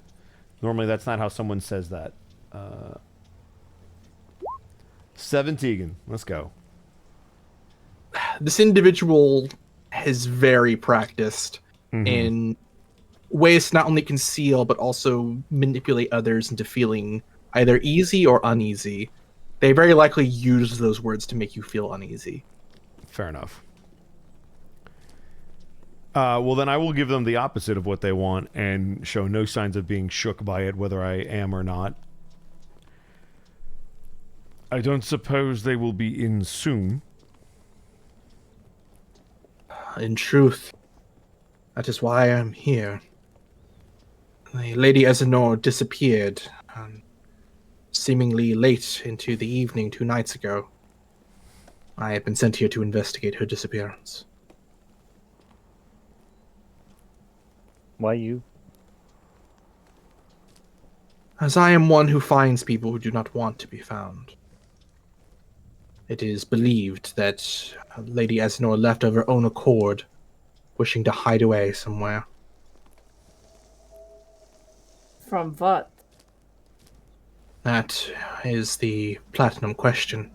normally that's not how someone says that. 17. Let's go. This individual is very practiced in ways to not only conceal but also manipulate others into feeling either easy or uneasy. They very likely use those words to make you feel uneasy. Fair enough. Well, then I will give them the opposite of what they want and show no signs of being shook by it, whether I am or not. I don't suppose they will be in soon. In truth, that is why I am here. The Lady Ezenor disappeared, seemingly late into the evening 2 nights ago. I have been sent here to investigate her disappearance. Why you? As I am one who finds people who do not want to be found. It is believed that Lady Ezenor left of her own accord, wishing to hide away somewhere. From what? That is the platinum question.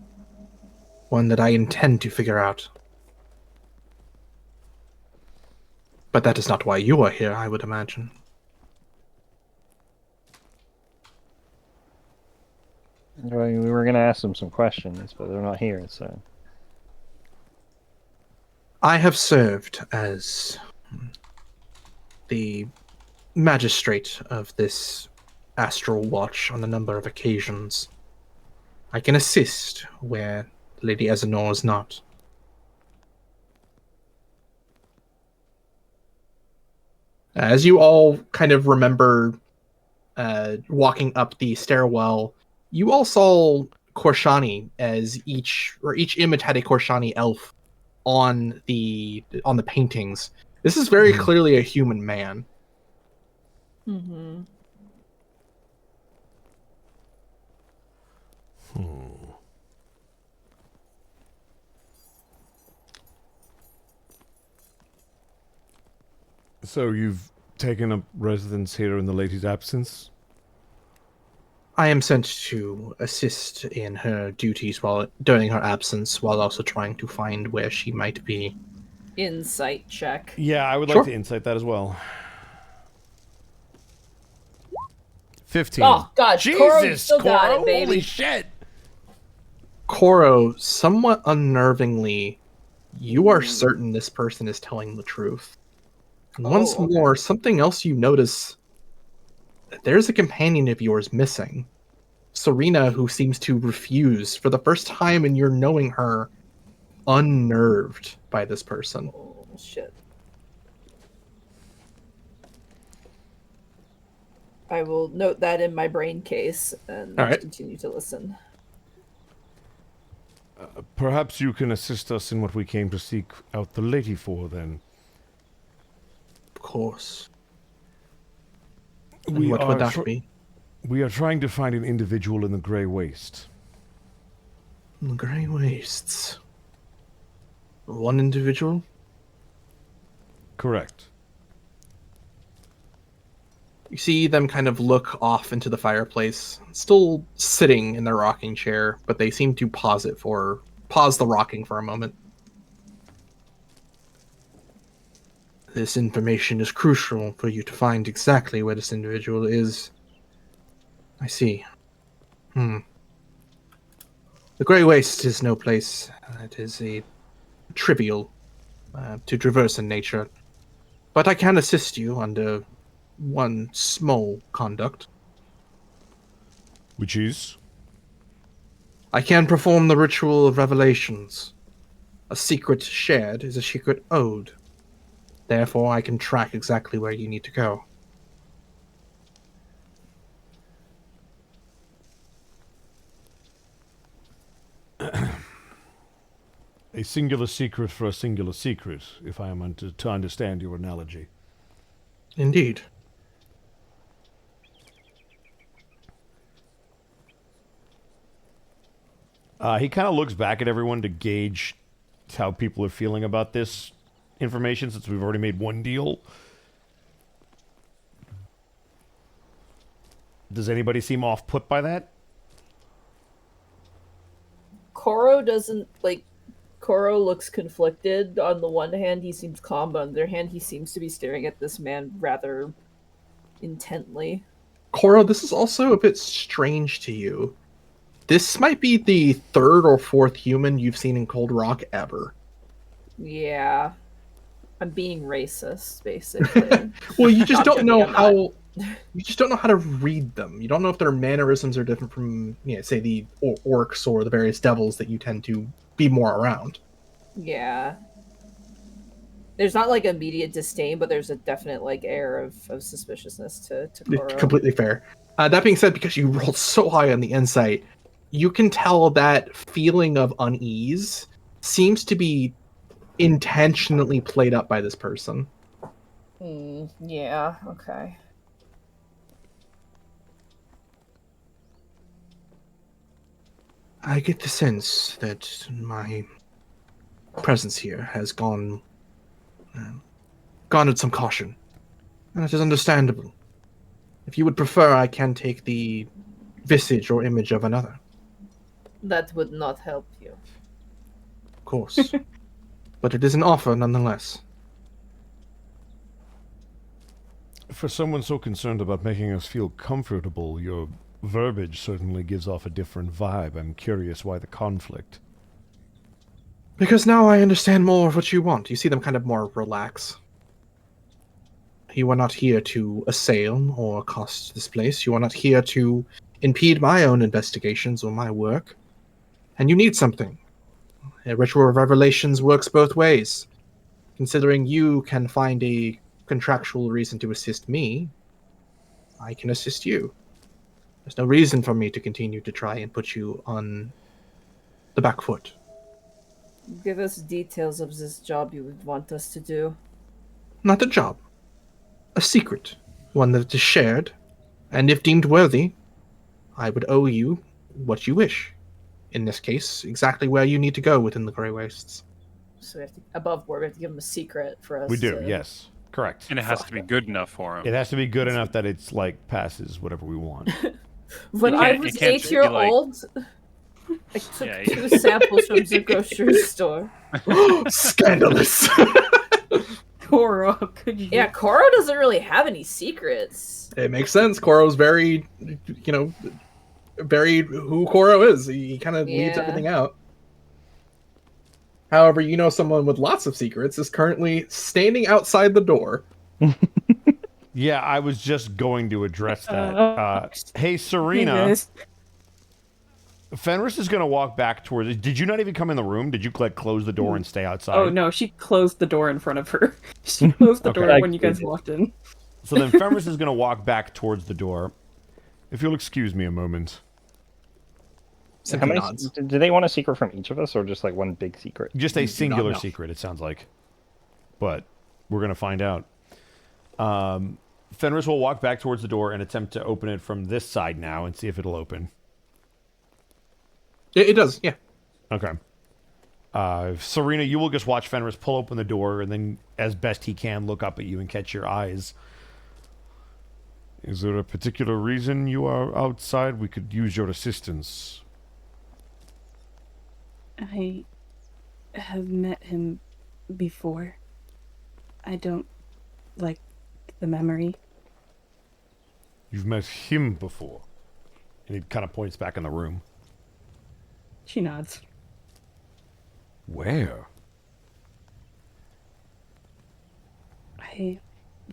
One that I intend to figure out. But that is not why you are here, I would imagine. Well, we were gonna ask them some questions, but they're not here, so. I have served as the magistrate of this astral watch on a number of occasions. I can assist where Lady Ezenor is not. As you all kind of remember walking up the stairwell, you all saw Korshani as each image had a Korshani elf on the paintings. This is very clearly a human man. So you've taken up residence here in the lady's absence? I am sent to assist in her duties during her absence, while also trying to find where she might be. Insight check. Yeah, I would Sure. like to insight that as well. 15. Oh God, Koro, you Jesus, still got Koro, it, baby. holy shit! Koro, somewhat unnervingly, you are certain this person is telling the truth. And once okay. more, something else you notice, there's a companion of yours missing. Serena, who seems to refuse, for the first time in your knowing her, unnerved by this person. Oh shit. I will note that in my brain case and All right. continue to listen. Perhaps you can assist us in what we came to seek out the lady for, then. Of course. And what would that be? We are trying to find an individual in the Grey Waste. The Grey Wastes. One individual? Correct. You see them kind of look off into the fireplace, still sitting in their rocking chair, but they seem to pause the rocking for a moment. This information is crucial for you to find exactly where this individual is. I see. The Grey Waste is no place. It is a trivial to traverse in nature. But I can assist you under one small conduct. Which is? I can perform the ritual of revelations. A secret shared is a secret owed. Therefore, I can track exactly where you need to go. A singular secret for a singular secret, if I am to understand your analogy. Indeed. He kind of looks back at everyone to gauge how people are feeling about this information, since we've already made one deal. Does anybody seem off-put by that? Koro doesn't, like, Koro looks conflicted. On the one hand, he seems calm, but on the other hand, he seems to be staring at this man rather intently. Koro, this is also a bit strange to you. This might be the third or fourth human you've seen in Cold Rock ever. Yeah. I'm being racist, basically. Well, you just I'm don't joking, know I'm how... not. You just don't know how to read them. You don't know if their mannerisms are different from, say, the orcs or the various devils that you tend to be more around. Yeah. There's not, like, immediate disdain, but there's a definite, like, air of suspiciousness to Koro. Completely fair. That being said, because you rolled so high on the insight, you can tell that feeling of unease seems to be intentionally played up by this person. Yeah, okay. I get the sense that my presence here has garnered some caution, and it is understandable. If you would prefer, I can take the visage or image of another. That would not help you. Of course. But it is an offer nonetheless. For someone so concerned about making us feel comfortable, your verbiage certainly gives off a different vibe. I'm curious why the conflict. Because now I understand more of what you want. You see them kind of more relax. You are not here to assail or accost this place. You are not here to impede my own investigations or my work. And you need something. A ritual of revelations works both ways. Considering you can find a contractual reason to assist me, I can assist you. There's no reason for me to continue to try and put you on the back foot. Give us details of this job you would want us to do. Not a job. A secret. One that is shared. And if deemed worthy, I would owe you what you wish. In this case, exactly where you need to go within the Grey Wastes. So we have to, above board, we have to give him a secret for us. We do, to... yes. Correct. And it has to be good enough for him. It has to be good enough that it's like passes whatever we want. When You I can't- was you can't just be 8-year-old, I took 2 samples from the grocery store. Scandalous. Koro, could you? Yeah, Koro doesn't really have any secrets. It makes sense. Koro's very, very who Koro is. He kind of leaves Yeah. everything out. However, someone with lots of secrets is currently standing outside the door. Yeah, I was just going to address that. Hey, Serena. Hey, guys. Fenris is going to walk back towards... Did you not even come in the room? Did you close the door and stay outside? Oh no, she closed the door in front of her. She closed the door when you guys walked in. So then Fenris is going to walk back towards the door. If you'll excuse me a moment. So how many? Do they want a secret from each of us, or just like one big secret? Just a singular know. secret, it sounds like. But we're going to find out. Fenris will walk back towards the door and attempt to open it from this side now and see if it'll open. It does, yeah. Okay. Serena, you will just watch Fenris pull open the door and then, as best he can, look up at you and catch your eyes. Is there a particular reason you are outside? We could use your assistance. I have met him before. I don't like the memory. You've met him before. And he kind of points back in the room. She nods. Where? I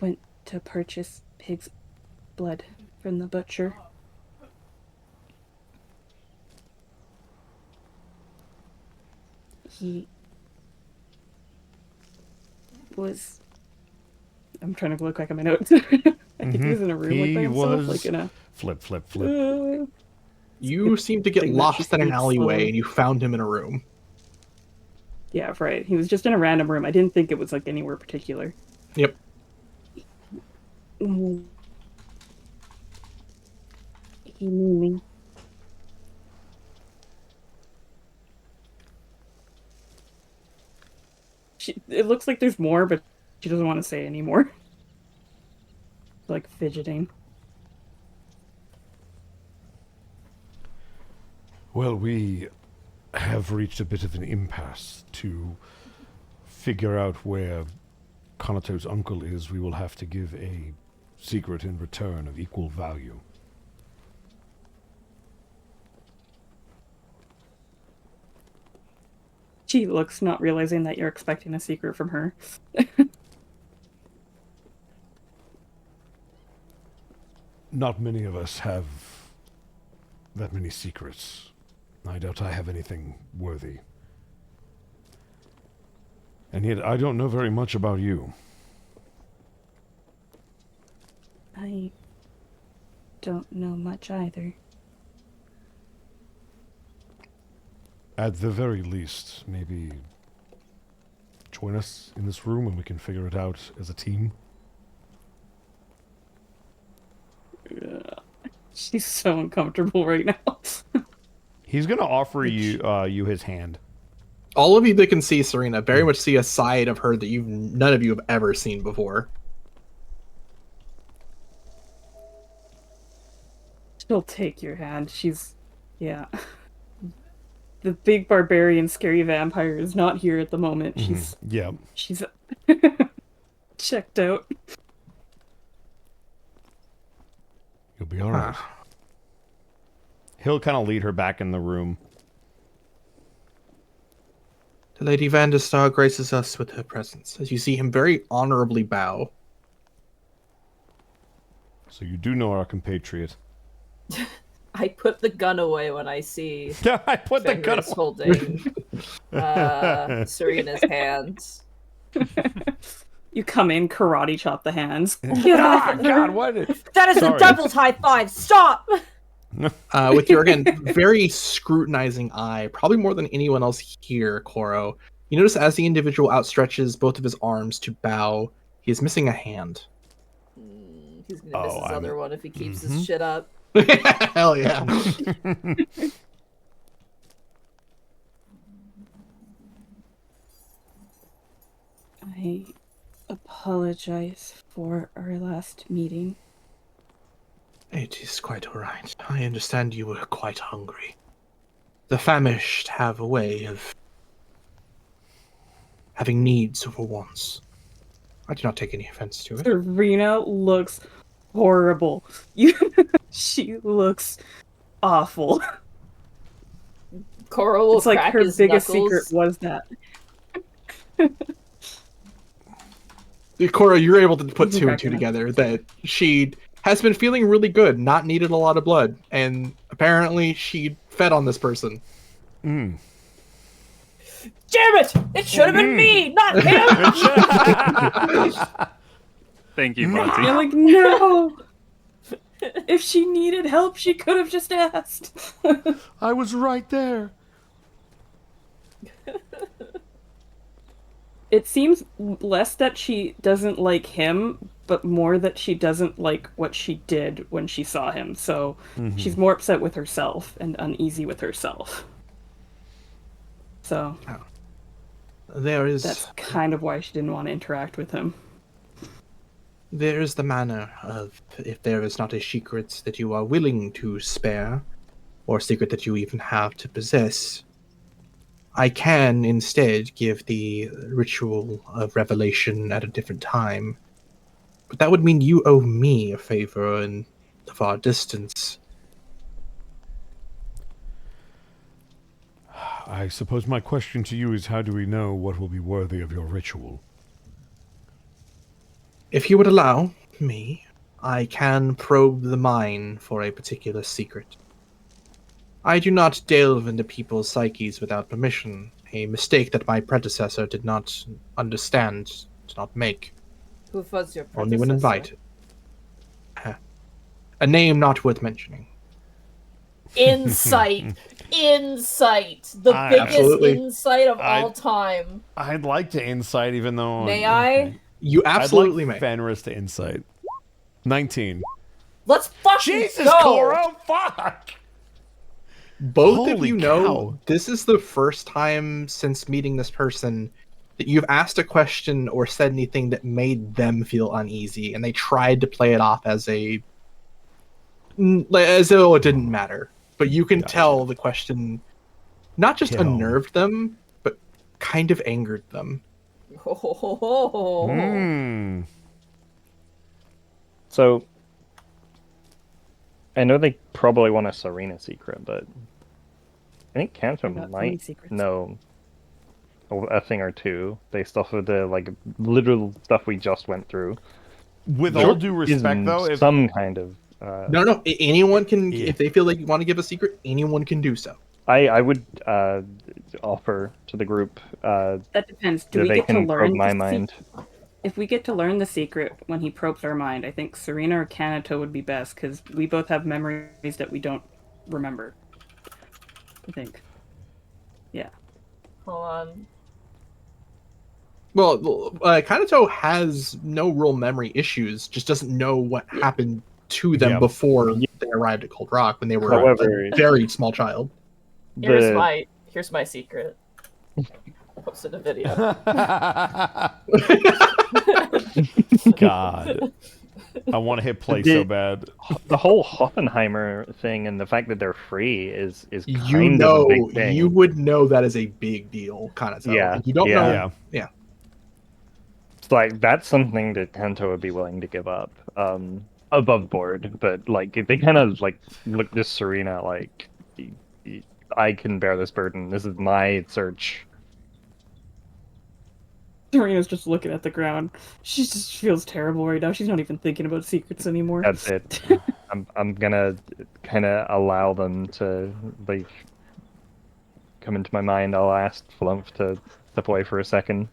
went to purchase pig's blood from the butcher. He was... I'm trying to look back at my notes. I think he was in a room like by himself, like in a... Flip. You seem to get Thing that lost she in an speaks alleyway slowly. and you found him in a room. Yeah, right. He was just in a random room. I didn't think it was like anywhere particular. Yep. Mm. He knew me. It looks like there's more, but she doesn't want to say any more. Like fidgeting. Well, we have reached a bit of an impasse. To figure out where Kanato's uncle is, we will have to give a secret in return of equal value. She looks, not realizing that you're expecting a secret from her. Not many of us have that many secrets. I doubt I have anything worthy. And yet, I don't know very much about you. I don't know much either. At the very least, maybe join us in this room and we can figure it out as a team. She's so uncomfortable right now. He's going to offer you his hand. All of you that can see Serena very much see a side of her that none of you have ever seen before. She'll take your hand. She's... yeah. The big barbarian scary vampire is not here at the moment. She's... Yeah. she's... checked out. You'll be alright. He'll kind of lead her back in the room. The Lady Vanderstar graces us with her presence, as you see him very honorably bow. So you do know our compatriot. I put the gun away when I see I put the gun Fenris holding Serena's hands. You come in, karate chop the hands. Get off of her. God, what? That is Sorry. the devil's high five. Stop. With your, again, very scrutinizing eye, probably more than anyone else here, Koro, you notice as the individual outstretches both of his arms to bow, he is missing a hand. He's gonna miss his other one if he keeps his shit up. Hell yeah. I apologize for our last meeting. It is quite all right. I understand you were quite hungry. The famished have a way of having needs over wants. I do not take any offense to it. Serena looks horrible. She looks awful. Coral will It's like crack her his biggest knuckles. secret was that. Cora, you're able to put You can two and crack two it up. together that she has been feeling really good, not needed a lot of blood, and apparently she fed on this person. Mm. Damn it! It should have been me, not him. Thank you, Monty. You're like, no! If she needed help, she could have just asked. I was right there. It seems less that she doesn't like him, but more that she doesn't like what she did when she saw him. So she's more upset with herself and uneasy with herself. So that's kind of why she didn't want to interact with him. There is the manner of, if there is not a secret that you are willing to spare, or a secret that you even have to possess, I can instead give the ritual of revelation at a different time. But that would mean you owe me a favor in the far distance. I suppose my question to you is, how do we know what will be worthy of your ritual? If you would allow me, I can probe the mine for a particular secret. I do not delve into people's psyches without permission, a mistake that my predecessor did not understand, did not make. Who was your predecessor? Only when invited. A name not worth mentioning. Insight! Insight! The biggest Absolutely. insight of all time. I'd like to insight, even though... May I? You absolutely I'd like may. Fenris to insight. 19. Let's fucking Jesus, go! Cora, fuck! Both of Holy you know cow. this is the first time since meeting this person that you've asked a question or said anything that made them feel uneasy, and they tried to play it off as though it didn't matter. But you can tell the question not just unnerved them, but kind of angered them. Mm. So, I know they probably want a Serena secret, but I think Cantor might know a thing or two based off of the literal stuff we just went through. With all due respect, though, if some kind of No, anyone can. If they feel like you want to give a secret, anyone can do so. I would offer to the group. That depends. Do that we they get to can learn probe my the mind? If we get to learn the secret when he probes our mind, I think Serena or Kanata would be best, because we both have memories that we don't remember. I think. Yeah. Hold on. Well, Kanato has no real memory issues, just doesn't know what happened to them before they arrived at Cold Rock when they were a very small child. Here's my secret. I posted a video. God. I want to hit play so bad. The whole Hoffenheimer thing and the fact that they're free is You kind know, of a big thing. you would know that is a big deal, Kanato. Yeah, If you don't know. Yeah. It's like that's something that Kanto would be willing to give up, above board. But like, if they kind of like look this Serena, like, I can bear this burden. This is my search. Serena's just looking at the ground. She just feels terrible right now. She's not even thinking about secrets anymore. That's it. I'm gonna kind of allow them to like come into my mind. I'll ask Flumph to step away for a second.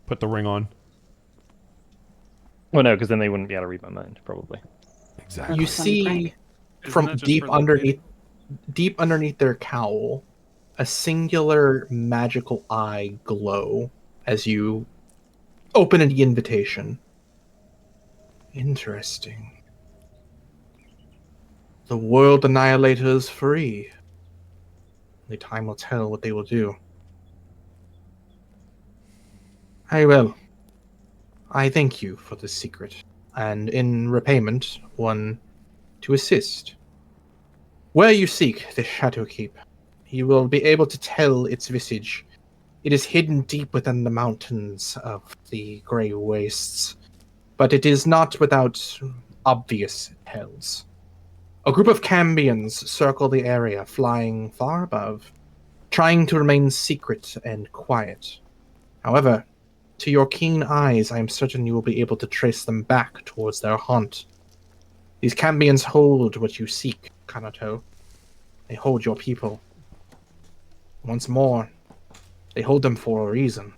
Put the ring on. Well, no, because then they wouldn't be able to read my mind, probably. Exactly. You see from deep underneath their cowl, a singular magical eye glow as you open the invitation. Interesting. The world annihilator is free. Only time will tell what they will do. I will. I thank you for the secret, and in repayment, one to assist. Where you seek the Shadow Keep, you will be able to tell its visage. It is hidden deep within the mountains of the Grey Wastes, but it is not without obvious tells. A group of Cambions circle the area, flying far above, trying to remain secret and quiet. However, to your keen eyes, I am certain you will be able to trace them back towards their haunt. These Cambions hold what you seek, Kanato. They hold your people. Once more, they hold them for a reason.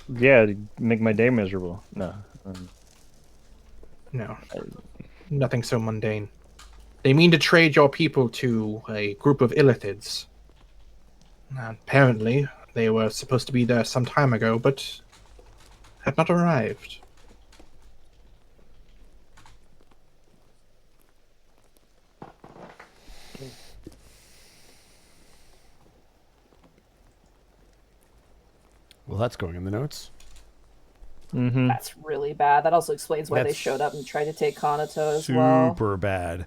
Yeah, to make my day miserable. No. No, nothing so mundane. They mean to trade your people to a group of Illithids. Apparently, they were supposed to be there some time ago, but have not arrived. Well, that's going in the notes. Mm-hmm. That's really bad. That also explains why they That's showed up and tried to take Kanato as well. Super bad.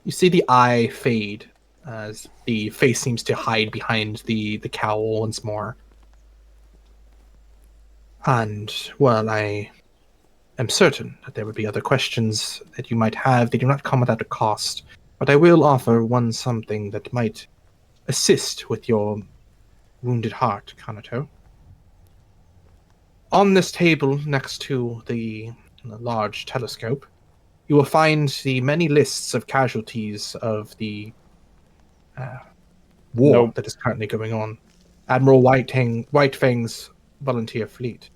You see the eye fade as the face seems to hide behind the cowl once more. And, well, I am certain that there would be other questions that you might have. They do not come without a cost, but I will offer one something that might assist with your wounded heart, Kanato. On this table next to the large telescope, you will find the many lists of casualties of the war that is currently going on. Admiral Whitefang's volunteer fleet.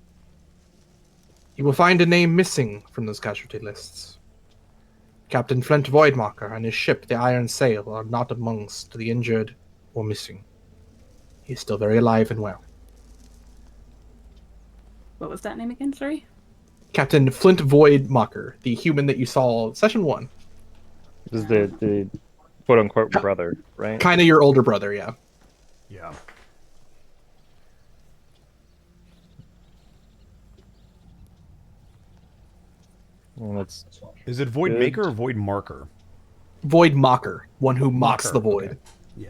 You will find a name missing from those casualty lists. Captain Flint Voidmacher and his ship, the Iron Sail, are not amongst the injured or missing. He is still very alive and well. What was that name again? Sorry. Captain Flint Voidmacher, the human that you saw session 1. This is the quote-unquote brother, right? Kind of your older brother, yeah. Yeah. Well, that's Is it Void good. Maker or Void Marker? Void Mocker, one who mocks Mocker, the void. okay. Yeah.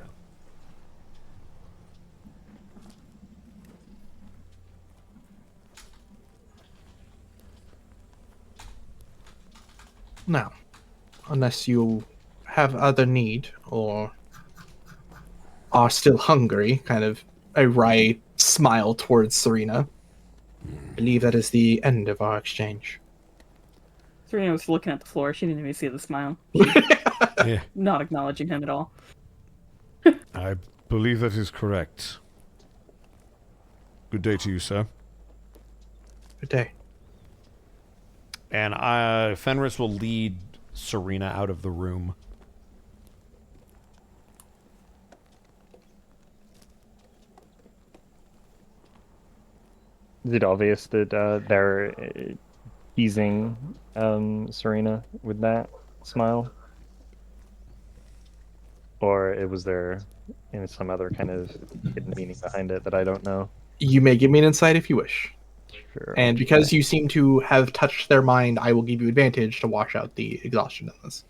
Now, unless you have other need or are still hungry, kind of a wry smile towards Serena. I believe that is the end of our exchange. Serena was looking at the floor. She didn't even see the smile. Yeah. Not acknowledging him at all. I believe that is correct. Good day to you, sir. Good day. And Fenris will lead Serena out of the room. Is it obvious that they're teasing Serena with that smile? Or was there some other kind of hidden meaning behind it that I don't know? You may give me an insight if you wish. Sure. And because you seem to have touched their mind, I will give you advantage to wash out the exhaustion in this.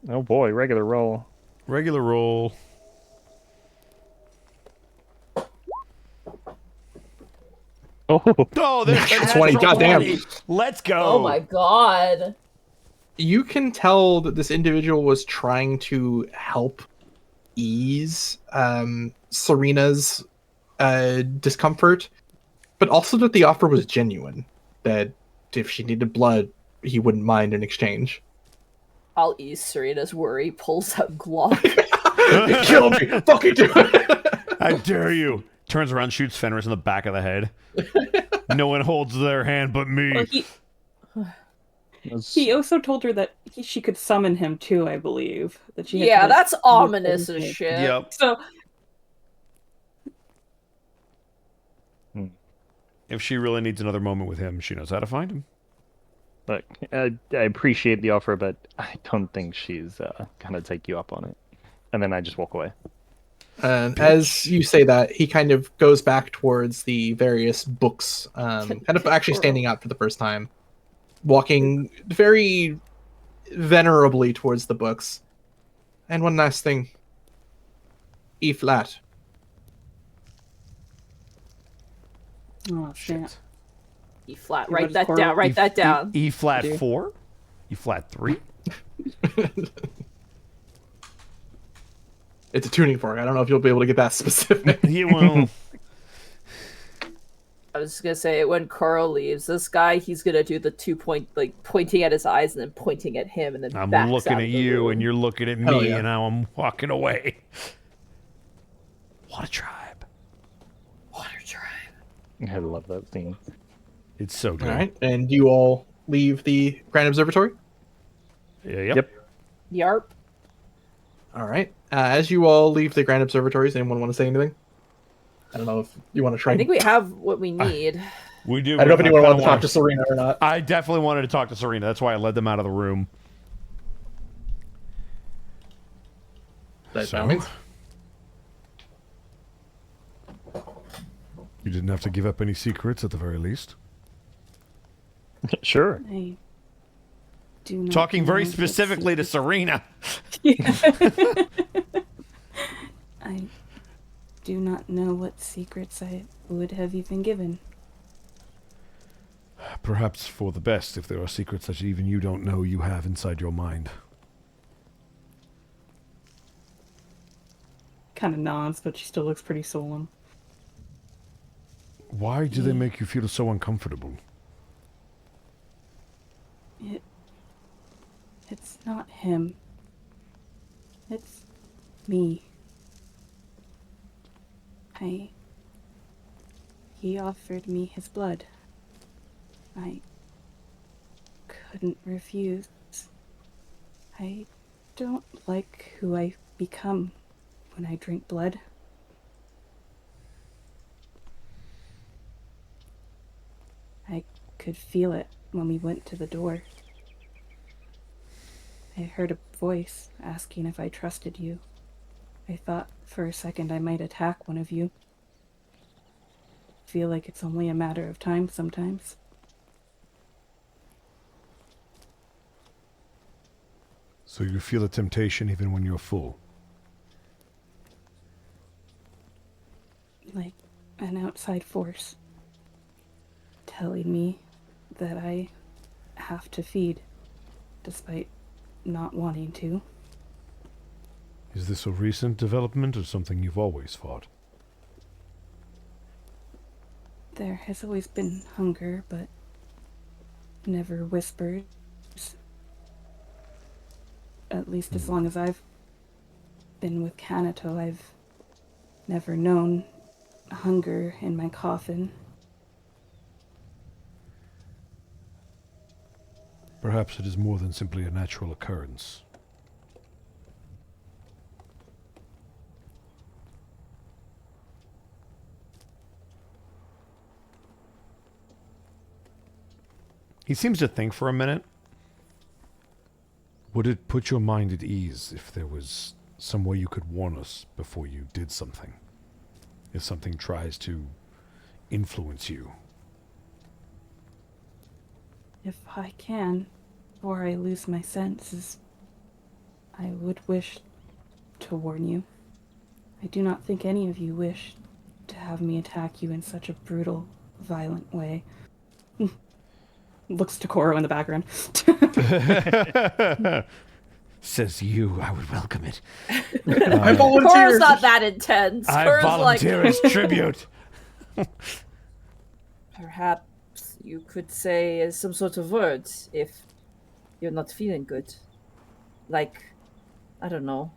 Oh boy, regular roll. Regular roll. Oh, there's Natural 20, goddamn. Let's go. Oh my god. You can tell that this individual was trying to help ease Serena's discomfort, but also that the offer was genuine. That if she needed blood, he wouldn't mind in exchange. I'll ease Serena's worry, pulls out Glock. Kill me! Fucking do it! I dare you. Turns around, shoots Fenris in the back of the head. No one holds their hand but me. Well, he also told her that she could summon him too, I believe. That she had Yeah, to, that's look ominous into as it. shit. Yep. So If she really needs another moment with him, she knows how to find him. Look, I appreciate the offer, but I don't think she's gonna take you up on it. And then I just walk away. And as you say that, he kind of goes back towards the various books, kind of actually standing out for the first time, walking very venerably towards the books. And one last thing. E flat. Oh, snap. E flat. You Write want that to down. Write that down. E flat Dude. 4? E flat 3? It's a tuning fork. I don't know if you'll be able to get that specific. You will. I was gonna say when Carl leaves, this guy he's gonna do the 2-point pointing at his eyes and then pointing at him and then I'm backs looking out at of the you room. and you're looking at Hell me yeah. and now I'm walking away. What a tribe. Water tribe. I love that scene. It's so good. All right, and you all leave the Grand Observatory. Yep. Yarp. All right. As you all leave the Grand Observatory, does anyone want to say anything? I don't know if you want to try. I think we have what we need. We do. I don't know if anyone kinda wants to talk to Serena or not. I definitely wanted to talk to Serena. That's why I led them out of the room. That So? means You didn't have to give up any secrets at the very least. Sure. I do not Talking know very what specifically to Serena. I do not know what secrets I would have even given. Perhaps for the best if there are secrets that even you don't know you have inside your mind. Kind of nods, but she still looks pretty solemn. Why do they make you feel so uncomfortable? It's not him. It's me. He offered me his blood. I couldn't refuse. I don't like who I become when I drink blood. I could feel it when we went to the door. I heard a voice asking if I trusted you. I thought for a second I might attack one of you. Feel like it's only a matter of time sometimes. So you feel a temptation even when you're full. Like an outside force telling me that I have to feed despite not wanting to. Is this a recent development or something you've always fought? There has always been hunger, but never whispers. At least as long as I've been with Kanato, I've never known hunger in my coffin. Perhaps it is more than simply a natural occurrence. He seems to think for a minute. Would it put your mind at ease if there was some way you could warn us before you did something? If something tries to influence you? If I can, before I lose my senses, I would wish to warn you. I do not think any of you wish to have me attack you in such a brutal, violent way. Looks to Koro in the background. Says you, I would welcome it. I volunteer. Cora's not that intense. I Cora's volunteer like, as tribute. perhaps you could say some sort of words if you're not feeling good. Like, I don't know,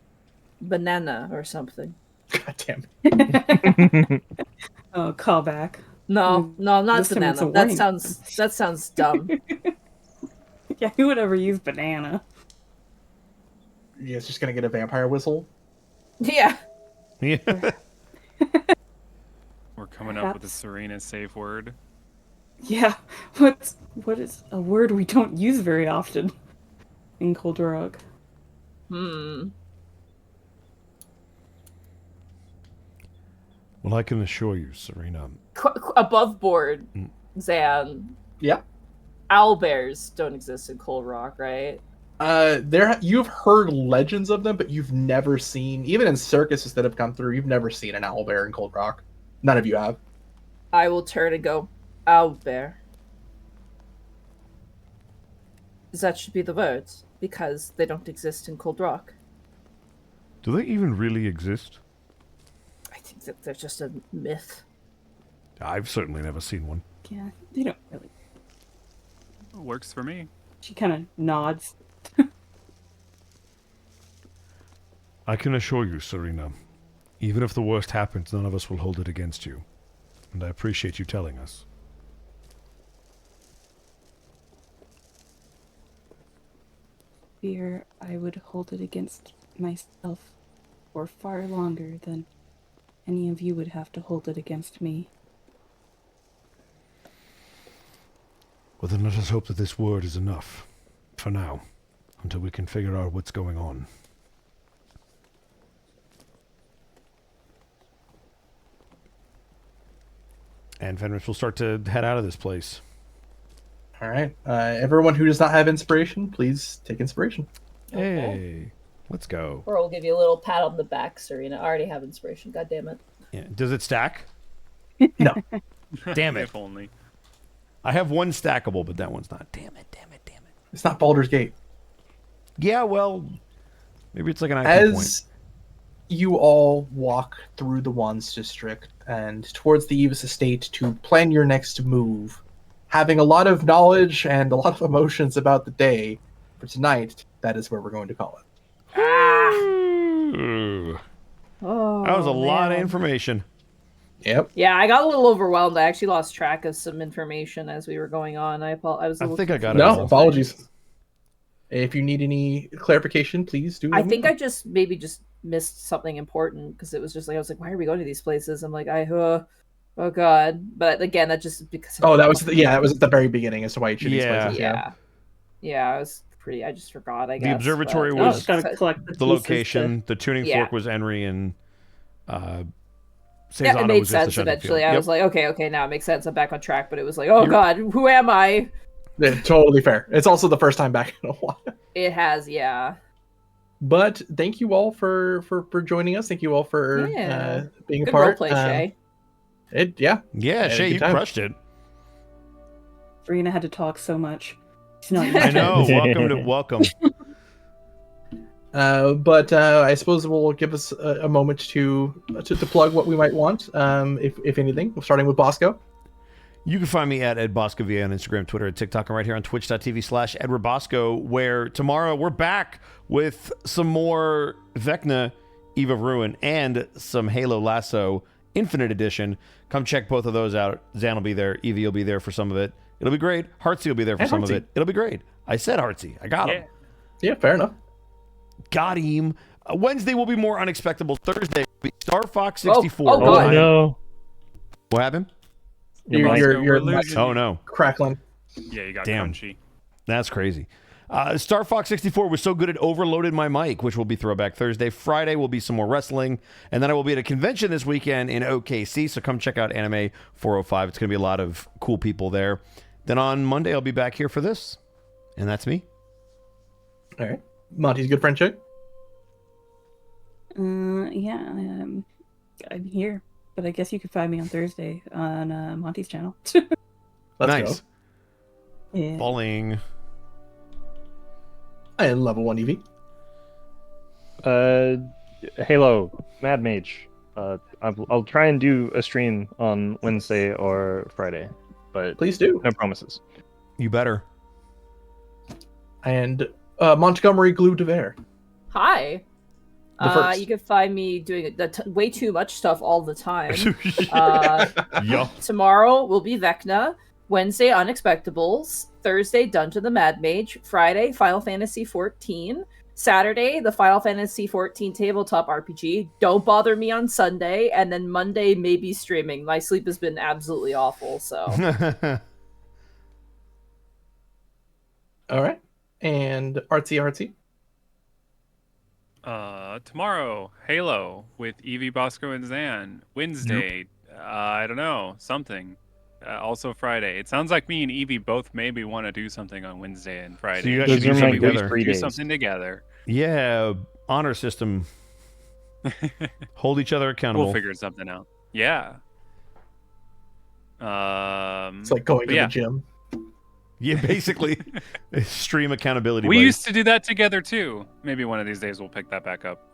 banana or something. God damn. Oh, callback. No, not This time it's a banana. warning. That sounds dumb. Yeah, who would ever use banana? You guys just gonna get a vampire whistle? Yeah. Yeah. We're coming up with a Perhaps. Serena safe word. Yeah, what is a word we don't use very often in Cold Rock? Well, I can assure you, Serena. Above board, Zan. Yeah. Owlbears don't exist in Cold Rock, right? You've heard legends of them, but you've never seen, even in circuses that have come through, you've never seen an owlbear in Cold Rock. None of you have. I will turn and go, Owlbear. That should be the words, because they don't exist in Cold Rock. Do they even really exist? I think that they're just a myth. I've certainly never seen one. Yeah, they don't really. Works for me. She kind of nods. I can assure you, Serena, even if the worst happens, none of us will hold it against you. And I appreciate you telling us. Fear I would hold it against myself for far longer than any of you would have to hold it against me. Well, then let us hope that this word is enough. For now. Until we can figure out what's going on. And Fenris will start to head out of this place. All right. Everyone who does not have inspiration, please take inspiration. Hey, let's go. Or we'll give you a little pat on the back, Serena. I already have inspiration. God damn it. Yeah. Does it stack? No. Damn it. If only. I have one stackable, but that one's not. Damn it. It's not Baldur's Gate. Yeah, well, maybe it's like an IQ As point. you all walk through the Wands District and towards the Eva's estate to plan your next move, having a lot of knowledge and a lot of emotions about the day, for tonight, that is where we're going to call it. Ooh. Oh, That was a lot of man. information. Yep. Yeah, I got a little overwhelmed. I actually lost track of some information as we were going on. I was. I think I got it. No, all. apologies. If you need any clarification, please do. I think I just missed something important because it was just like I was like, why are we going to these places? I'm like, oh god. But again, that just because. Oh, that was that was at the very beginning as to why you choose these Yeah. places. Yeah. I was pretty. I just forgot. I guess The observatory but- was Gotta collect the the pieces location. The tuning Yeah. fork was Henry, and Yeah, Cezanne it made was just the sense shunting eventually. field. I was like, okay, now it makes sense. I'm back on track. But it was like, oh god, who am I? Yeah, totally fair. It's also the first time back in a while. It has, yeah. But thank you all for joining us. Thank you all for Yeah. being a Good part. roleplay, Shay. Yeah. Yeah, a Shay, good you time. crushed it. Serena had to talk so much. She's not I know. Welcome. But I suppose we'll give us a moment to plug what we might want, if anything. Starting with Bosco. You can find me at Ed Bosco VA on Instagram, Twitter, and TikTok, and right here on twitch.tv/Edward Bosco, where tomorrow we're back with some more Vecna, Eve of Ruin, and some Halo Lasso Infinite Edition. Come check both of those out. Zan will be there. Evie will be there for some of it. It'll be great. Heartsy will be there for And some of Heartsy. it. It'll be great. I said Heartsy. I got him. Yeah, fair enough. Got him. Wednesday will be more unexpected. Thursday will be Star Fox 64. Oh, God. Oh no. What happened? You're We're losing Oh, you. no. crackling. Yeah, you got Damn. crunchy. That's crazy. Star Fox 64 was so good it overloaded my mic, which will be Throwback Thursday. Friday will be some more wrestling. And then I will be at a convention this weekend in OKC, so come check out Anime 405. It's going to be a lot of cool people there. Then on Monday, I'll be back here for this. And that's me. All right. Monty's good friend, Chick. Yeah, I'm here. But I guess you could find me on Thursday on Monty's channel. Let's Nice. go. Yeah. Falling. And level 1 EV. Halo, Mad Mage. I'll try and do a stream on Wednesday or Friday, but Please do. no promises. You better. And Montgomery Glue de Verre. Hi. The first. You can find me doing way too much stuff all the time. Yeah. Tomorrow will be Vecna. Wednesday, Unexpectables. Thursday, Dungeon the Mad Mage. Friday, Final Fantasy XIV. Saturday, the Final Fantasy XIV tabletop RPG. Don't bother me on Sunday. And then Monday, maybe streaming. My sleep has been absolutely awful, so. All right. And Artsy. Tomorrow, Halo with Evie, Bosco, and Zan. Wednesday, I don't know, something. Also Friday. It sounds like me and Evie both maybe want to do something on Wednesday and Friday. So you guys should do something together. Do something together. Yeah, honor system. Hold each other accountable. We'll figure something out. Yeah. It's like going to the gym. Yeah, basically. Stream accountability. We buddy. used to do that together too. Maybe one of these days we'll pick that back up.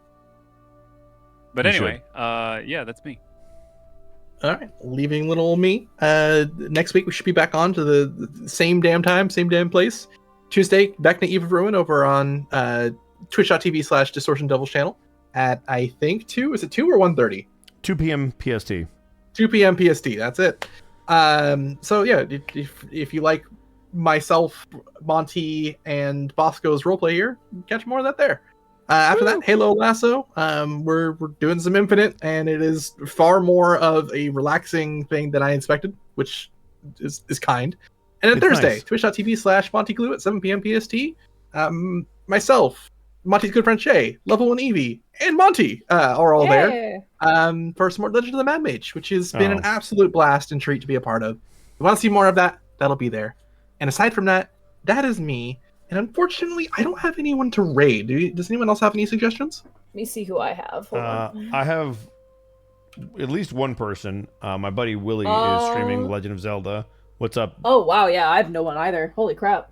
But anyway, yeah, that's me. All right, leaving little old me. Next week we should be back on to the same damn time, same damn place. Tuesday, Vecna Eve of Ruin over on twitch.tv/Distortion Devils channel at, I think, 2. Is it 2 or 1:30? 2 p.m. PST. 2 p.m. PST. That's it. So yeah, if you like myself, Monty, and Bosco's roleplay here, catch more of that there. After that, Halo Lasso. We're doing some Infinite, and it is far more of a relaxing thing than I expected, which is kind. And then Thursday, nice. Twitch.tv/MontyGlue at 7 p.m. PST. Myself, Monty's good friend Shay, Level 1 Evie, and Monty are all there for some more Legend of the Mad Mage, which has been an absolute blast and treat to be a part of. If you want to see more of that, that'll be there. And aside from that, that is me. And unfortunately, I don't have anyone to raid. Does anyone else have any suggestions? Let me see who I have. I have at least one person. My buddy Willie is streaming Legend of Zelda. What's up? Oh, wow. Yeah, I have no one either. Holy crap.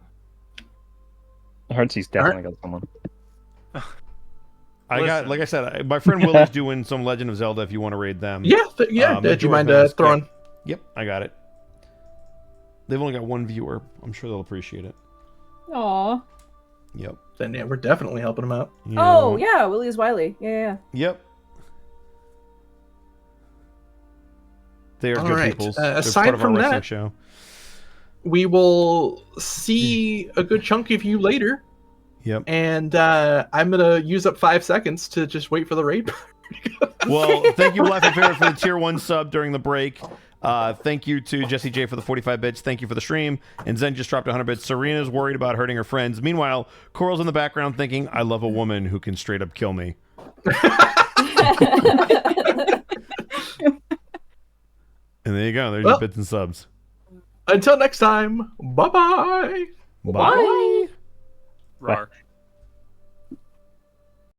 Heartsy's definitely got someone. Like I said, my friend Willie's doing some Legend of Zelda if you want to raid them. Yeah. Do you mind throwing? Yep, I got it. They've only got one viewer. I'm sure they'll appreciate it. Aw. Yep. Then yeah, we're definitely helping them out. Yeah. Oh, yeah, Willie's Wiley. Yeah. Yep. They are all good right. people. Aside from that, show. We will see a good chunk of you later. Yep. And I'm gonna use up 5 seconds to just wait for the raid. Well, thank you, Life and Favorite, for the tier 1 sub during the break. Thank you to Jesse J for the 45 bits. Thank you for the stream. And Zen just dropped 100 bits. Serena's worried about hurting her friends. Meanwhile, Coral's in the background thinking, I love a woman who can straight up kill me. And there you go. There's your bits and subs. Until next time, bye-bye. Bye. Rawr.